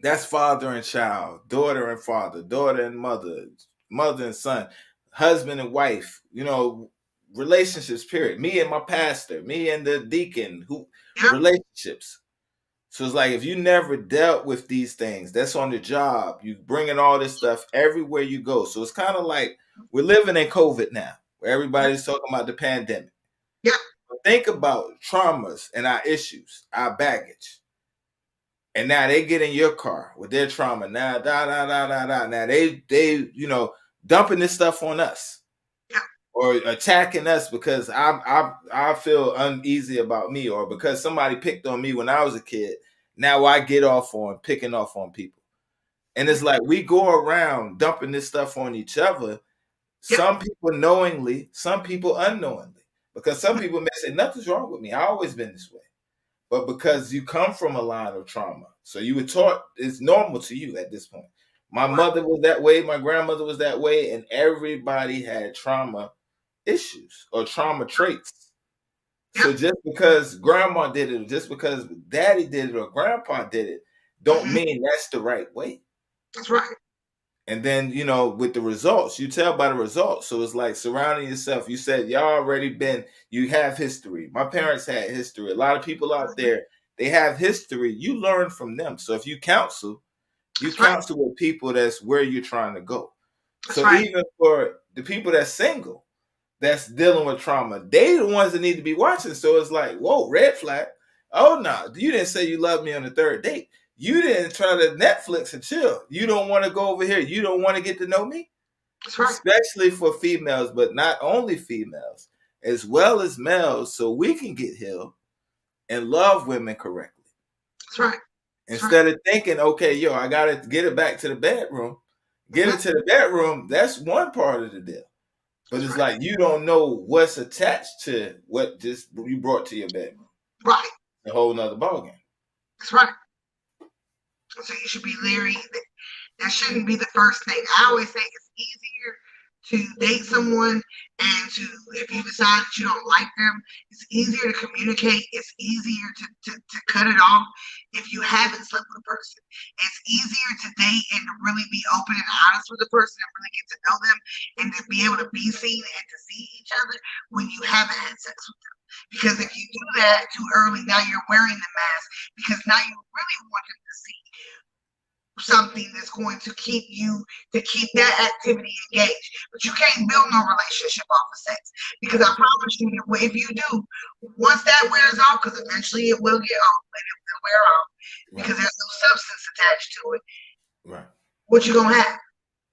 that's father and child, daughter and father, daughter and mother, mother and son, husband and wife, relationships, period. Me and my pastor, me and the deacon, relationships. So it's like, if you never dealt with these things, that's on the job. You bringing all this stuff everywhere you go. So it's kind of like we're living in COVID now, where everybody's talking about the pandemic. Yeah. But think about traumas and our issues, our baggage. And now they get in your car with their trauma. Now, Now they dumping this stuff on us. Or attacking us because I feel uneasy about me, or because somebody picked on me when I was a kid. Now I get off on picking off on people. And it's like we go around dumping this stuff on each other. Some people knowingly, some people unknowingly. Because some people may say, nothing's wrong with me. I've always been this way. But because you come from a line of trauma, so you were taught it's normal to you at this point. My mother was that way. My grandmother was that way. And everybody had trauma issues or trauma traits. So just because grandma did it, or just because daddy did it, or grandpa did it, don't mean that's the right way. That's right. And then, with the results, you tell by the results. So it's like surrounding yourself. You said you have history. My parents had history. A lot of people out there, they have history. You learn from them. So if you counsel with people that's where you're trying to go. So even for the people that's single, that's dealing with trauma, they the ones that need to be watching. So it's like, whoa, red flag. Oh, no, you didn't say you loved me on the third date. You didn't try to Netflix and chill. You don't want to go over here. You don't want to get to know me. That's right. Especially for females, but not only females, as well as males, so we can get healed and love women correctly. That's right. Instead of thinking, okay, I got to get it back to the bedroom. Get it to the bedroom, that's one part of the deal. But it's like you don't know what's attached to what just you brought to your bedroom. Right. A whole nother ballgame. That's right. So you should be leery. That shouldn't be the first thing. I always say it's easier to date someone, and if you decide that you don't like them, it's easier to communicate. It's easier to cut it off if you haven't slept with a person. It's easier to date and to really be open and honest with the person and really get to know them and to be able to be seen and to see each other when you haven't had sex with them. Because if you do that too early, now you're wearing the mask, because now you really want them to see something that's going to keep that activity engaged. But you can't build no relationship off of sex, because I promise you, if you do, once that wears off, because eventually it will get off, and it will wear off, because there's no substance attached to it. Right. What you gonna have?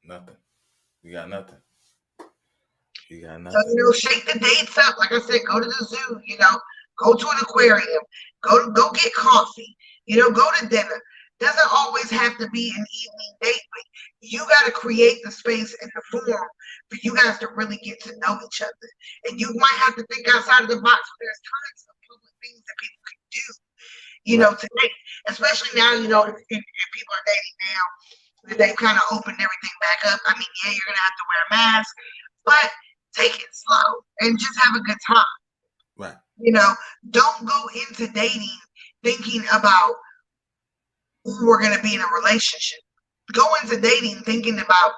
Nothing. You got nothing. So shake the dates up. Like I said, go to the zoo. Go to an aquarium. Go get coffee. Go to dinner. Doesn't always have to be an evening date, but you got to create the space and the form for you guys to really get to know each other. And you might have to think outside of the box. There's tons of public things that people can do, today, especially now, if people are dating now, they've kind of opened everything back up. I mean, yeah, you're gonna have to wear a mask, but take it slow and just have a good time. Right. Don't go into dating thinking about who we're gonna be in a relationship. Go into dating thinking about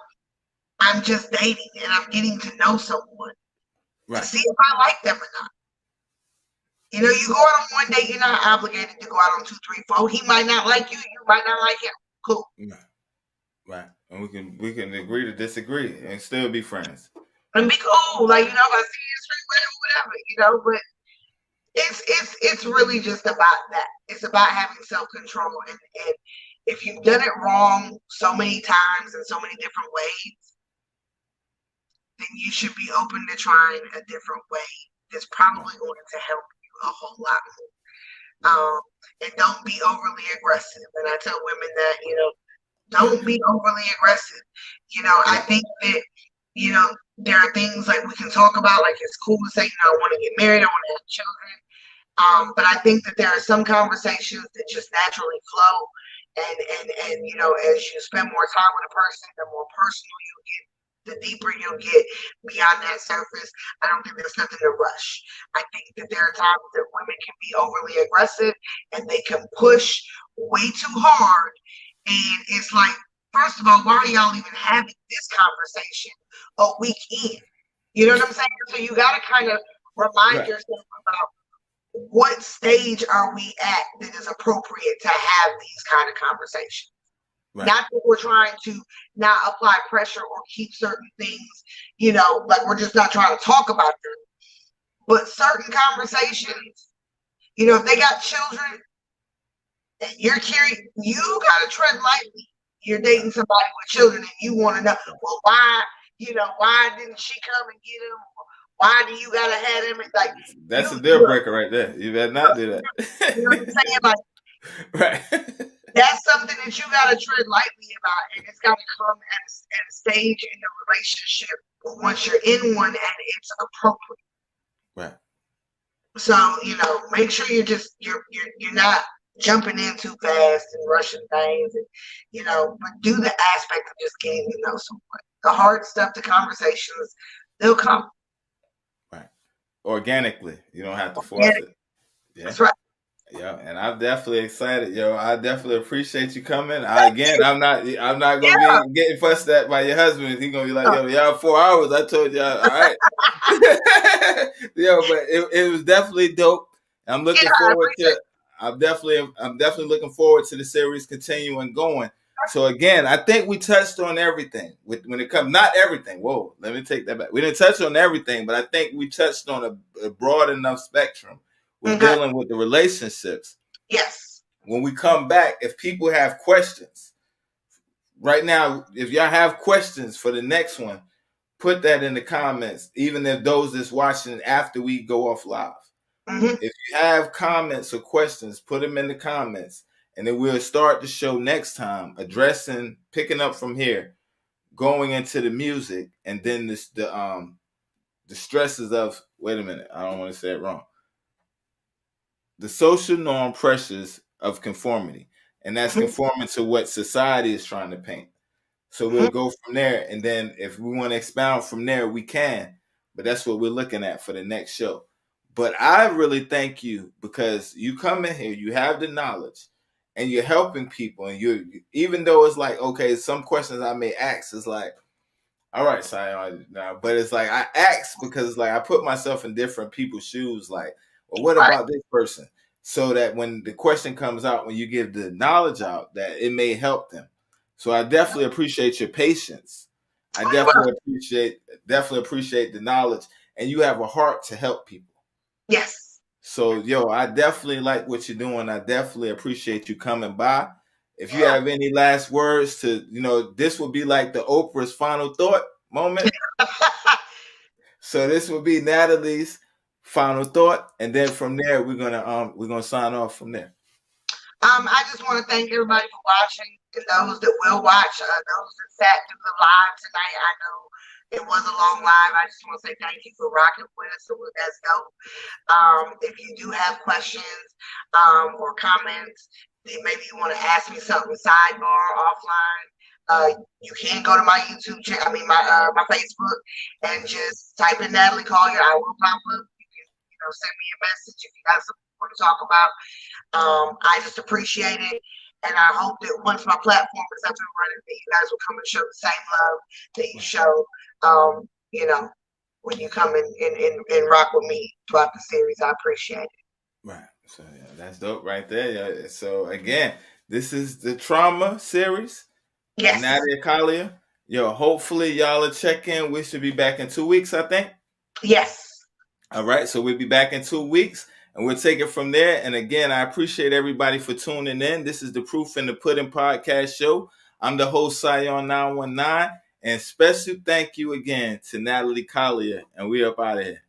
I'm just dating and I'm getting to know someone to see if I like them or not. You go out on one date, you're not obligated to go out on 2, 3, 4. He might not like you, you might not like him. Cool. Right. And we can agree to disagree and still be friends. And be cool. Like, if I see you street, whatever, but it's really just about that. It's about having self-control. And if you've done it wrong so many times in so many different ways, then you should be open to trying a different way that's probably going to help you a whole lot more. And don't be overly aggressive. And I tell women that, don't be overly aggressive. I think that, there are things like we can talk about, like it's cool to say, I want to get married, I want to have children. But I think that there are some conversations that just naturally flow. And as you spend more time with a person, the more personal you'll get, the deeper you'll get beyond that surface. I don't think there's nothing to rush. I think that there are times that women can be overly aggressive and they can push way too hard. And it's like, first of all, why are y'all even having this conversation a week in? You know what I'm saying? So you got to kind of remind yourself about what stage are we at that is appropriate to have these kind of conversations. Right. Not that we're trying to not apply pressure or keep certain things, like we're just not trying to talk about them. But certain conversations, if they got children and you're curious, you got to tread lightly. You're dating somebody with children and you want to know, well, why didn't she come and get him? Why do you got to have him? Like, that's a deal breaker right there. You better not do that. You know what I'm saying? Like, right. That's something that you got to tread lightly about, and it's got to come at a stage in the relationship once you're in one and it's appropriate. Right. So make sure you're not jumping in too fast and rushing things, and but do the aspect of just getting to know someone. The hard stuff, the conversations, they'll come. Right. Organically, you don't have to force it. Yeah. That's right. Yeah, and I'm definitely excited, yo. I definitely appreciate you coming. I'm not gonna be getting fussed at by your husband. He's gonna be like, yo, y'all 4 hours. I told y'all, all right. Yo, but it was definitely dope. I'm looking forward to. I'm definitely looking forward to the series continuing going. So again, I think we touched on everything when it comes. Not everything. Whoa, let me take that back. We didn't touch on everything, but I think we touched on a broad enough spectrum. We're dealing with the relationships. Yes. When we come back, if people have questions, right now, if y'all have questions for the next one, put that in the comments, even if those that's watching after we go off live. Mm-hmm. If you have comments or questions, put them in the comments, and then we'll start the show next time, picking up from here, going into the music, and then the stresses of, wait a minute, I don't want to say it wrong. The social norm pressures of conformity, and that's conforming to what society is trying to paint. So we'll go from there, and then if we want to expound from there, we can. But that's what we're looking at for the next show. But I really thank you because you come in here, you have the knowledge, and you're helping people. And even though it's like, okay, some questions I may ask is like, all right, Scion, but it's like I ask because like I put myself in different people's shoes, like, well, what about this person? So that when the question comes out, when you give the knowledge out, that it may help them. So I definitely appreciate your patience. I definitely appreciate the knowledge, and you have a heart to help people. Yes. So, I definitely like what you're doing. I definitely appreciate you coming by. If you have any last words to, this would be like the Oprah's final thought moment. So this will be Natalie's final thought, and then from there we're gonna sign off from there. I just want to thank everybody for watching and those that will watch, those that sat through the live tonight. I know it was a long live. I just want to say thank you for rocking with us. So let's go. If you do have questions or comments, then maybe you want to ask me something sidebar offline. You can go to my YouTube channel, my Facebook, and just type in Natalie Collier. I will pop up. You can, send me a message if you got something you want to talk about. I just appreciate it. And I hope that once my platform is up and running, that you guys will come and show the same love that you show, when you come and rock with me throughout the series. I appreciate it. Right. So yeah, that's dope right there. Yeah. So again, this is the trauma series. Yes. Natalie Collier. Hopefully y'all will check in. We should be back in 2 weeks, I think. Yes. All right. So we'll be back in 2 weeks. And we'll take it from there. And again, I appreciate everybody for tuning in. This is the Proof in the Pudding podcast show. I'm the host, Scion 919. And special thank you again to Natalie Collier. And we up out of here.